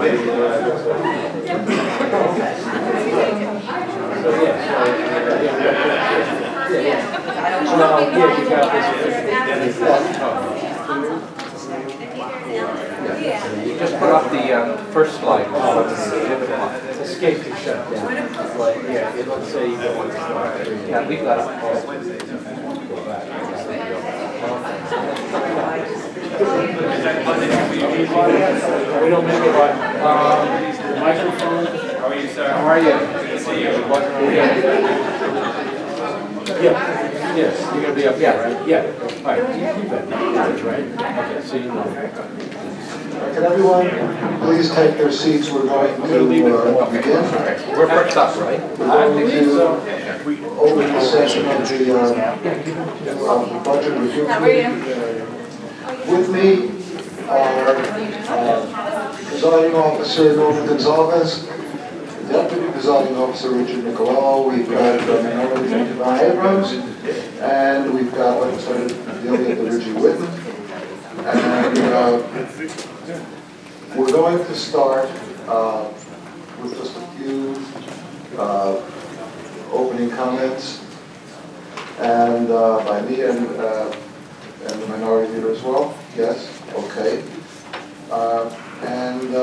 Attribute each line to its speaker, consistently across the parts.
Speaker 1: You just put up the first slide.
Speaker 2: Escape to shut down. Yeah, let's say you don't want to start.
Speaker 1: Yeah, we've got it.
Speaker 2: We don't make it microphone.
Speaker 3: How are you, sir?
Speaker 1: How are you?
Speaker 3: Good to see you.
Speaker 2: Yeah. Yes, you're going to be up here, right? Yeah. All right. Keep it. That's right. Okay, so you know.
Speaker 4: Can everyone please take their seats? We're going to begin.
Speaker 1: We're first up, right?
Speaker 4: We're going to open the session of the budget review committee. With me are presiding officer Norman Gonzalez, deputy presiding officer Richard Nicolello. We've got minority John Abrams, and we've got legislative delegate Richie Whitten. And we're going to start with just a few opening comments, and by me and the minority leader as well. Yes, okay. And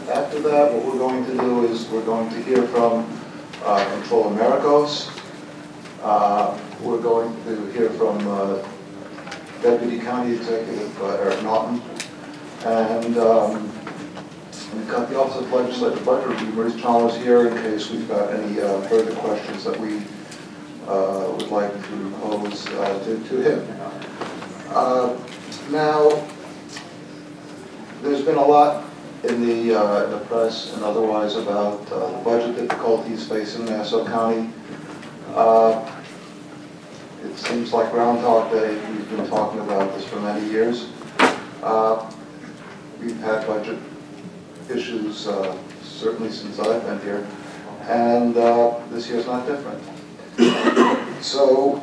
Speaker 4: after that, what we're going to do is we're going to hear from Controller Maricos. We're going to hear from Deputy County Executive Eric Naughton, and we've got the Office of Legislative Budget Review. Maurice Chalmers here in case we've got any further questions that we would like to pose to him. Now, there's been a lot in the press and otherwise about the budget difficulties facing Nassau County. It seems like Groundhog Day. We've been talking about this for many years. We've had budget issues certainly since I've been here, and this year's not different. So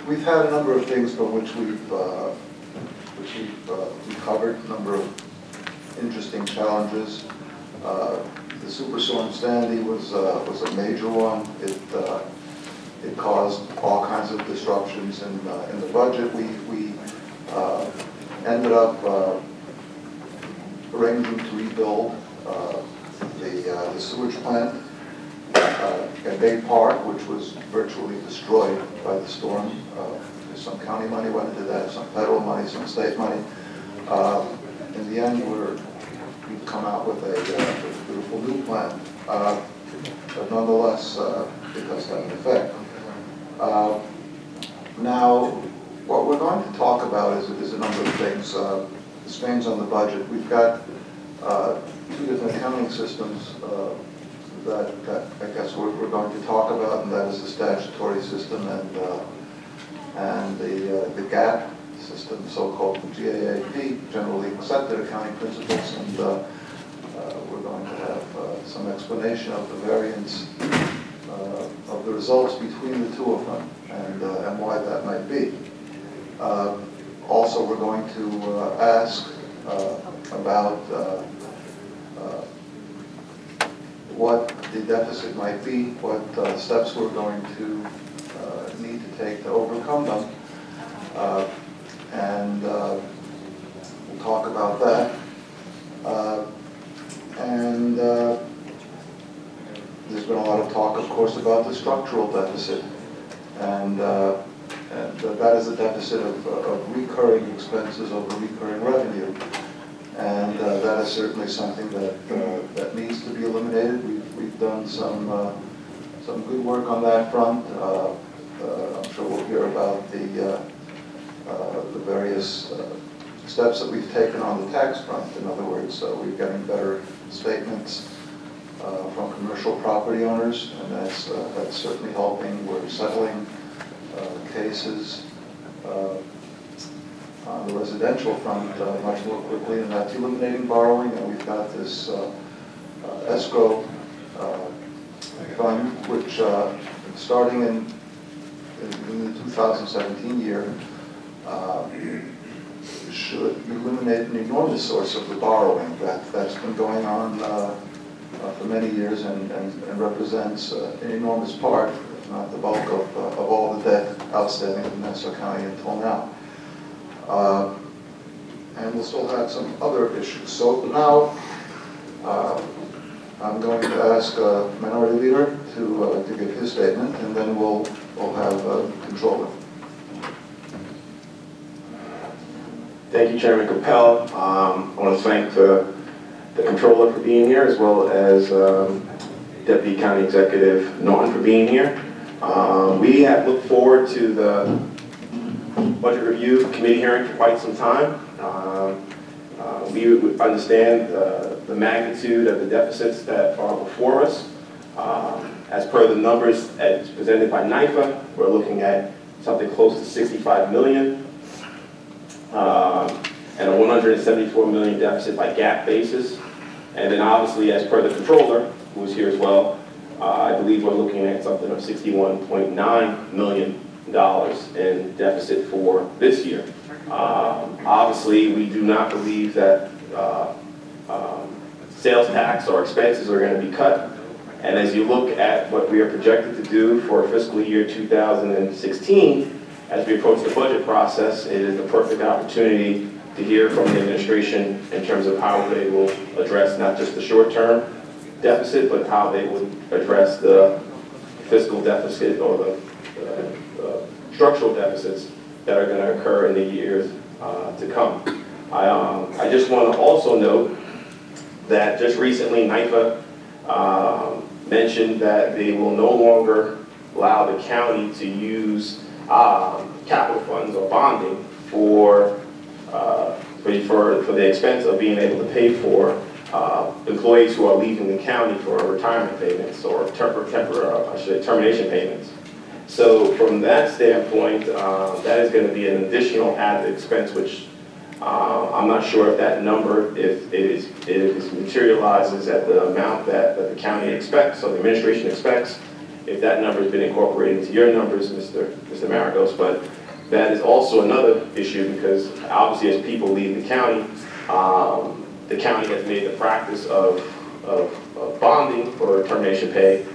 Speaker 4: we've had a number of things from which we've covered, a number of interesting challenges. The Superstorm Sandy was a major one. It caused all kinds of disruptions in the budget. We ended up arranging to rebuild the sewage plant at Bay Park, which was virtually destroyed by the storm. Some county money went into that, some federal money, some state money. In the end, we've come out with a beautiful new plant, but nonetheless, it does have an effect. Now, what we're going to talk about is a number of things. The strains on the budget. We've got two different accounting systems that I guess we're going to talk about, and that is the statutory system and the GAAP system, so-called GAAP, generally accepted accounting principles, and we're going to have some explanation of the variance of the results between the two of them and why that might be. Also, we're going to ask about what the deficit might be, what steps we're going to need to take to overcome them, and we'll talk about that. And there's been a lot of talk, of course, about the structural deficit, and that is a deficit of recurring expenses over recurring revenue, and that is certainly something that needs to be eliminated. We've done some good work on that front. I'm sure we'll hear about the various steps that we've taken on the tax front. In other words, we're getting better statements from commercial property owners, and that's certainly helping. We're settling cases on the residential front much more quickly, and that's eliminating borrowing. And we've got this escrow fund, which starting in the 2017 year should eliminate an enormous source of the borrowing that's been going on for many years and represents an enormous part, if not the bulk, of all the debt outstanding in Nassau County until now. And we'll still have some other issues. So now I'm going to ask Minority Leader to give his statement, and then we'll have Controller.
Speaker 3: Thank you, Chairman Capel. I want to thank the Controller for being here, as well as Deputy County Executive Norton for being here. We have looked forward to the Budget Review Committee hearing for quite some time. We understand the magnitude of the deficits that are before us. As per the numbers as presented by NYFA, we're looking at something close to $65 million. And a $174 million deficit by GAAP basis. And then obviously, as per the Controller, who is here as well, I believe we're looking at something of $61.9 million in deficit for this year. Obviously, we do not believe that sales tax or expenses are going to be cut. And as you look at what we are projected to do for fiscal year 2016, as we approach the budget process, it is the perfect opportunity to hear from the administration in terms of how they will address not just the short-term deficit, but how they would address the fiscal deficit or the structural deficits that are going to occur in the years to come. I just want to also note that just recently NYFA mentioned that they will no longer allow the county to use capital funds or bonding for the expense of being able to pay for employees who are leaving the county for retirement payments or termination payments. So from that standpoint, that is going to be an additional added expense, which I'm not sure if that number, if it materializes at the amount that the county expects, or the administration expects, if that number has been incorporated into your numbers, Mr. Maragos. But that is also another issue, because obviously as people leave the county has made the practice of bonding for termination pay.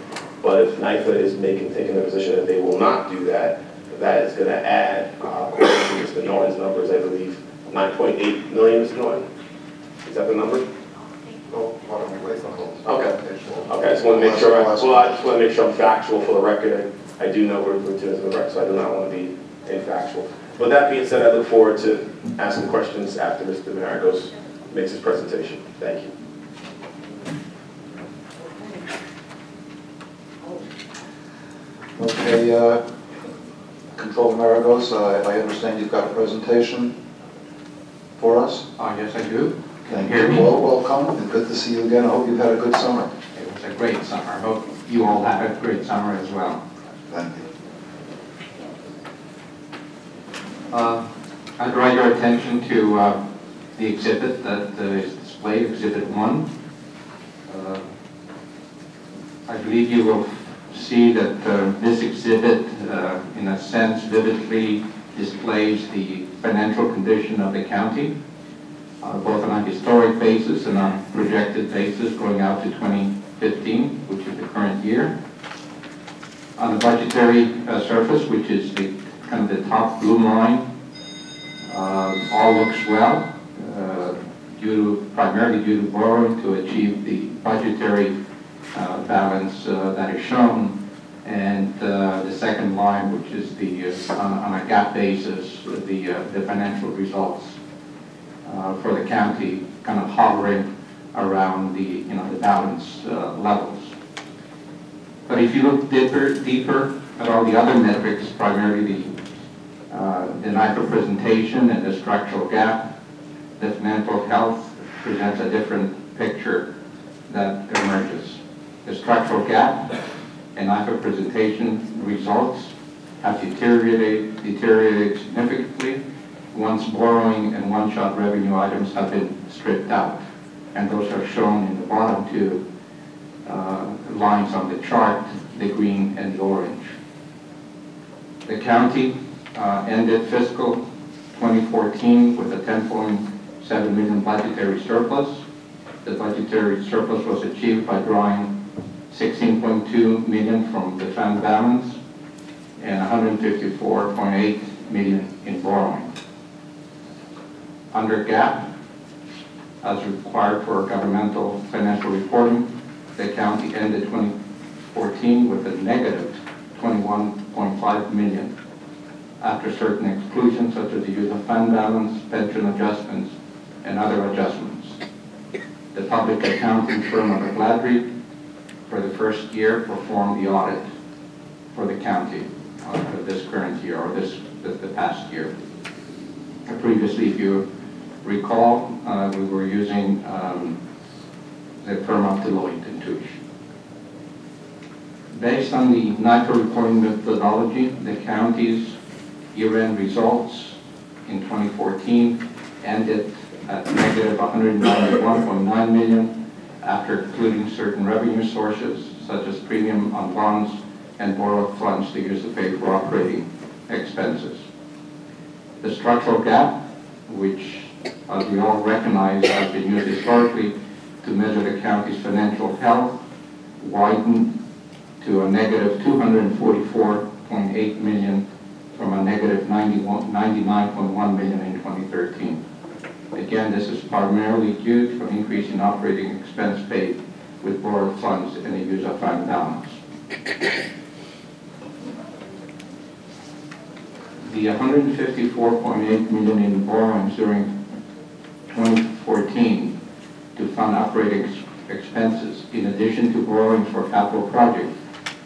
Speaker 3: But if NYFA is taking the position that they will not do that, that is going to add, according to Mr. Norton's numbers, I believe, $9.8 million, Mr. Norton? Is that the number?
Speaker 4: Well, why don't we wait for those?
Speaker 3: Okay. Okay, I just want to make sure. I just want to make sure I'm factual for the record. I do know we're doing the record, so I do not want to be infactual. With that being said, I look forward to asking questions after Mr. Maragos makes his presentation. Thank you.
Speaker 4: Okay, Controller Maragos, I understand you've got a presentation for us.
Speaker 1: Yes, I do. Can you
Speaker 4: Thank
Speaker 1: hear me?
Speaker 4: Well, welcome, and good to see you again. I hope you've had a good summer.
Speaker 1: It was a great summer. I hope you all had a great summer as well.
Speaker 4: Thank you.
Speaker 1: I draw your attention to the exhibit that is displayed, Exhibit 1. I believe you will see that this exhibit, in a sense, vividly displays the financial condition of the county, both on a historic basis and on a projected basis going out to 2015, which is the current year. On the budgetary surface, which is the kind of the top blue line, all looks well, primarily due to borrowing to achieve the budgetary balance that is shown, and the second line, which is the on a GAAP basis, the financial results for the county, kind of hovering around the balance levels. But if you look deeper at all the other metrics, primarily the NYFA presentation and the structural gap, the financial health presents a different picture that emerges. The structural gap and NYFA presentation results have deteriorated significantly once borrowing and one-shot revenue items have been stripped out. And those are shown in the bottom two lines on the chart, the green and the orange. The county ended fiscal 2014 with a 10.7 million budgetary surplus. The budgetary surplus was achieved by drawing 16.2 million from the fund balance and 154.8 million in borrowing. Under GAAP, as required for governmental financial reporting, the county ended 2014 with a negative 21.5 million after certain exclusions such as the use of fund balance, pension adjustments, and other adjustments. The public accounting firm of Gladry for the first year performed the audit for the county for this current year or the past year. Previously, if you recall, we were using the firm of Deloitte and Touche. Based on the NIFA reporting methodology, the county's year-end results in 2014 ended at negative 191.9 million after including certain revenue sources such as premium on bonds and borrowed funds to use to pay for operating expenses. The structural gap, which as we all recognize has been used historically to measure the county's financial health, widened to a negative 244.8 million from a negative 99.1 million in 2013. Again, this is primarily due to an increase in operating expense paid with borrowed funds and the use of fund balance. The 154.8 million in borrowings during 2014 to fund operating expenses, in addition to borrowings for capital projects,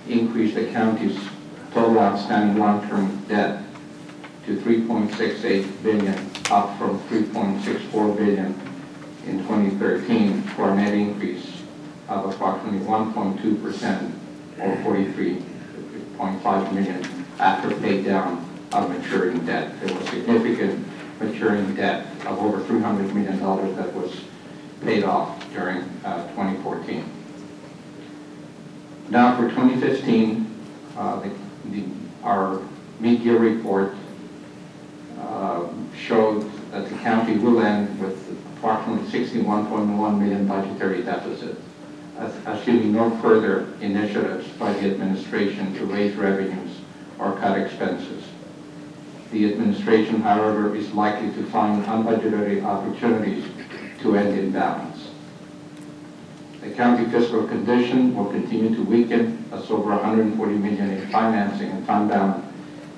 Speaker 1: increased the county's total outstanding long-term debt to 3.68 billion, up from 3.64 billion in 2013, for a net increase of approximately 1.2% or 43.5 million after paid down of maturing debt. There was significant maturing debt of over $300 million that was paid off during 2014. Now for 2015, our mid-year report showed that the county will end with approximately 61.1 million budgetary deficit, assuming no further initiatives by the administration to raise revenues or cut expenses. The administration, however, is likely to find unbudgeted opportunities to end in balance. The county fiscal condition will continue to weaken as over 140 million in financing and fund balance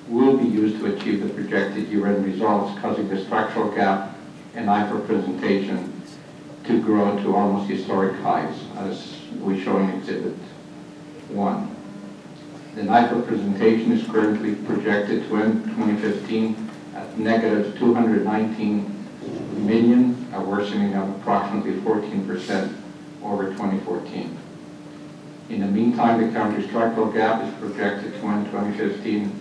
Speaker 1: will be used to achieve the projected year-end results, causing the structural gap and NIFA presentation to grow to almost historic highs, as we show in Exhibit 1. The NIFA presentation is currently projected to end 2015 at negative 219 million, a worsening of approximately 14% over 2014. In the meantime, the county structural gap is projected to end 2015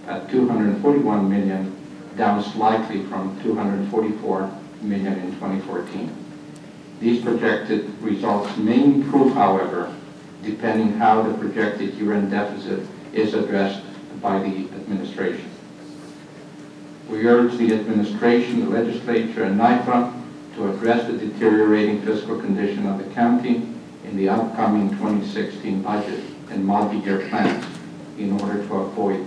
Speaker 1: at 241 million, down slightly from 244 million in 2014. These projected results may improve, however, depending how the projected year-end deficit is addressed by the administration. We urge the administration, the legislature, and NIFA to address the deteriorating fiscal condition of the county in the upcoming 2016 budget and multi-year plans in order to avoid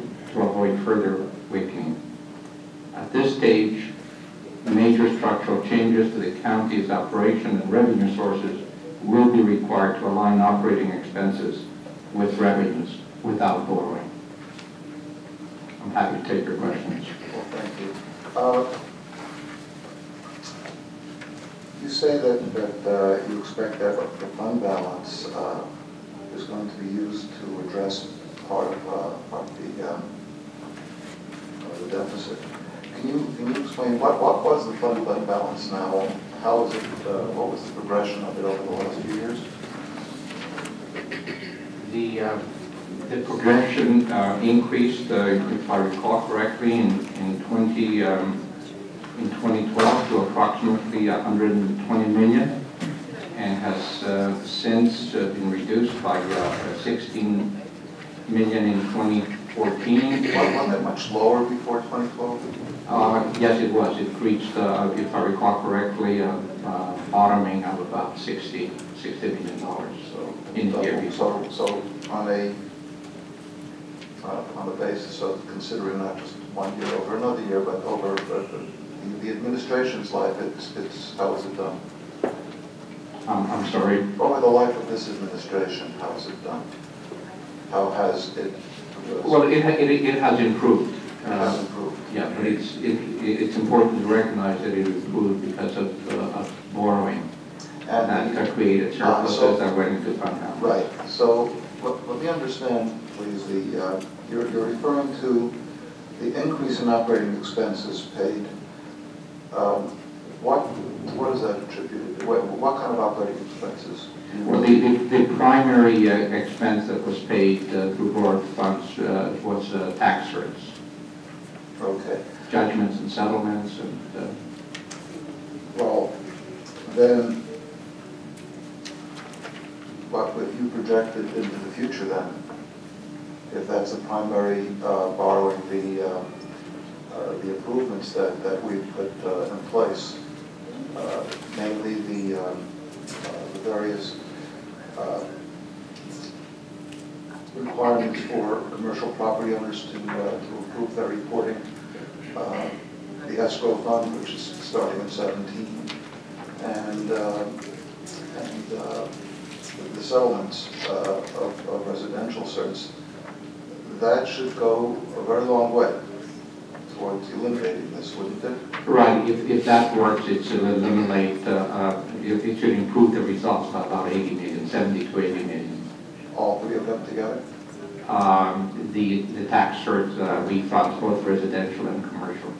Speaker 1: further weakening. At this stage, major structural changes to the county's operation and revenue sources will be required to align operating expenses with revenues without borrowing. I'm happy to take your questions.
Speaker 4: Well, thank you. You say that you expect that the fund balance is going to be used to address part of the deficit. Can you explain what was the fund balance now? How is it? What was the progression of it over the last few years?
Speaker 1: The progression increased, if I recall correctly, in 2012 to approximately 120 million, and has since been reduced by 16 million in 2013 2014.
Speaker 4: Wasn't it much lower before 2012?
Speaker 1: Yes, it was. It reached, if I recall correctly, bottoming of about $60 million. So in the year before.
Speaker 4: So on the basis of considering not just 1 year over another year, but over the administration's life, it's how is it done?
Speaker 1: I'm sorry.
Speaker 4: Over the life of this administration, how is it done? How has it?
Speaker 1: Well, it has improved.
Speaker 4: It has improved.
Speaker 1: Yeah, but it's important to recognize that it improved because of borrowing
Speaker 4: And
Speaker 1: that created surpluses that went into fund balance.
Speaker 4: right. So let me understand, please. You're referring to the increase in operating expenses paid. What is that attributed? What kind of operating expenses?
Speaker 1: Well, the primary expense that was paid through board funds was tax rates,
Speaker 4: Okay.
Speaker 1: judgments and settlements, and
Speaker 4: Well, then, what would you projected into the future then? If that's the primary borrowing, the improvements that we've put in place, namely the various requirements for commercial property owners to improve their reporting, the escrow fund, which is starting in 17, and the settlements of residential certs, that should go a very long way towards eliminating this, wouldn't it?
Speaker 1: right. If that works, it should eliminate. It should improve the results by about 80 million, 70 to 80 million.
Speaker 4: All three of them together?
Speaker 1: The tax cert refunds, both residential and commercial.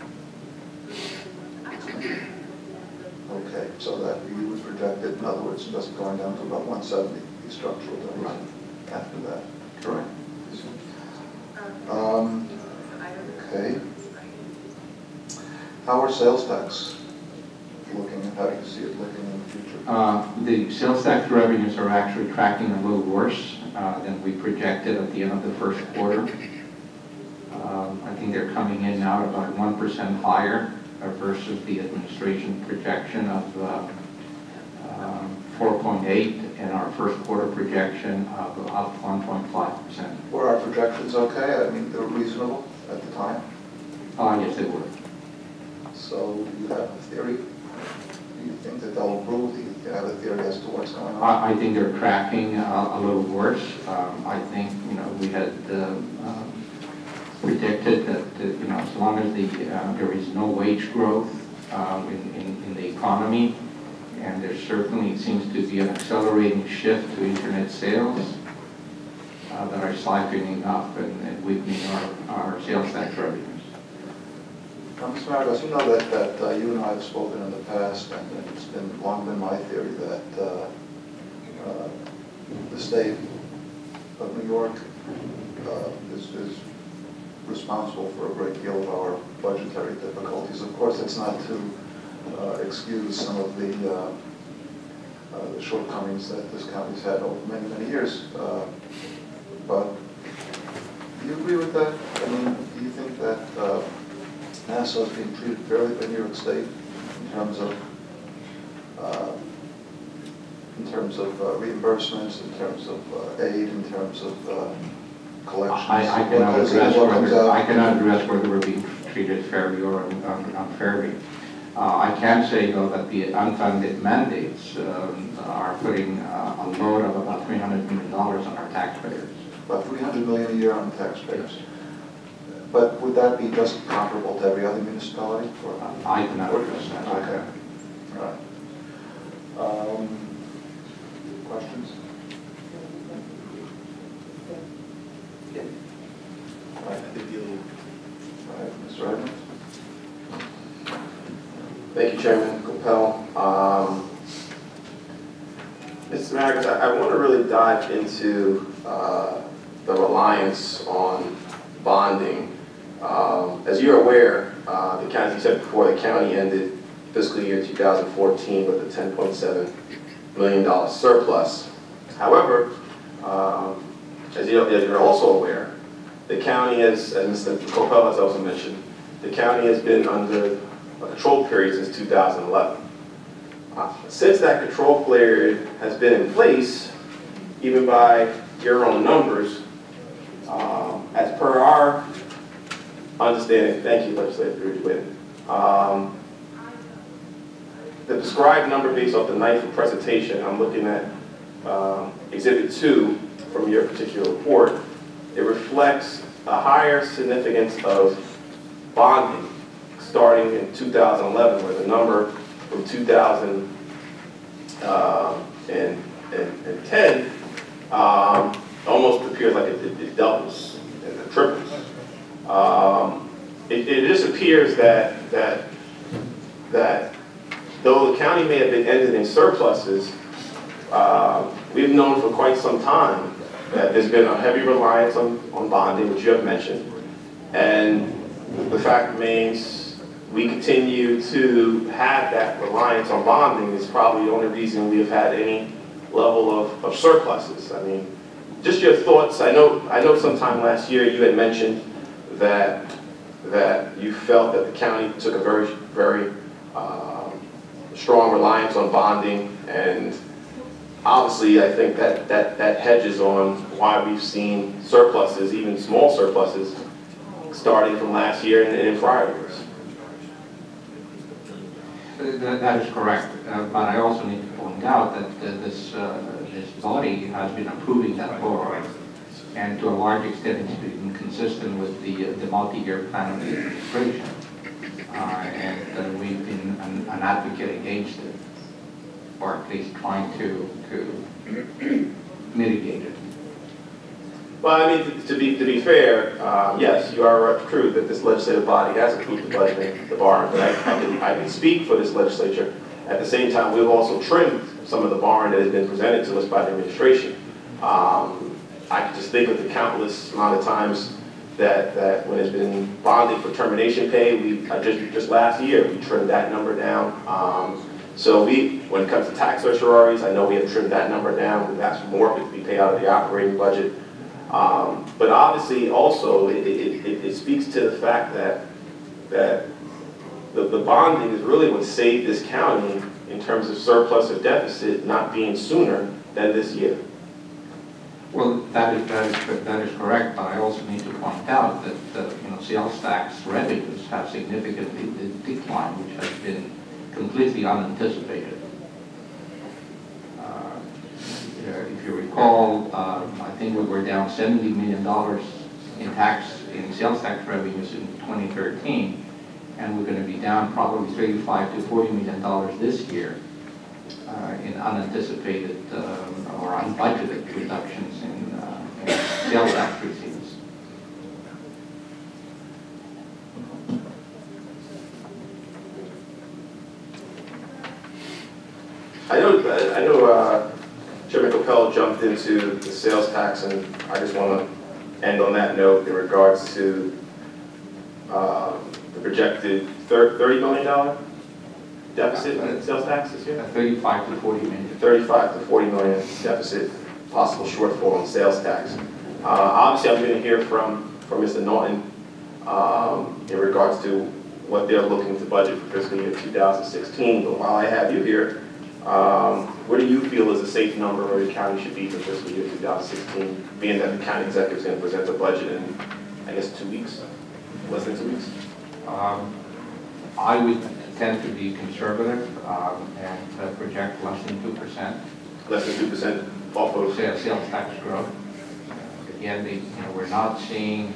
Speaker 4: Okay, so that you would project it, in other words, just going down to about 170, the structural deficit after that.
Speaker 1: Correct.
Speaker 4: Okay. How are sales tax looking, and how do you see it looking in the future?
Speaker 1: The sales tax revenues are actually tracking a little worse than we projected at the end of the first quarter. I think they're coming in now about 1% higher versus the administration projection of 4.8 and our first quarter projection of up 1.5%.
Speaker 4: Were our projections okay? I mean, they were reasonable at the time.
Speaker 1: Yes, they were.
Speaker 4: So do you have a theory? Do you think that they'll improve? Do you have a theory as to what's going on?
Speaker 1: I think they're tracking a little worse. I think, we had predicted that, as long as there is no wage growth in the economy, and there certainly seems to be an accelerating shift to internet sales that are siphoning up and weakening our sales tax revenues.
Speaker 4: Mr. Maragos, you know that you and I have spoken in the past, and it's long been my theory that the state of New York is responsible for a great deal of our budgetary difficulties. Of course, it's not to excuse some of the shortcomings that this county's had over many, many years. But do you agree with that? I mean, do you think that Nassau is being treated fairly by New York State in terms of reimbursements, in terms of aid, in terms of collections?
Speaker 1: I cannot address whether we're being treated fairly or unfairly. I can say, though, that the unfunded mandates are putting a load of about $300 million on our taxpayers.
Speaker 4: About $300 million a year on the taxpayers. But would that be just comparable to every other municipality? Or?
Speaker 1: I cannot address that.
Speaker 4: Okay. All right. Questions? All right. All right, Mr. Edmonds.
Speaker 3: Thank you, Chairman Coppell. Mr. Maragos, I want to really dive into the reliance on bonding. As you're aware, the county, as you said before, the county ended fiscal year 2014 with a $10.7 million surplus. However, as you're also aware, the county, as Mr. Coppell has also mentioned, the county has been under a control period since 2011. Since that control period has been in place, even by your own numbers, as per our understanding, thank you, Legislator Ridgeway, the described number based off the night of presentation, I'm looking at Exhibit 2 from your particular report, it reflects a higher significance of bonding starting in 2011, where the number from 2010 almost appears like it doubles and it triples. It just appears that though the county may have been ended in surpluses, we've known for quite some time that there's been a heavy reliance on bonding, which you have mentioned, and the fact remains we continue to have that reliance on bonding is probably the only reason we have had any level of surpluses. I mean, just your thoughts. I know sometime last year you had mentioned that you felt that the county took a very strong reliance on bonding, and obviously I think that hedges on why we've seen surpluses, even small surpluses, starting from last year and in prior years.
Speaker 1: That is correct, but I also need to point out that this body has been approving that borrowing, and to a large extent it's been consistent with the multi-year plan of the administration, and we've been an advocate against it, or at least trying to mitigate it.
Speaker 3: Well, I mean, to be fair, yes, you are true that this legislative body has approved the budget, the borrowing, but I can speak for this legislature. At the same time, we've also trimmed some of the borrowing that has been presented to us by the administration. I can just think of the countless amount of times that when it's been bonded for termination pay, just last year, we trimmed that number down. So when it comes to tax certiorari's, I know we have trimmed that number down. We've asked for more of it to be paid out of the operating budget. But obviously, also, it speaks to the fact that the bonding is really what saved this county in terms of surplus or deficit not being sooner than this year.
Speaker 1: Well, that is correct, but I also need to point out that sales tax revenues have significantly declined, which has been completely unanticipated. If you recall, I think we were down $70 million in sales tax revenues in 2013, and we're going to be down probably $35 to $40 million this year in unanticipated or unbudgeted reductions in sales tax receipts.
Speaker 3: I know Chairman Coppell jumped into the sales tax, and I just want to end on that note in regards to the projected $30 million deficit in sales tax this year?
Speaker 1: 35 to 40 million.
Speaker 3: 35 to 40 million deficit, possible shortfall in sales tax. Obviously, I'm going to hear from Mr. Norton in regards to what they're looking to budget for fiscal year 2016. But while I have you here, what do you feel is a safe number where the county should be for fiscal year 2016, being that the county executive is going to present the budget in, I guess, 2 weeks, less than 2 weeks?
Speaker 1: I would tend to be conservative and project less than 2%.
Speaker 3: Less than 2% off of
Speaker 1: sales tax growth. Again, we're not seeing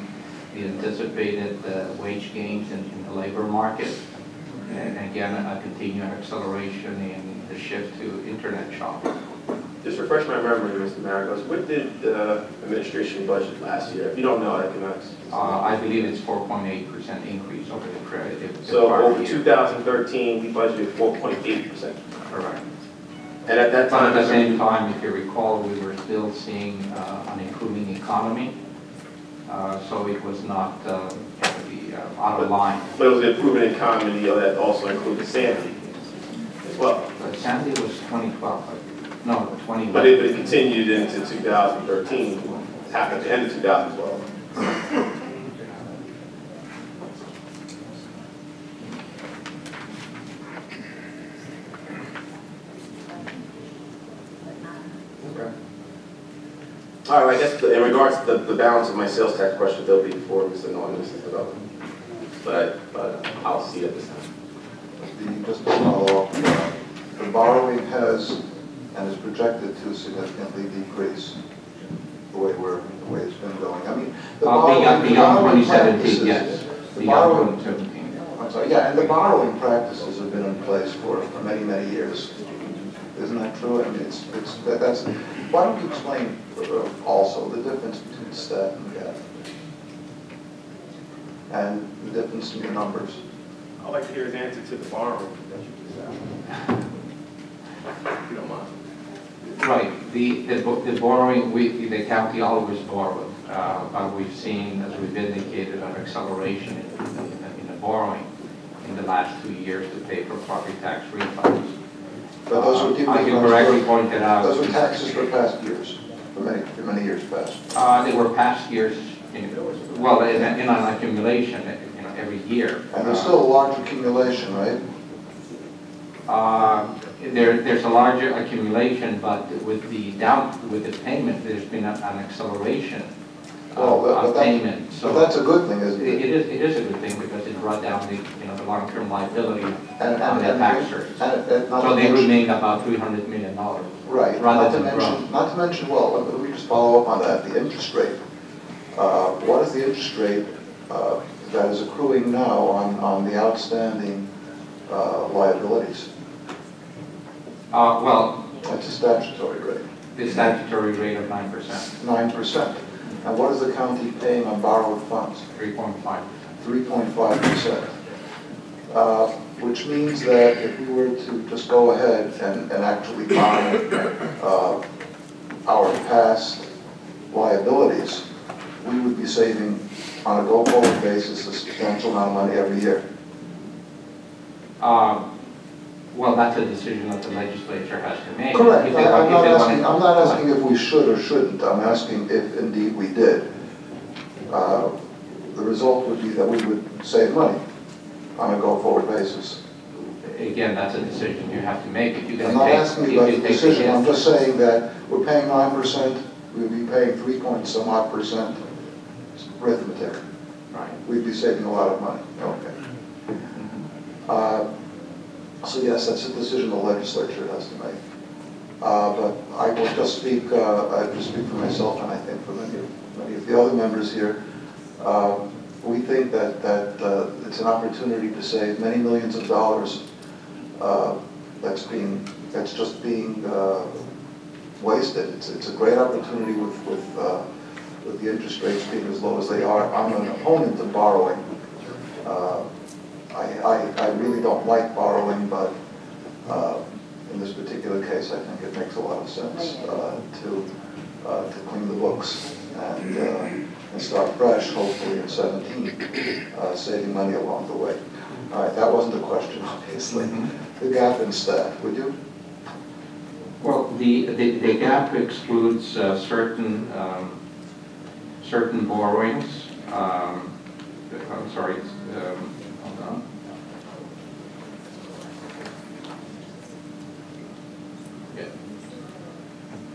Speaker 1: the anticipated wage gains in the labor market, and again, a continued acceleration in the shift to internet shopping.
Speaker 3: Just refresh my memory, Mr. Maragos. What did the administration budget last year? If you don't know, I can ask.
Speaker 1: I believe it's 4.8% increase over the credit.
Speaker 3: So over 2013, we budgeted 4.8%.
Speaker 1: Correct.
Speaker 3: And at that time,
Speaker 1: but at the same time, if you recall, we were still seeing an improving economy, so it was not out of line.
Speaker 3: But it was an improving economy that also included Sandy as well.
Speaker 1: But Sandy was 2012. No, 2011.
Speaker 3: But it continued into 2013, happened at the end of 2012. All right, I guess in regards to the balance of my sales tax question, they'll be before Mr. Norton, Mr. Development. But I'll see at this time.
Speaker 4: Just to follow up, the borrowing has and is projected to significantly decrease the way it's been going. I mean, the
Speaker 1: Beyond
Speaker 4: borrowing
Speaker 1: 2017,
Speaker 4: practices-
Speaker 1: yes.
Speaker 4: the
Speaker 1: Beyond
Speaker 4: borrowing-
Speaker 1: 2017.
Speaker 4: I'm sorry, yeah, and the borrowing practices have been in place for many, many years. Isn't that true? I mean, that's, why don't you explain also the difference between stat and GAAP? And the difference in your numbers?
Speaker 3: I'd like to hear his answer to the borrowing that you just asked. If you don't mind.
Speaker 1: Right, the borrowing, the county always borrowed, but we've seen, as we've indicated, an acceleration in the borrowing in the last 2 years to pay for property tax refunds.
Speaker 4: But those were
Speaker 1: As you correctly pointed out,
Speaker 4: those were taxes for past years, for many years past.
Speaker 1: they were past years, well, in an accumulation, every year.
Speaker 4: And there's still a large accumulation, right?
Speaker 1: There's a larger accumulation, but with the payment, there's been an acceleration of payment.
Speaker 4: So that's a good thing, isn't it?
Speaker 1: It is a good thing because it brought down the long-term liability
Speaker 4: And
Speaker 1: on the taxers.
Speaker 4: not
Speaker 1: So
Speaker 4: to
Speaker 1: they
Speaker 4: mention-
Speaker 1: remain about $300 million.
Speaker 4: Right.
Speaker 1: Rather than grow.
Speaker 4: Not to mention, well, let me just follow up on that, the interest rate. What is the interest rate that is accruing now on the outstanding liabilities?
Speaker 1: Well,
Speaker 4: That's a statutory rate,
Speaker 1: the statutory rate of 9%,
Speaker 4: 9%. And what is the county paying on borrowed funds?
Speaker 1: 3.5%.
Speaker 4: 3.5%. Which means that if we were to just go ahead and actually buy our past liabilities, we would be saving on a go-forward basis a substantial amount of money every year.
Speaker 1: Well, that's a decision that the legislature has to make.
Speaker 4: Correct.
Speaker 1: If they want-
Speaker 4: I'm not asking if we should or shouldn't. I'm asking if indeed we did. The result would be that we would save money on a go-forward basis.
Speaker 1: Again, that's a decision you have to make. If you're
Speaker 4: I'm
Speaker 1: going
Speaker 4: not
Speaker 1: to take,
Speaker 4: asking
Speaker 1: if
Speaker 4: you about
Speaker 1: you
Speaker 4: the
Speaker 1: take the
Speaker 4: decision. I'm
Speaker 1: hit,
Speaker 4: just saying that we're paying 9%, we'd be paying 3-point-some-odd% arithmetic.
Speaker 1: right.
Speaker 4: We'd be saving a lot of money. Okay. So yes, that's a decision the legislature has to make. But I will just speak, I just speak for myself, and I think for many of the other members here. We think that it's an opportunity to save many millions of dollars that's just being wasted. It's a great opportunity with the interest rates being as low as they are. I'm an opponent of borrowing. I really don't like borrowing, but in this particular case, I think it makes a lot of sense to clean the books and start fresh, hopefully in 17, saving money along the way. All right, that wasn't the question, obviously. The gap in staff, would you?
Speaker 1: Well, the gap excludes certain borrowings. I'm sorry. Hold on.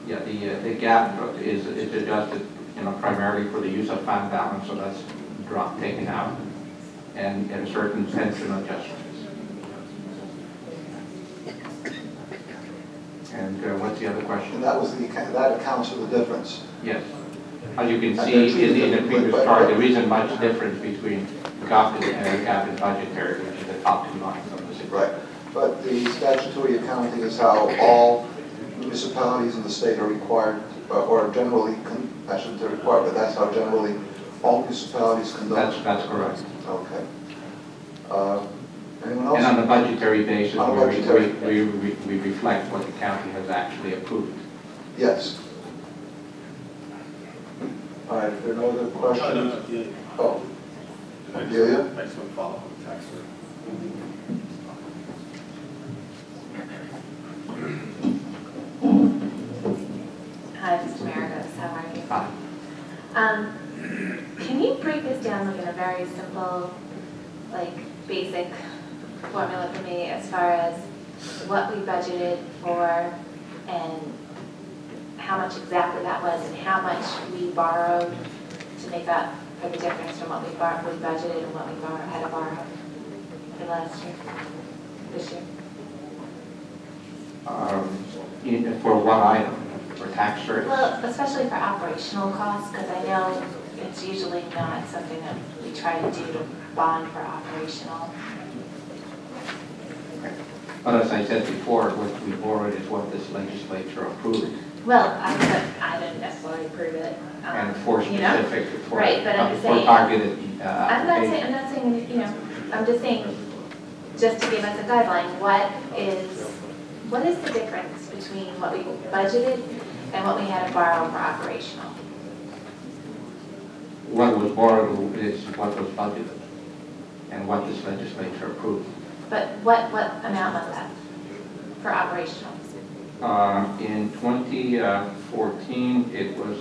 Speaker 1: Yeah, the gap is adjusted, primarily for the use of fund balance, so that's taken out, and certain pension adjustments. And what's the other question?
Speaker 4: And that accounts for the difference.
Speaker 1: Yes. As you can see in the previous chart, there isn't much difference between gap and budgetary, which is the top 2 lines of the situation.
Speaker 4: Right. But the statutory accounting is how all municipalities in the state are required, or generally, I shouldn't say required, but that's how generally all municipalities conduct.
Speaker 1: That's correct.
Speaker 4: Okay. Anyone else?
Speaker 1: And on the budgetary basis,
Speaker 4: On a budgetary
Speaker 1: we reflect what the county has actually approved.
Speaker 4: Yes. All right, if there are no other questions. Oh, Amelia?
Speaker 3: I just want to follow up on the tax rate.
Speaker 5: Hi, Mr. Maragos, how are you?
Speaker 1: Hi.
Speaker 5: Can you break this down like in a very simple, like basic formula for me as far as what we budgeted for and how much exactly that was and how much we borrowed to make up for the difference from what we budgeted and what we had to borrow for last year, this year?
Speaker 1: For what item? For tax certs?
Speaker 5: Well, especially for operational costs, because I know it's usually not something that we try to do to bond for operational.
Speaker 1: But as I said before, what we borrowed is what this legislature approved.
Speaker 5: Well, I didn't necessarily approve it.
Speaker 1: And for
Speaker 5: you know?
Speaker 1: specific, for,
Speaker 5: Right, but I'm just
Speaker 1: for
Speaker 5: saying-
Speaker 1: targeted
Speaker 5: I'm not saying, you know, I'm just saying, just to give us a guideline, what is the difference between what we budgeted and what we had to borrow for operational?
Speaker 1: What was borrowed is what was budgeted and what this legislature approved.
Speaker 5: But what amount was that for operational?
Speaker 1: In 2014, it was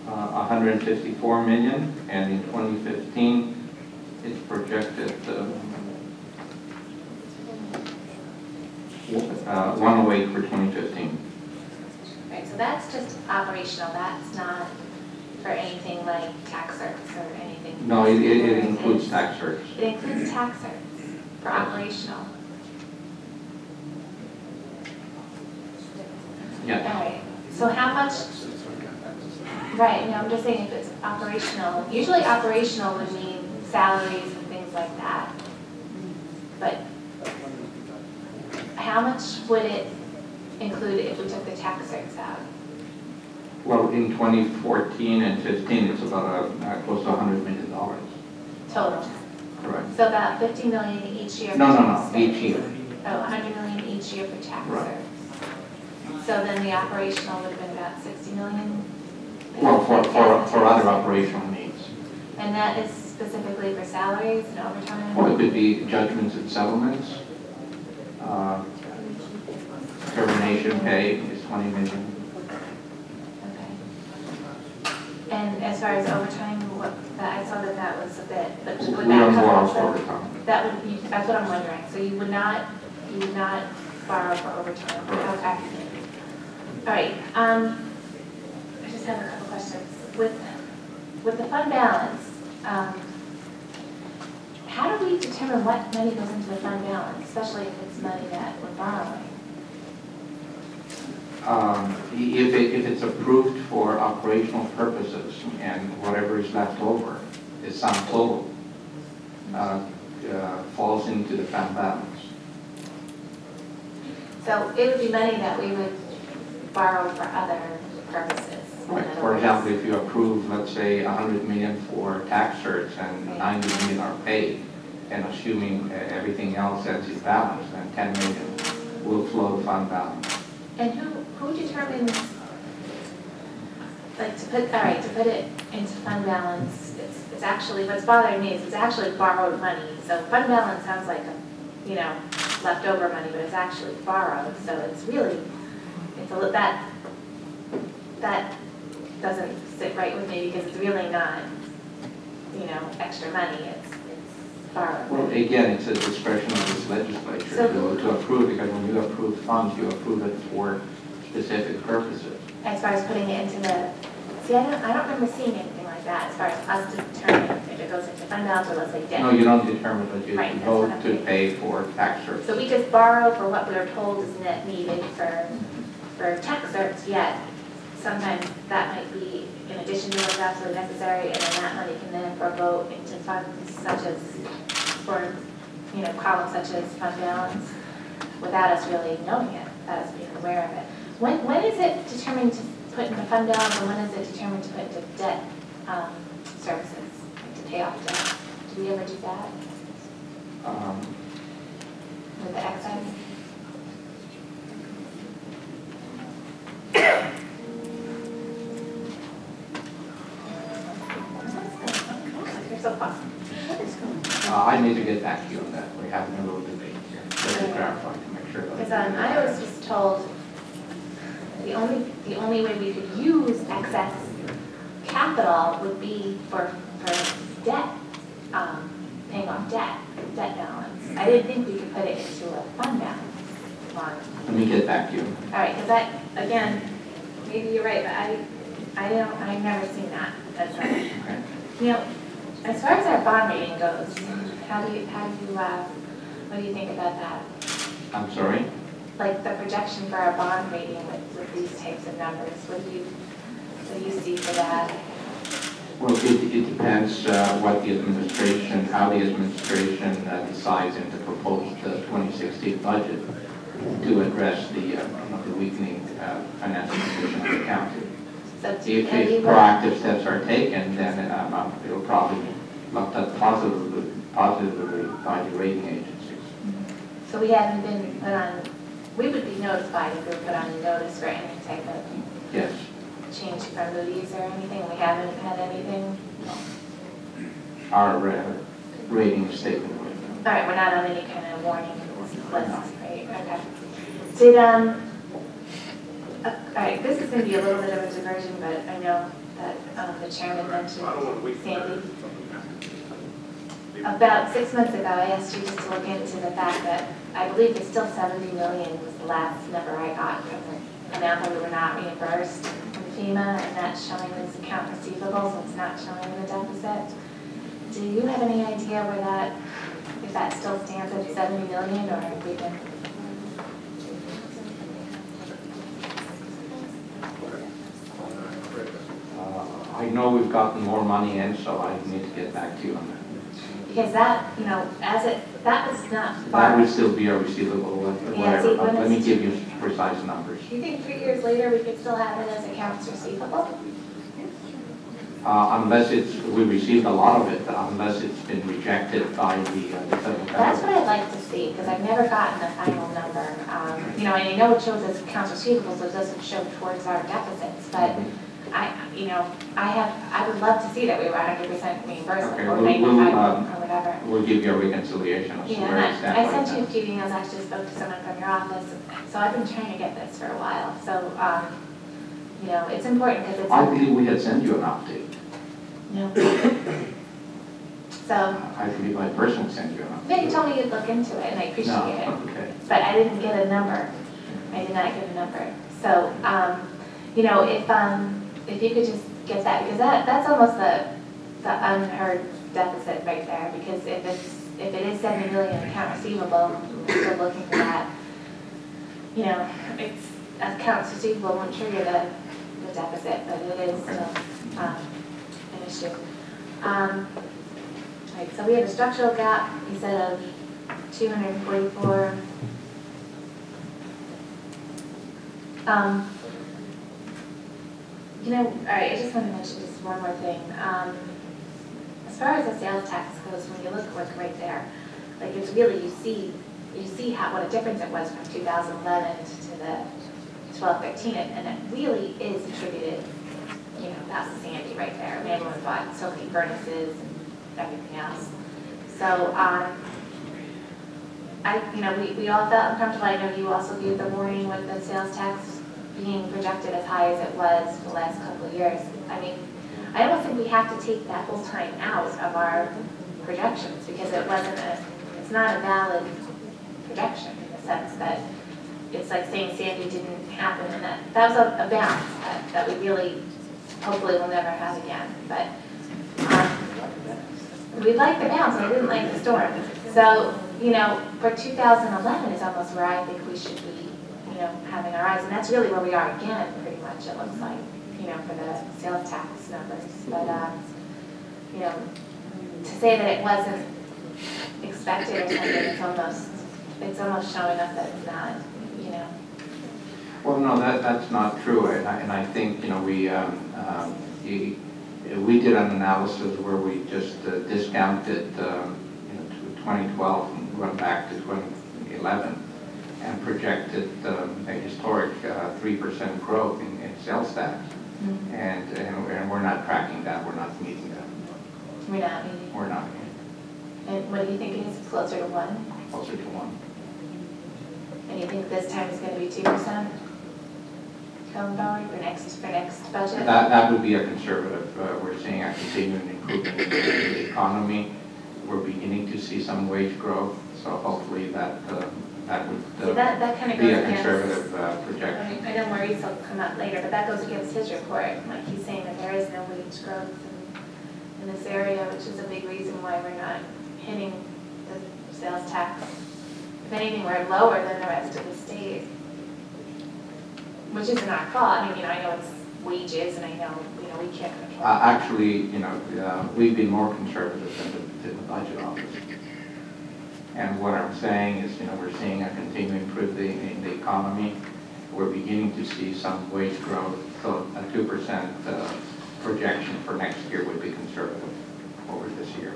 Speaker 1: 154 million, and in 2015, it's projected 108 for 2015.
Speaker 5: Right, so that's just operational, that's not for anything like tax certs or anything.
Speaker 1: No, it includes tax certs.
Speaker 5: It includes tax certs for operational.
Speaker 1: Yes.
Speaker 5: All right, so how much, right, no, I'm just saying if it's operational, usually operational would mean salaries and things like that. But how much would it include if we took the tax certs out?
Speaker 1: Well, in 2014 and 15, it's about close to $100 million.
Speaker 5: Total.
Speaker 1: Correct.
Speaker 5: So about 50 million each year for
Speaker 1: No,
Speaker 5: tax certs.
Speaker 1: each year.
Speaker 5: Oh, 100 million each year for tax
Speaker 1: Right.
Speaker 5: certs. So then the operational would have been about 60 million?
Speaker 1: Well, for other operational needs.
Speaker 5: And that is specifically for salaries and overtime?
Speaker 1: Or it could be judgments and settlements. Termination pay is 20 million.
Speaker 5: Okay. And as far as overtime, I saw that was a bit, but would
Speaker 1: We
Speaker 5: that
Speaker 1: don't
Speaker 5: cover
Speaker 1: borrow
Speaker 5: also?
Speaker 1: for overtime.
Speaker 5: That would be, that's what I'm wondering. So you would not borrow for overtime?
Speaker 1: Correct.
Speaker 5: Okay. All right, I just have a couple questions. With the fund balance, how do we determine what money goes into the fund balance, especially if it's money that we're borrowing?
Speaker 1: If it's approved for operational purposes and whatever is left over is sum total, falls into the fund balance.
Speaker 5: So it would be money that we would borrow for other purposes.
Speaker 1: Right. For example, if you approve, let's say, 100 million for tax certs and 90 million are paid, and assuming everything else that's in balance, then 10 million will flow to fund balance.
Speaker 5: And who determines, like, to put it into fund balance, it's actually, what's bothering me is it's actually borrowed money. So fund balance sounds like leftover money, but it's actually borrowed. So it's really, that doesn't sit right with me because it's really not, extra money. It's borrowed.
Speaker 1: Well, again, it's a discretion of this legislature
Speaker 5: So-
Speaker 1: to approve, because when you approve funds, you approve it for specific purposes.
Speaker 5: As far as putting it into I don't remember seeing anything like that as far as us determining if it goes into fund balance or let's say debt.
Speaker 1: No, you don't determine that you
Speaker 5: Right, that's what
Speaker 1: vote
Speaker 5: I'm
Speaker 1: to
Speaker 5: thinking.
Speaker 1: pay for tax certs.
Speaker 5: So we just borrow for what we were told is net needed for tax certs, yet sometimes that might be in addition to what's absolutely necessary, and then that money can then vote into funds such as, for, columns such as fund balance, without us really knowing it, without us being aware of it. When is it determined to put into fund balance, and when is it determined to put into debt services, like to pay off debt? Do we ever do that with the excise? You're so fast.
Speaker 1: I need to get back to you on that. We're having a little debate here, just to clarify, to make sure
Speaker 5: Because
Speaker 1: that.
Speaker 5: I was just told the only way we could use excess capital would be for debt, paying off debt balance. I didn't think we could put it into a fund balance bond?
Speaker 1: Let me get back to you.
Speaker 5: All right, because again, maybe you're right, but I've never seen that. That's right.
Speaker 1: Okay.
Speaker 5: You know, as far as our bond rating goes, what do you think about that?
Speaker 1: I'm sorry?
Speaker 5: Like the projection for our bond rating with these types of numbers, what do you see for that?
Speaker 1: Well, it depends what the administration, how the administration decides in the proposed 2016 budget to address the weakening financial position of the county.
Speaker 5: So
Speaker 1: If proactive steps are taken, then it'll probably be looked at positively by the rating agencies.
Speaker 5: So we haven't been put on, we would be notified if we were put on a notice for any type of
Speaker 1: Yes.
Speaker 5: change from Moody's or anything. We haven't had anything.
Speaker 1: Our rating is statement with them.
Speaker 5: All right, we're not on any kind of warning list, right? Okay. Did, all right, this is going to be a little bit of a diversion, but I know that the chairman mentioned Sandy. About 6 months ago, I asked you just to look into the fact that I believe it's still 70 million was the last number I got from the amount that we were not reimbursed from FEMA, and that's showing as account receivables, and it's not showing in the deficit. Do you have any idea where that, if that still stands at 70 million, or if we can?
Speaker 1: I know we've gotten more money in, so I need to get back to you on that.
Speaker 5: Because that, you know, that was not
Speaker 1: That
Speaker 5: far.
Speaker 1: would still be a receivable,
Speaker 5: Yeah, see,
Speaker 1: whatever, but
Speaker 5: when
Speaker 1: let me
Speaker 5: it's-
Speaker 1: give you precise numbers.
Speaker 5: Do you think 3 years later we could still have it as accounts receivable?
Speaker 1: Unless we received a lot of it, unless it's been rejected by the federal
Speaker 5: That's
Speaker 1: government.
Speaker 5: what I'd like to see, because I've never gotten a final number. You know, and I know it shows as accounts receivable, so it doesn't show towards our deficits, but I would love to see that we were 100% reimbursement,
Speaker 1: Okay,
Speaker 5: or
Speaker 1: we'll,
Speaker 5: 95 or whatever.
Speaker 1: We'll give you a reconciliation as to
Speaker 5: Yeah,
Speaker 1: where it
Speaker 5: and
Speaker 1: stands
Speaker 5: I
Speaker 1: right
Speaker 5: sent you a
Speaker 1: now.
Speaker 5: few emails, actually spoke to someone from your office, so I've been trying to get this for a while. So, you know, it's important because it's.
Speaker 1: I believe we had sent you an update.
Speaker 5: No. So,
Speaker 1: I believe I personally sent you an update.
Speaker 5: yeah, you told me you'd look into it, and I appreciate
Speaker 1: No,
Speaker 5: it.
Speaker 1: okay.
Speaker 5: But I didn't get a number. I did not get a number. So, you know, if you could just get that, because that's almost the unheard deficit right there. Because if it is 70 million account receivable, we're still looking for that. You know, it's accounts receivable won't trigger the deficit, but it is still an issue. Right, so we have a structural gap, you said, of 244. You know, all right, I just want to mention just one more thing. As far as the sales tax goes, when you look right there, like it's really, you see what a difference it was from 2011 to the 12-13, and it really is attributed, you know, that's Sandy right there. Everyone bought so many furnaces and everything else. So, we all felt uncomfortable. I know you also gave the warning with the sales tax being projected as high as it was for the last couple of years. I mean, I don't think we have to take that whole time out of our projections, because it's not a valid projection in the sense that it's like saying Sandy didn't happen, and that was a balance that we really hopefully will never have again. But we like the balance, and we didn't like the storm. So, you know, for 2011 is almost where I think we should be, you know, having our eyes, and that's really where we are again, pretty much, it looks like, you know, for the sales tax numbers. But, you know, to say that it wasn't expected or something, it's almost showing us that it's not, you know.
Speaker 1: Well, no, that's not true, and I think, you know, we did an analysis where we just discounted, you know, to 2012 and went back to 2011 and projected a historic 3% growth in sales tax.
Speaker 5: Mm-hmm.
Speaker 1: And we're not tracking that, we're not meeting that.
Speaker 5: We're not meeting.
Speaker 1: We're not meeting,
Speaker 5: And what do you think it is? Closer to 1?
Speaker 1: closer to 1.
Speaker 5: And you think this time it's going to be 2% going forward for next budget?
Speaker 1: That would be a conservative. We're seeing a continuing improvement in the economy. We're beginning to see some wage growth, so hopefully that that would
Speaker 5: See, that kind of
Speaker 1: be
Speaker 5: goes
Speaker 1: a
Speaker 5: against.
Speaker 1: conservative projection.
Speaker 5: I know Maurice will come up later, but that goes against his report. Like he's saying that there is no wage growth in this area, which is a big reason why we're not hitting the sales tax. If anything, we're lower than the rest of the state, which isn't our fault. I mean, I know it's wages, and I know, we can't control.
Speaker 1: Actually, we've been more conservative than the budget office. And what I'm saying is, we're seeing a continuing improvement in the economy. We're beginning to see some wage growth, so a 2% projection for next year would be conservative over this year.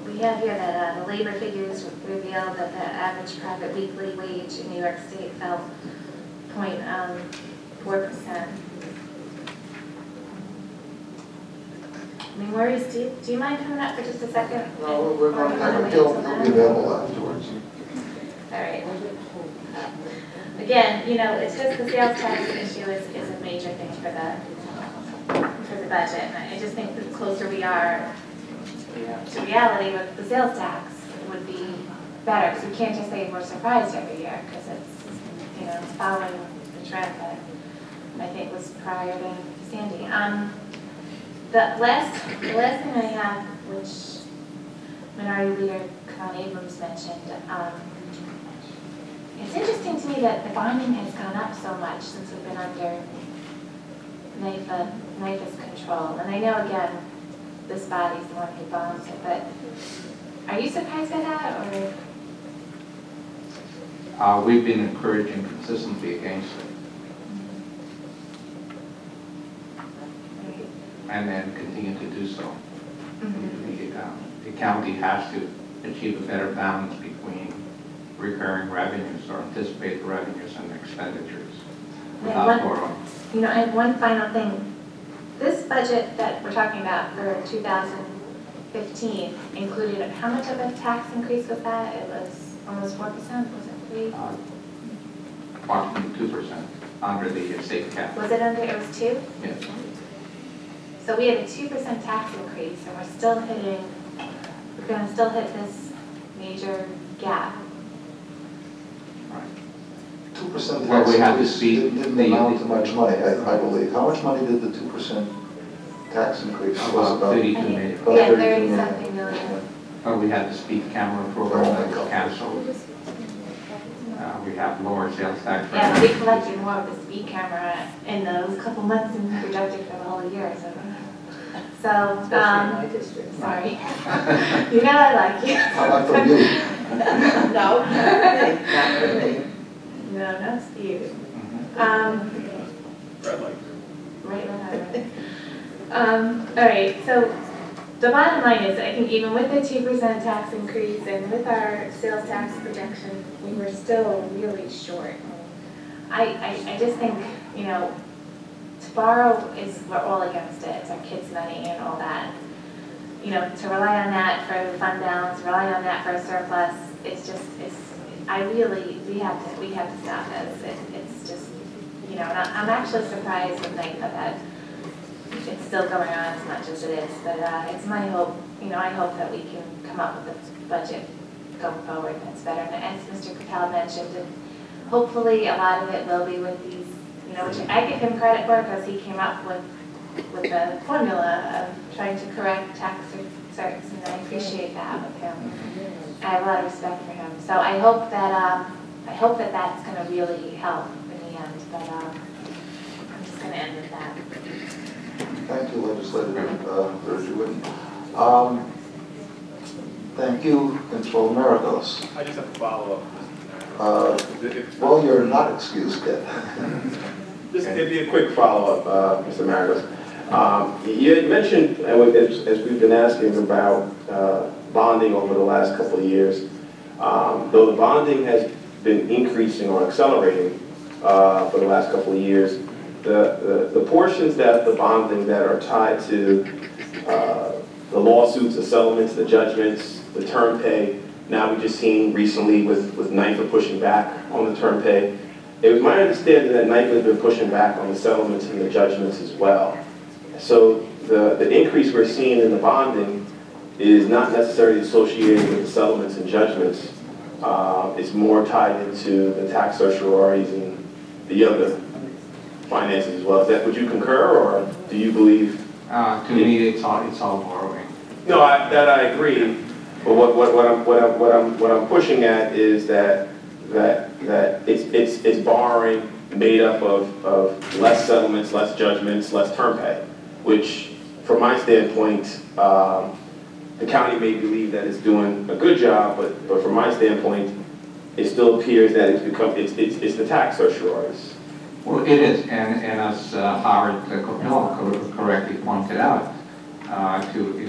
Speaker 5: We have here that the labor figures reveal that the average private weekly wage in New York State fell 0.4%. I mean, Maurice, do you mind coming up for just a second?
Speaker 4: No, we're going to have a, he'll be available afterwards.
Speaker 5: All right. Again, it's just the sales tax issue is a major thing for the budget. And I just think the closer we are to reality with the sales tax, it would be better, because we can't just say we're surprised every year, because it's following the trend that I think was prior to Sandy. The last thing I have, which Minority Leader Colin Abrams mentioned, it's interesting to me that the bonding has gone up so much since we've been under NYFA's control. And I know, again, this body's the one who bonds it, but are you surprised by that, or?
Speaker 1: We've been encouraging consistently against it. And then continue to do so. The county has to achieve a better balance between recurring revenues or anticipated revenues and expenditures without borrowing.
Speaker 5: And one final thing. This budget that we're talking about for 2015 included, how much of a tax increase was that? It was almost 4%, was it 3?
Speaker 1: Approximately 2% under the state cap.
Speaker 5: Was it under, it was 2?
Speaker 1: Yes.
Speaker 5: So we had a 2% tax increase, and we're going to still hit this major gap.
Speaker 4: 2%
Speaker 1: Well,
Speaker 4: tax
Speaker 1: we have to
Speaker 4: increase
Speaker 1: speak
Speaker 4: didn't amount to much money, I believe. How much money did the 2% tax increase? It was
Speaker 1: About 32 million.
Speaker 4: About
Speaker 5: Yeah,
Speaker 4: 32
Speaker 5: 30-something million.
Speaker 1: We had the speed camera program that was canceled. We have lower sales tax.
Speaker 5: Yeah, but we collected more of the speed camera in those couple months and projected for the whole year, so, sorry. I like you.
Speaker 4: How about from you?
Speaker 5: No. Not really. No, not Steve. Right. All right, so the bottom line is, I think even with the 2% tax increase and with our sales tax projection, we were still really short. I just think, to borrow we're all against it. It's our kids' money and all that. To rely on that for the fund balance, rely on that for a surplus, we have to stop this. It's just, I'm actually surprised with NYFA that it's still going on as much as it is, but it's my hope, I hope that we can come up with a budget going forward that's better. And as Mr. Capel mentioned, and hopefully a lot of it will be with these, which I give him credit for, because he came up with the formula of trying to correct tax certs, and I appreciate that with him. I have a lot of respect for him. So I hope that that's going to really help in the end, but I'm just going to end with that.
Speaker 4: Thank you, Legislator Bergevin. Thank you, Control Maragos.
Speaker 3: I just have a follow-up.
Speaker 4: Well, you're not excused yet.
Speaker 3: Just it'd be a quick follow-up, Mr. Maragos. You had mentioned, as we've been asking about bonding over the last couple of years, though the bonding has been increasing or accelerating for the last couple of years, the portions that the bonding that are tied to the lawsuits, the settlements, the judgments, the term pay. Now we just seen recently with NYFA pushing back on the term pay. It was my understanding that NYFA has been pushing back on the settlements and the judgments as well. So the increase we're seeing in the bonding, is not necessarily associated with the settlements and judgments. It's more tied into the tax certiorari's and the other finances as well. Is that, would you concur, or do you believe?
Speaker 1: To me, it's all borrowing.
Speaker 3: No, that I agree. But what I'm pushing at is that it's borrowing made up of less settlements, less judgments, less term pay, which, from my standpoint, the county may believe that it's doing a good job, but from my standpoint, it still appears that it's the tax certiorari's.
Speaker 1: Well, it is, and as Howard Capello correctly pointed out,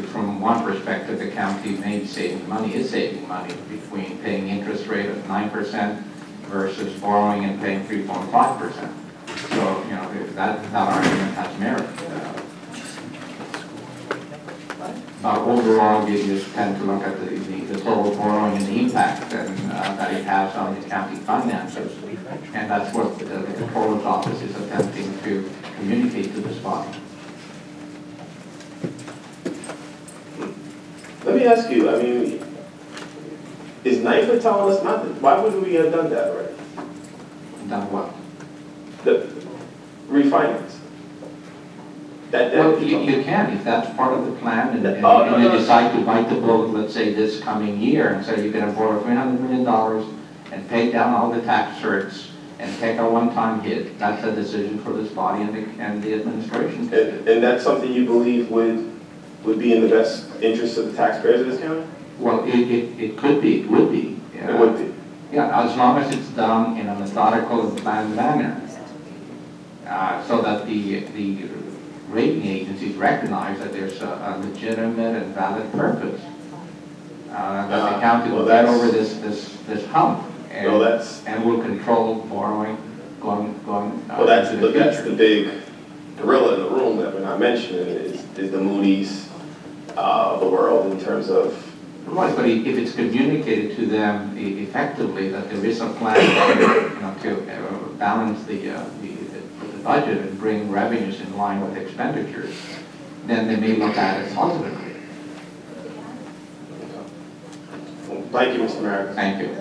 Speaker 1: from one perspective, the county may be saving money, is saving money between paying interest rate of 9% versus borrowing and paying 3.5%. So, you know, that argument has merit. Overall, we just tend to look at the total borrowing and the impact that it has on the county finances. And that's what the Comptroller's Office is attempting to communicate to this body.
Speaker 3: Let me ask you, I mean, is NYFA telling us not to, why wouldn't we have done that already?
Speaker 1: Done what?
Speaker 3: The refinance.
Speaker 1: Well, you can, if that's part of the plan, and you decide to bite the bullet, let's say this coming year, and say you're going to borrow $300 million and pay down all the tax certs and take a one-time hit. That's a decision for this body and the administration.
Speaker 3: And that's something you believe would be in the best interest of the taxpayers of this county?
Speaker 1: Well, it could be, it would be.
Speaker 3: It would be.
Speaker 1: Yeah, as long as it's done in a methodical and planned manner, so that the rating agencies recognize that there's a legitimate and valid purpose. That the county will get over this hump and will control borrowing going
Speaker 3: well, that's the big gorilla in the room that we're not mentioning is the Moody's of the world in terms of.
Speaker 1: Right, but if it's communicated to them effectively that there is a plan to balance the budget and bring revenues in line with expenditures, then they may look at it positively.
Speaker 3: Thank you, Mr. Merrick.
Speaker 1: Thank you.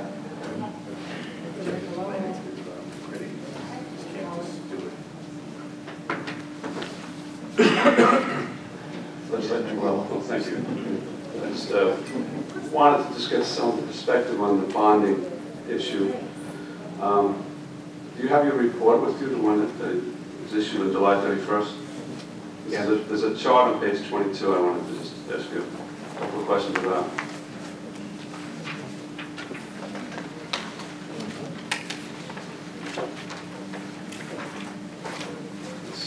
Speaker 6: Well, thank you. I just wanted to just get some perspective on the bonding issue. Do you have your report with you, the one that was issued on July 31st?
Speaker 1: Yeah.
Speaker 6: There's a chart on page 22 I wanted to just ask you a couple of questions about.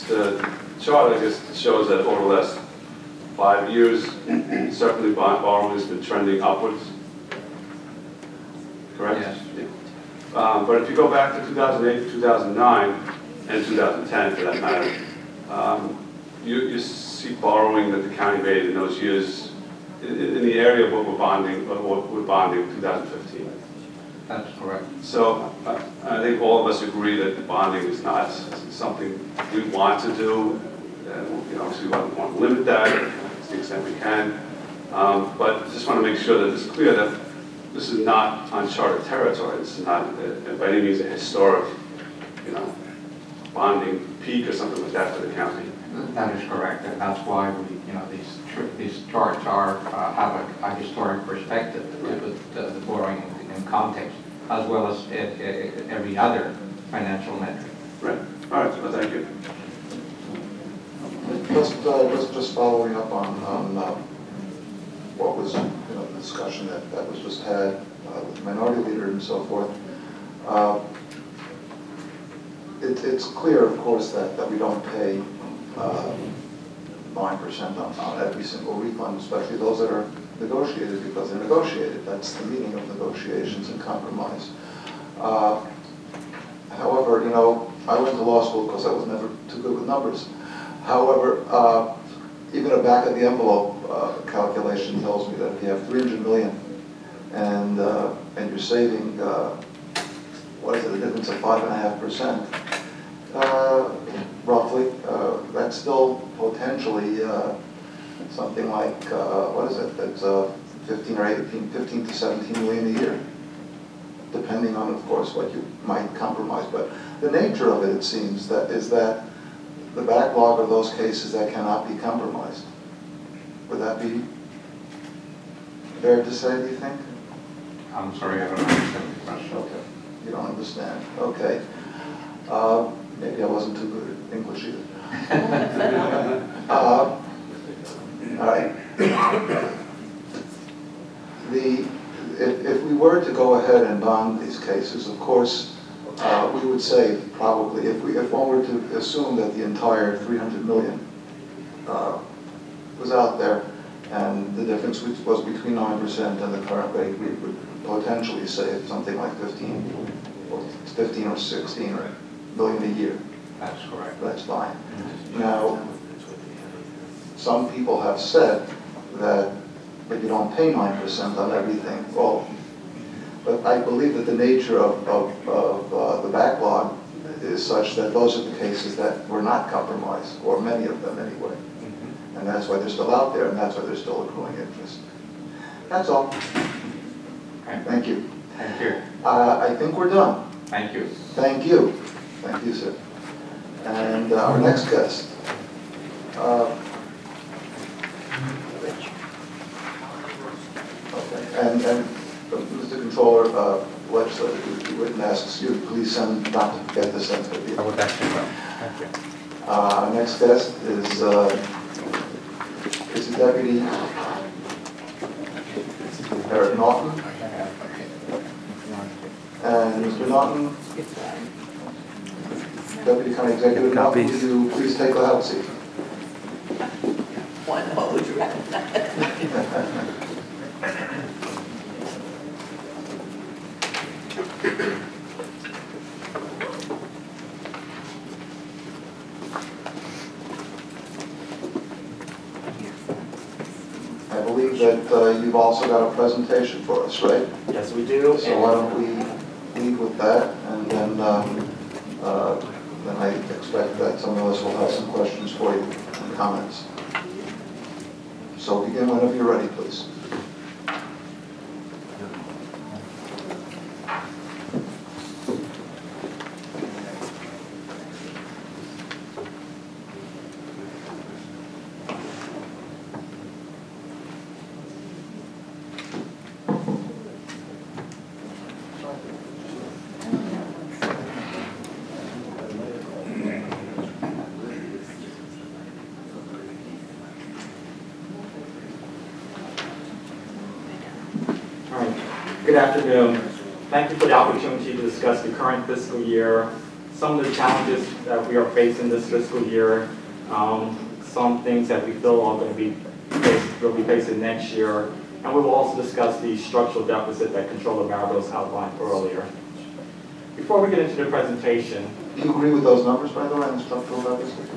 Speaker 6: The chart, I guess, shows that over the last 5 years, certainly borrowing has been trending upwards. Correct?
Speaker 1: Yes.
Speaker 6: Yeah. But if you go back to 2008, 2009, and 2010 for that matter, you see borrowing that the county made in those years in the area of what we're bonding in 2015.
Speaker 1: That's correct.
Speaker 6: So I think all of us agree that bonding is not something we want to do. And, obviously we want to limit that to the extent we can. But just want to make sure that it's clear that this is not uncharted territory. This is not by any means a historic, bonding peak or something like that for the county.
Speaker 1: That is correct, and that's why these charts have a historic perspective with the borrowing in context, as well as every other financial metric.
Speaker 6: Right. All right. Well, thank you.
Speaker 4: Just following up on what was the discussion that was just had with the minority leader and so forth. It's clear, of course, that we don't pay 9% on every single refund, especially those that are negotiated, because they're negotiated. That's the meaning of negotiations and compromise. However, I went to law school because I was never too good with numbers. However, even a back of the envelope calculation tells me that if you have $300 million and you're saving, what is it, a difference of 5.5%, roughly, that's still potentially something like, what is it? It's 15 or 18, 15 to 17 million a year, depending on, of course, what you might compromise. But the nature of it seems, is that the backlog of those cases that cannot be compromised. Would that be fair to say, do you think?
Speaker 1: I'm sorry, I don't understand the question.
Speaker 4: Okay, you don't understand. Okay. Maybe I wasn't too good at English either. All right. If we were to go ahead and bond these cases, of course, we would say probably, if one were to assume that the entire 300 million was out there, and the difference was between 9% and the current rate, we would potentially save something like 15 or 16 million a year.
Speaker 1: That's correct.
Speaker 4: That's fine. Now, some people have said that you don't pay 9% on everything. Well, but I believe that the nature of the backlog is such that those are the cases that were not compromised, or many of them anyway. And that's why they're still out there, and that's why they're still accruing interest. That's all.
Speaker 1: Okay.
Speaker 4: Thank you.
Speaker 1: Thank you.
Speaker 4: I think we're done.
Speaker 1: Thank you.
Speaker 4: Thank you. Thank you, sir. And our next guest. Okay. And Mr. Controller, legislator, who wouldn't ask you, please send, not to forget to send to you.
Speaker 1: I would actually well. Thank you.
Speaker 4: Our next guest is the Deputy Eric Naughton. And Mr. Naughton, Deputy County Executive Naughton, would you please take the hot seat?
Speaker 7: One hose, right?
Speaker 4: I believe that you've also got a presentation for us, right?
Speaker 8: Yes, we do.
Speaker 4: So why don't we lead with that, and then I expect that some of us will have some questions for you and comments. So begin whenever you're ready, please.
Speaker 8: Good afternoon. Thank you for the opportunity to discuss the current fiscal year, some of the challenges that we are facing this fiscal year, some things that we feel are going to be facing next year, and we will also discuss the structural deficit that Controller Maribos outlined earlier. Before we get into the presentation,
Speaker 4: Do you agree with those numbers, by the way, on the structural deficit?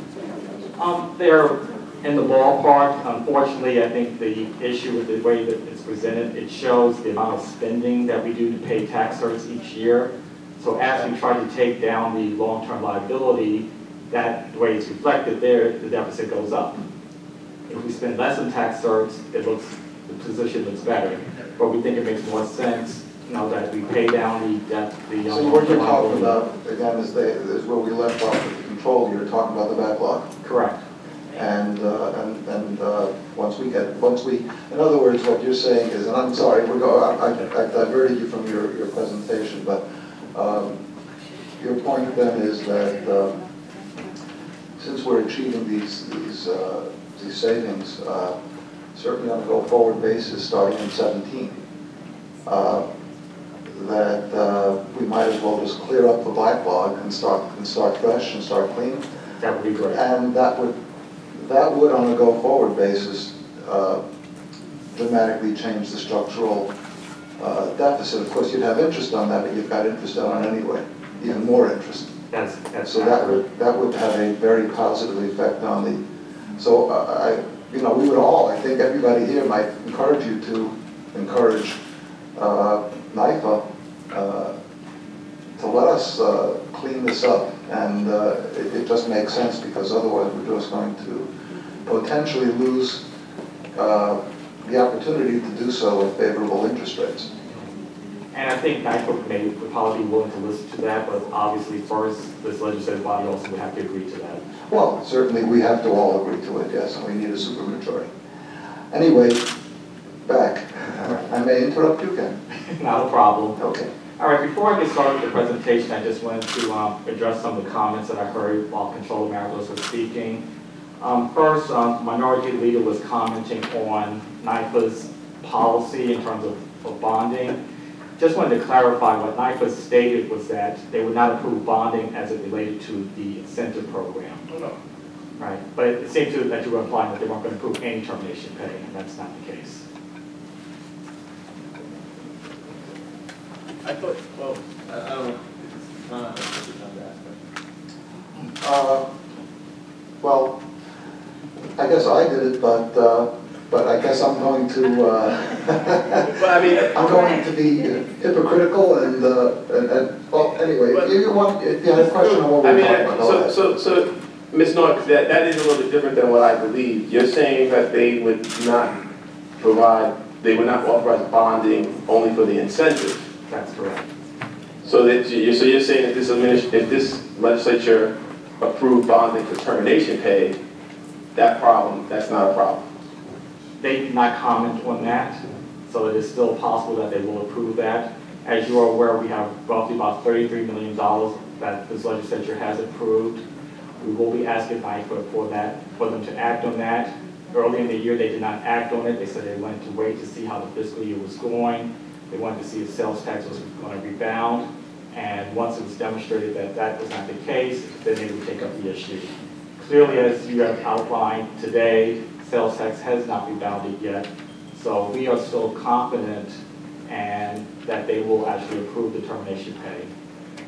Speaker 8: they're in the ballpark. Unfortunately, I think the issue with the way that it's presented, it shows the amount of spending that we do to pay tax certs each year. So as we try to take down the long-term liability, that the way it's reflected there, the deficit goes up. If we spend less in tax certs, the position looks better. But we think it makes more sense, that we pay down the debt.
Speaker 4: So what you're talking about, again, is where we left off with the control. You're talking about the backlog.
Speaker 8: Correct.
Speaker 4: And once we, in other words, what you're saying is, and I'm sorry, I diverted you from your presentation, but your point then is that since we're achieving these savings, certainly on a go-forward basis, starting in 17, that we might as well just clear up the backlog and start fresh and start clean.
Speaker 8: That would be great.
Speaker 4: And that would, on a go-forward basis, dramatically change the structural deficit. Of course, you'd have interest on that, but you've got interest on it anyway, even more interest.
Speaker 8: That's
Speaker 4: So that would have a very positive effect on the. So we would all, I think everybody here might encourage you to encourage NYFA to let us clean this up, and it just makes sense, because otherwise we're just going to potentially lose the opportunity to do so at favorable interest rates.
Speaker 8: And I think NIFA would probably be willing to listen to that, but obviously first, this legislative body also would have to agree to that.
Speaker 4: Well, certainly we have to all agree to it, yes, and we need a supermajority. Anyway, back. I may interrupt you, Ken.
Speaker 8: Not a problem.
Speaker 4: Okay.
Speaker 8: All right, before I get started with the presentation, I just wanted to address some of the comments that I heard while Controller Maragos was speaking. First, Minority Leader was commenting on NIFA's policy in terms of bonding. Just wanted to clarify what NIFA stated was that they would not approve bonding as it related to the incentive program.
Speaker 3: Oh, no.
Speaker 8: Right, but it seemed that you were implying that they weren't going to approve any termination pay, and that's not the case.
Speaker 3: I thought, well, I don't know.
Speaker 4: Well, I guess I did it, but I guess I'm going to,
Speaker 3: But I mean,
Speaker 4: I'm going to be hypocritical and well, anyway, if you had a question on what we're talking about, go ahead.
Speaker 3: so, Ms. Norton, that is a little bit different than what I believe. You're saying that they would not authorize bonding only for the incentive.
Speaker 8: That's correct.
Speaker 3: So you're saying that if this legislature approved bonding for termination pay, that's not a problem.
Speaker 8: They did not comment on that, so it is still possible that they will approve that. As you are aware, we have roughly about $33 million that this legislature has approved. We will be asking NIFA for them to act on that. Early in the year, they did not act on it. They said they wanted to wait to see how the fiscal year was going. They wanted to see if sales tax was going to rebound. And once it was demonstrated that that was not the case, then they would take up the issue. Clearly, as you have outlined today, sales tax has not rebounded yet. So we are still confident and that they will actually approve the termination pay.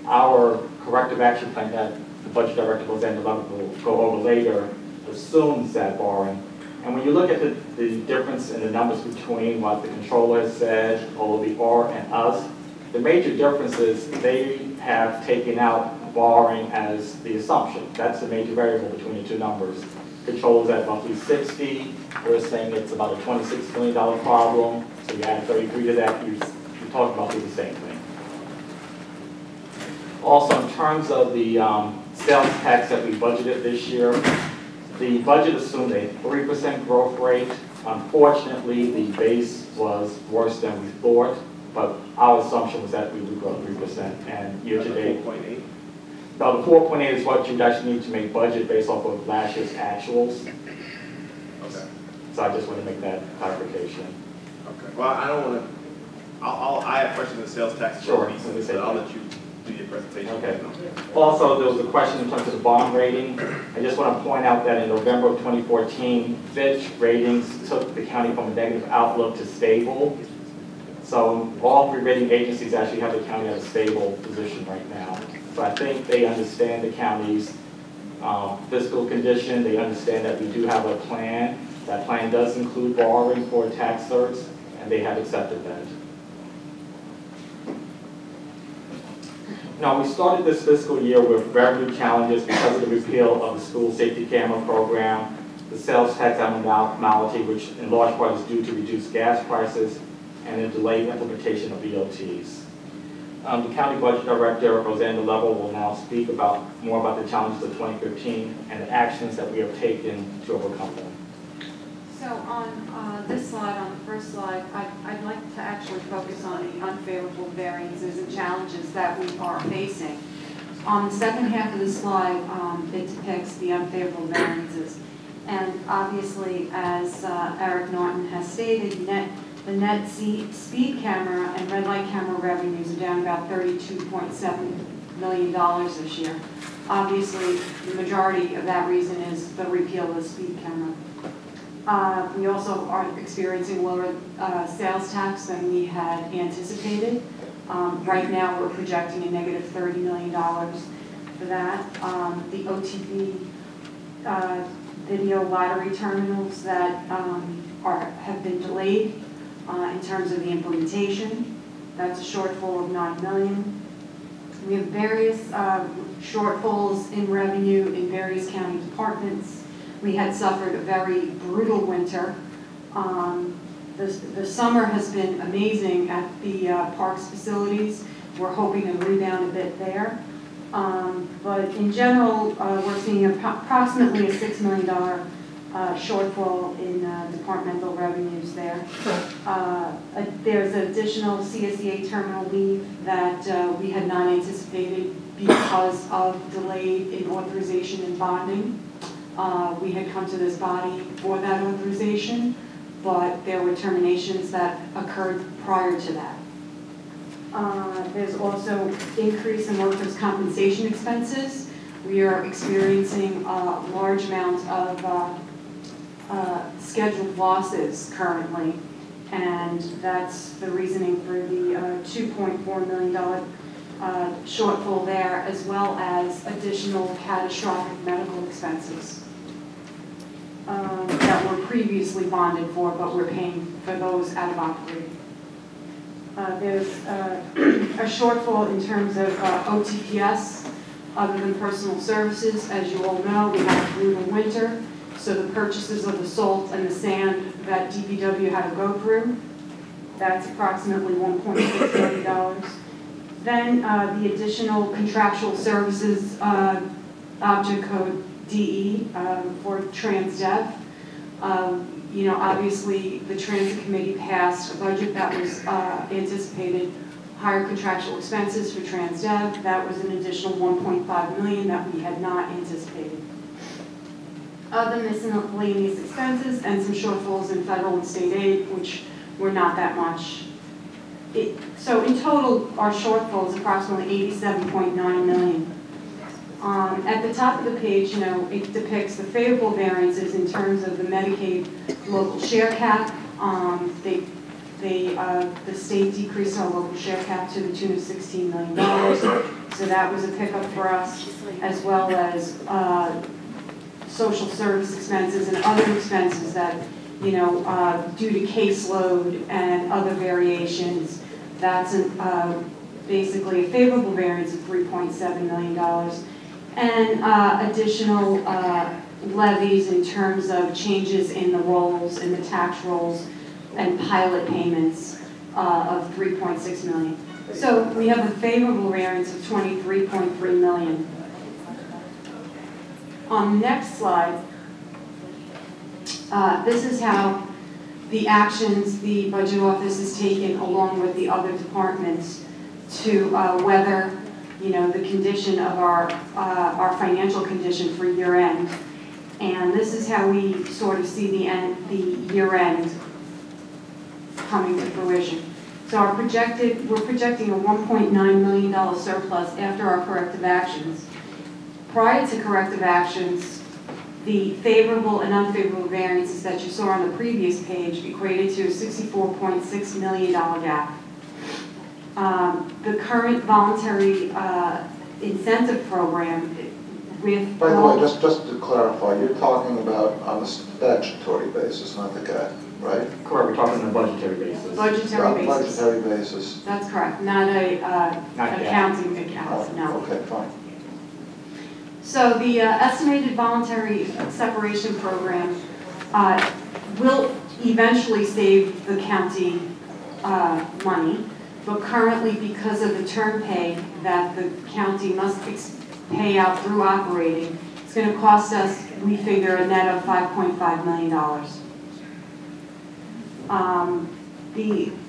Speaker 8: Our corrective action plan that the Budget Director Roseanne Levin will go over later assumes that borrowing. And when you look at the difference in the numbers between what the controller has said, OLBR, and us, the major difference is they have taken out borrowing as the assumption. That's the major variable between the two numbers. Controller's at roughly 60. We're saying it's about a $26 million problem. So you add 33 to that, you're talking about the same thing. Also, in terms of the sales tax that we budgeted this year, the budget assumed a 3% growth rate. Unfortunately, the base was worse than we thought, but our assumption was that we would grow 3%. And year to date,
Speaker 3: 4.8.
Speaker 8: now the 4.8 is what you'd actually need to make budget based off of last year's actuals.
Speaker 3: Okay.
Speaker 8: So I just want to make that clarification.
Speaker 3: Okay. Well, I don't want to. I have questions on sales tax.
Speaker 8: Sure.
Speaker 3: But I'll let you do your presentation.
Speaker 8: Okay. Also, there was a question in terms of the bond rating. I just want to point out that in November of 2014, Fitch Ratings took the county from a negative outlook to stable. So all three rating agencies actually have the county at a stable position right now. So I think they understand the county's fiscal condition. They understand that we do have a plan. That plan does include borrowing for tax certs, and they have accepted that. Now, we started this fiscal year with revenue challenges because of the repeal of the school safety camera program, the sales tax abnormality, which in large part is due to reduced gas prices, and the delayed implementation of EOTs. The County Budget Director, Roseanne Level, will now speak more about the challenges of 2015 and the actions that we have taken to overcome them.
Speaker 7: So on this slide, on the first slide, I'd like to actually focus on the unfavorable variances and challenges that we are facing. On the second half of the slide, it depicts the unfavorable variances. And obviously, as Eric Norton has stated, the net speed camera and red light camera revenues are down about $32.7 million this year. Obviously, the majority of that reason is the repeal of the speed camera. We also are experiencing lower sales tax than we had anticipated. Right now, we're projecting a negative $30 million for that. The OTB video lottery terminals that have been delayed in terms of the implementation. That's a shortfall of $9 million. We have various shortfalls in revenue in various county departments. We had suffered a very brutal winter The summer has been amazing at the parks facilities. We're hoping to rebound a bit there. But in general, we're seeing approximately a $6 million shortfall in departmental revenues there. There's additional CSEA terminal leave that we had not anticipated because of delay in authorization and bonding. We had come to this body for that authorization, but there were terminations that occurred prior to that. There's also increase in workers' compensation expenses. We are experiencing a large amount of scheduled losses currently, and that's the reasoning for the $2.4 million shortfall there, as well as additional catastrophic medical expenses that were previously bonded for, but we're paying for those out of operating. There's a shortfall in terms of OTPS, other than personal services. As you all know, we had a brutal winter, so the purchases of the salt and the sand that DPW had to go through, that's approximately $1.6 million. Then the additional contractual services object code DE for TransDev. You know, obviously the Transit Committee passed a budget that was anticipated higher contractual expenses for TransDev. That was an additional $1.5 million that we had not anticipated. Other miscellaneous expenses and some shortfalls in federal and state aid, which were not that much. So in total, our shortfall is approximately $87.9 million. At the top of the page, you know, it depicts the favorable variances in terms of the Medicaid local share cap. The state decreased our local share cap to the tune of $16 million. So that was a pickup for us, as well as social service expenses and other expenses that, you know, due to caseload and other variations, that's basically a favorable variance of $3.7 million. And additional levies in terms of changes in the rolls, in the tax rolls, and pilot payments of $3.6 million. So we have a favorable variance of $23.3 million. On the next slide, this is how the actions the budget office has taken along with the other departments to weather, you know, the condition of our financial condition for year end. And this is how we sort of see the year end coming to fruition. So we're projecting a $1.9 million surplus after our corrective actions. Prior to corrective actions, the favorable and unfavorable variances that you saw on the previous page equated to a $64.6 million gap. The current voluntary incentive program with...
Speaker 4: By the way, just to clarify, you're talking about on a statutory basis, not the GAAP, right?
Speaker 8: Correct, we're talking on a budgetary basis.
Speaker 7: Budgetary basis.
Speaker 4: Budgetary basis.
Speaker 7: That's correct, not a accounting account, no.
Speaker 4: Okay, fine.
Speaker 7: So the estimated voluntary separation program will eventually save the county money, but currently because of the term pay that the county must pay out through operating, it's going to cost us, we figure, a net of $5.5 million.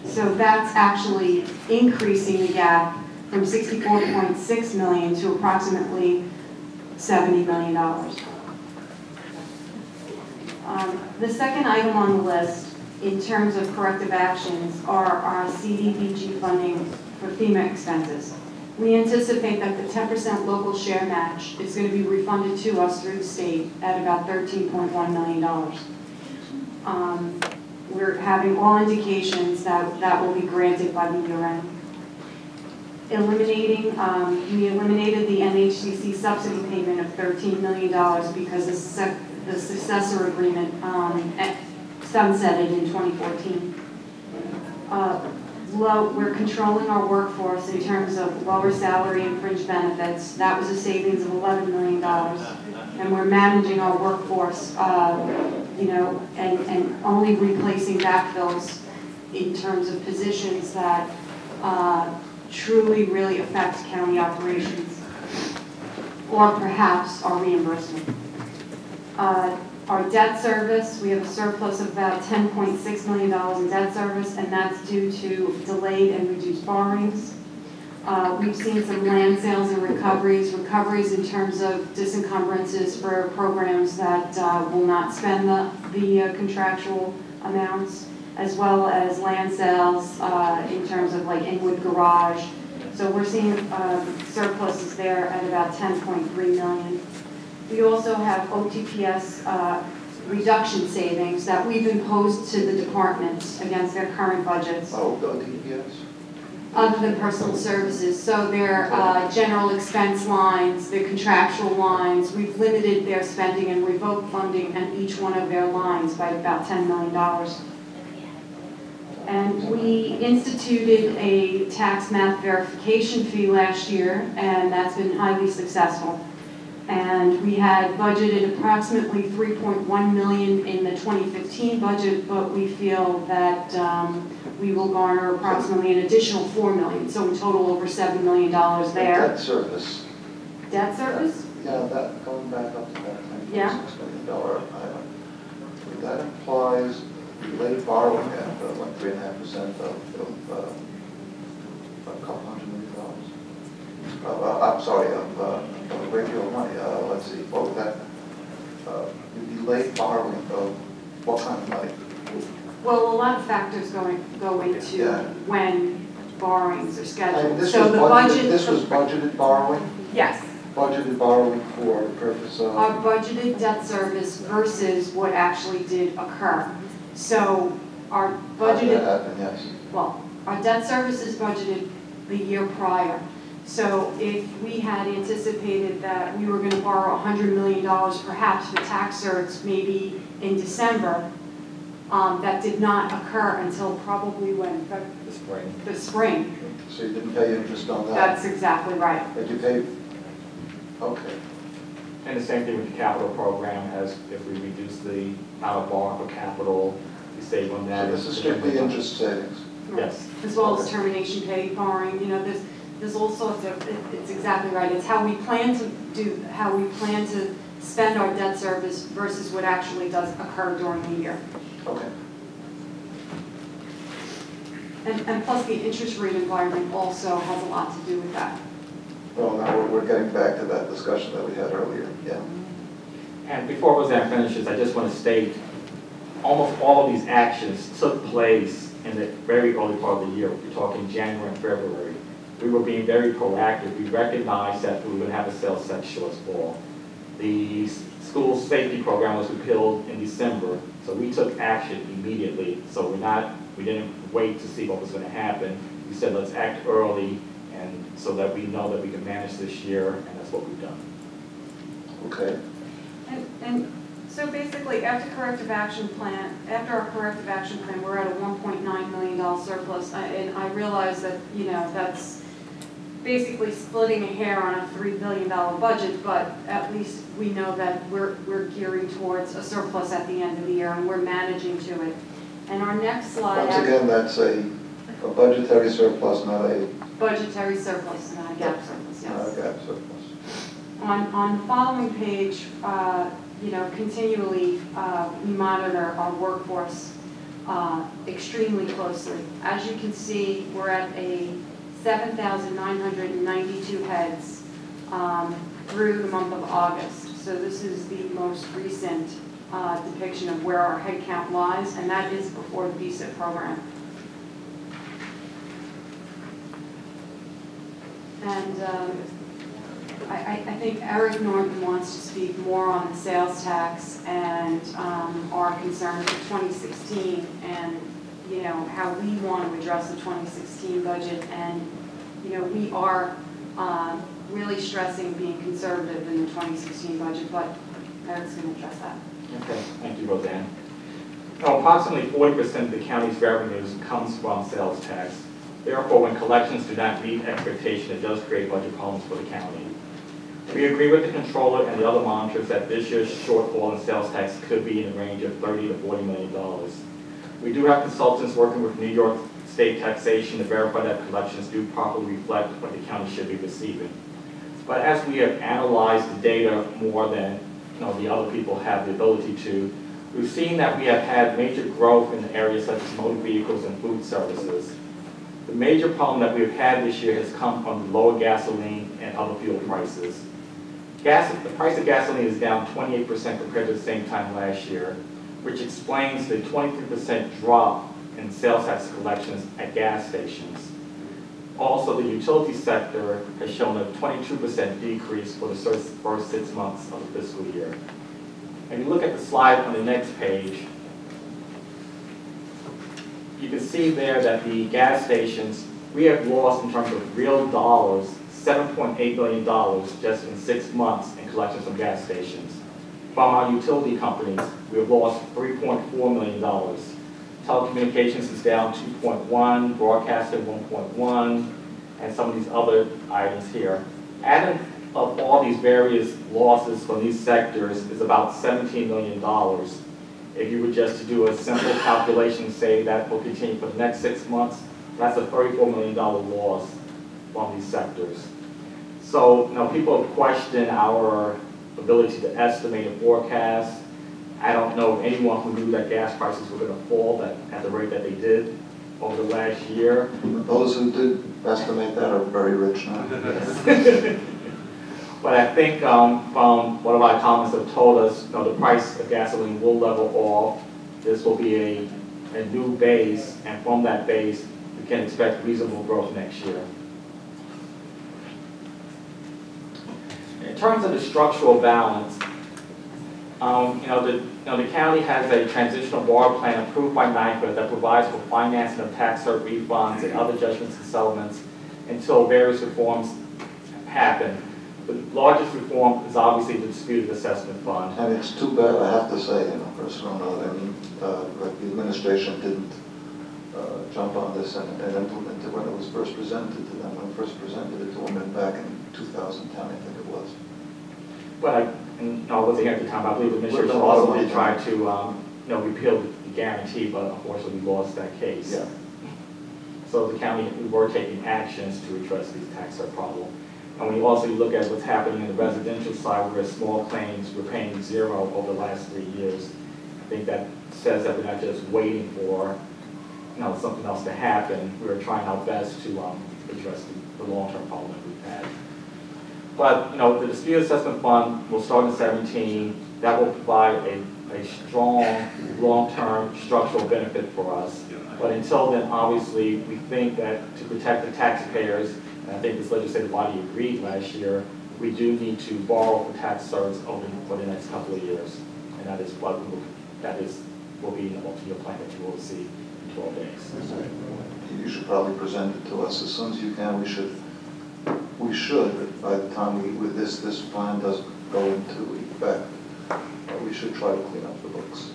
Speaker 7: So that's actually increasing the gap from $64.6 million to approximately $70 million. The second item on the list in terms of corrective actions are our CDBG funding for FEMA expenses. We anticipate that the 10% local share match is going to be refunded to us through the state at about $13.1 million. We're having all indications that that will be granted by the year end. We eliminated the NHCC subsidy payment of $13 million because the successor agreement sunsetted in 2014. We're controlling our workforce in terms of lower salary and fringe benefits. That was a savings of $11 million. And we're managing our workforce and only replacing backfills in terms of positions that truly really affect county operations, or perhaps our reimbursement. Our debt service, we have a surplus of about $10.6 million in debt service, and that's due to delayed and reduced borrowings. We've seen some land sales and recoveries in terms of disencumbrances for programs that will not spend the contractual amounts, as well as land sales in terms of like Inwood Garage. So we're seeing surpluses there at about $10.3 million. We also have OTPS reduction savings that we've imposed to the departments against their current budgets.
Speaker 4: Oh, OTPS?
Speaker 7: Other than personal services, so their general expense lines, their contractual lines, we've limited their spending and revoked funding on each one of their lines by about $10 million. And we instituted a tax map verification fee last year, and that's been highly successful. And we had budgeted approximately $3.1 million in the 2015 budget, but we feel that we will garner approximately an additional $4 million, so in total over $7 million there.
Speaker 4: Debt service.
Speaker 7: Debt service?
Speaker 4: Yeah, that, going back up to that
Speaker 7: Yeah.
Speaker 4: $10.6 million item. That implies delayed borrowing at like 3.5% of a couple $100 million. I'm sorry, of a great deal of money. Let's see, what would that, delayed borrowing of what kind of money?
Speaker 7: Well, a lot of factors go into
Speaker 4: Yeah.
Speaker 7: when borrowings are scheduled.
Speaker 4: And this
Speaker 7: So
Speaker 4: was
Speaker 7: the
Speaker 4: budgeted,
Speaker 7: budget.
Speaker 4: this was budgeted borrowing?
Speaker 7: Yes.
Speaker 4: Budgeted borrowing for the purpose of?
Speaker 7: Our budgeted debt service versus what actually did occur. So our
Speaker 4: How did
Speaker 7: budgeted,
Speaker 4: that happen, yes.
Speaker 7: well, our debt service is budgeted the year prior. So if we had anticipated that we were going to borrow $100 million perhaps for tax certs maybe in December, that did not occur until probably when?
Speaker 8: The spring.
Speaker 7: The spring.
Speaker 4: So you didn't pay interest on that?
Speaker 7: That's exactly right.
Speaker 4: But you paid, okay.
Speaker 8: And the same thing with the capital program, as if we reduce the amount of borrowing for capital, we save on that.
Speaker 4: So this is strictly interest savings?
Speaker 8: Yes.
Speaker 7: As well as termination pay, borrowing, there's all sorts of, it's exactly right. It's how we plan to spend our debt service versus what actually does occur during the year.
Speaker 4: Okay.
Speaker 7: And plus the interest rate environment also has a lot to do with that.
Speaker 4: Well, now we're getting back to that discussion that we had earlier, yeah.
Speaker 8: And before Roseanne finishes, I just want to state, almost all of these actions took place in the very early part of the year. We're talking January and February. We were being very proactive. We recognized that we would have a sales tax shortfall. The school safety program was repealed in December, so we took action immediately. So we didn't wait to see what was going to happen. We said, let's act early, and so that we know that we can manage this year, and that's what we've done.
Speaker 4: Okay.
Speaker 7: And so basically, after our corrective action plan, we're at a $1.9 million surplus. And I realize that, that's basically splitting a hair on a $3 billion budget, but at least we know that we're gearing towards a surplus at the end of the year, and we're managing to it. And our next slide.
Speaker 4: Once again, that's a budgetary surplus, not a...
Speaker 7: Budgetary surplus, not a gap surplus, yes.
Speaker 4: Not a gap surplus.
Speaker 7: On the following page, continually we monitor our workforce extremely closely. As you can see, we're at a 7,992 heads through the month of August. So this is the most recent depiction of where our head count lies, and that is before the BSIP program. And I think Eric Norton wants to speak more on the sales tax and our concerns for 2016 and, how we want to address the 2016 budget. And, we are really stressing being conservative in the 2016 budget, but Eric's going to address that.
Speaker 8: Okay, thank you, Roseanne. Now, approximately 40% of the county's revenues comes from sales tax. Therefore, when collections do not meet expectation, it does create budget problems for the county. We agree with the controller and the other monitors that this year's shortfall in sales tax could be in the range of $30 to $40 million. We do have consultants working with New York State Taxation to verify that collections do properly reflect what the county should be receiving. But as we have analyzed the data more than the other people have the ability to, we've seen that we have had major growth in areas such as motor vehicles and food services. The major problem that we've had this year has come from lower gasoline and other fuel prices. The price of gasoline is down 28% compared to the same time last year, which explains the 23% drop in sales tax collections at gas stations. Also, the utility sector has shown a 22% decrease for the first 6 months of the fiscal year. And you look at the slide on the next page, you can see there that the gas stations, we have lost in terms of real dollars, $7.8 billion just in 6 months in collections from gas stations. From our utility companies, we have lost $3.4 million. Telecommunications is down 2.1, broadcasting 1.1, and some of these other items here. Adding up all these various losses from these sectors is about $17 million. If you were just to do a simple calculation, say that will continue for the next 6 months, that's a $34 million loss from these sectors. So, people have questioned our ability to estimate and forecast. I don't know anyone who knew that gas prices were going to fall at the rate that they did over the last year.
Speaker 4: Those who did estimate that are very rich now.
Speaker 8: But I think from what our economists have told us, the price of gasoline will level off. This will be a new base, and from that base, we can expect reasonable growth next year. In terms of the structural balance, the county has a transitional borrow plan approved by NYPA that provides for financing of tax cert refunds and other judgments and settlements until various reforms happen. The largest reform is obviously the disputed assessment fund.
Speaker 4: And it's too bad, I have to say, personal note, that the administration didn't jump on this and implement it when it was first presented to them, when it first presented it to them back in 2010, I think it was.
Speaker 8: But I wasn't here at the time. I believe the administration also did try to repeal the guarantee, but unfortunately we lost that case.
Speaker 4: Yeah.
Speaker 8: So the county, we were taking actions to address these tax cert problem. And when you also look at what's happening in the residential side, where small claims, we're paying zero over the last 3 years. I think that says that we're not just waiting for something else to happen. We're trying our best to address the long-term problem that we've had. But the dispute assessment fund will start in 2017. That will provide a strong long-term structural benefit for us. But until then, obviously, we think that to protect the taxpayers, and I think this legislative body agreed last year, we do need to borrow for tax certs for the next couple of years. And that is what will be in the multi-year plan that you will see in 12 days.
Speaker 4: You should probably present it to us as soon as you can. We should, by the time this plan does go into effect, we should try to clean up the books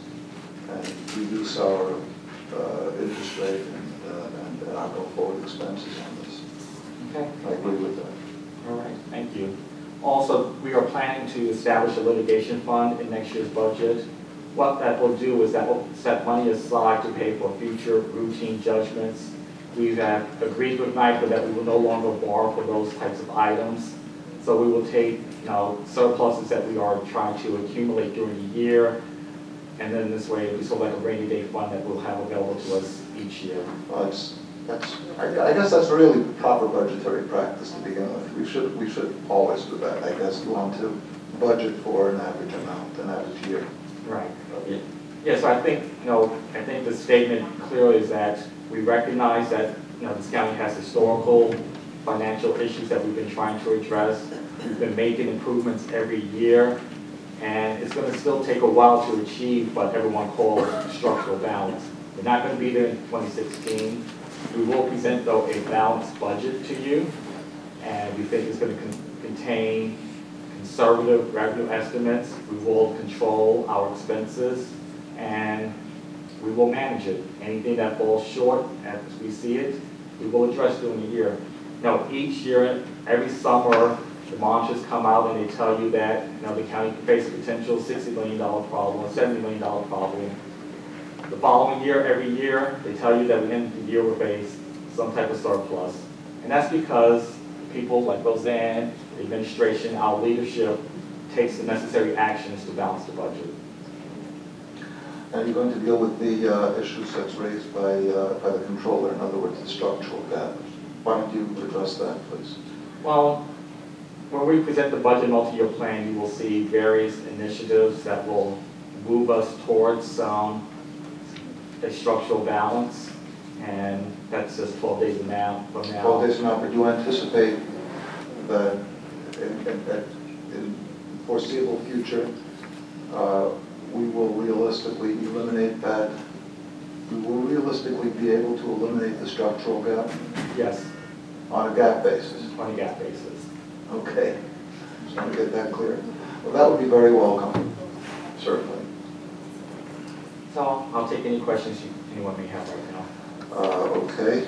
Speaker 4: and reduce our interest rate and our go-forward expenses on this.
Speaker 8: Okay.
Speaker 4: I agree with that.
Speaker 8: All right, thank you. Also, we are planning to establish a litigation fund in next year's budget. What that will do is that will set money aside to pay for future routine judgments. We have agreed with NYPA that we will no longer borrow for those types of items. So we will take surpluses that we are trying to accumulate during the year, and then this way it'll be sort of like a rainy day fund that we'll have available to us each year.
Speaker 4: I guess that's really proper budgetary practice to begin with. We should always do that. I guess you want to budget for an average amount, an average year.
Speaker 8: Right. Yeah. So I think the statement clearly is that we recognize that this county has historical financial issues that we've been trying to address. We've been making improvements every year, and it's going to still take a while to achieve what everyone calls structural balance. We're not going to be there in 2016. We will present, though, a balanced budget to you, and we think it's going to contain conservative revenue estimates. We will control our expenses, and we will manage it. Anything that falls short, as we see it, we will address during the year. Each year, every summer, the monitors come out and they tell you that, you know, the county could face a potential $60 million problem or $70 million problem. The following year, every year, they tell you that we end the year with some type of surplus. And that's because people like Roseanne, the administration, our leadership, takes the necessary actions to balance the budget.
Speaker 4: Are you going to deal with the issues that's raised by the controller, in other words, the structural gap? Why don't you address that, please?
Speaker 8: Well, when we present the budget multi-year plan, you will see various initiatives that will move us towards a structural balance, and that's just 12 days from now.
Speaker 4: 12 days from now, but do you anticipate that in foreseeable future, we will realistically eliminate that? We will realistically be able to eliminate the structural gap
Speaker 8: Yes,
Speaker 4: on a gap basis?
Speaker 8: on a gap basis.
Speaker 4: Okay, just want to get that clear. Well, that would be very welcome, certainly.
Speaker 8: So I'll take any questions anyone may have right now.
Speaker 4: Okay.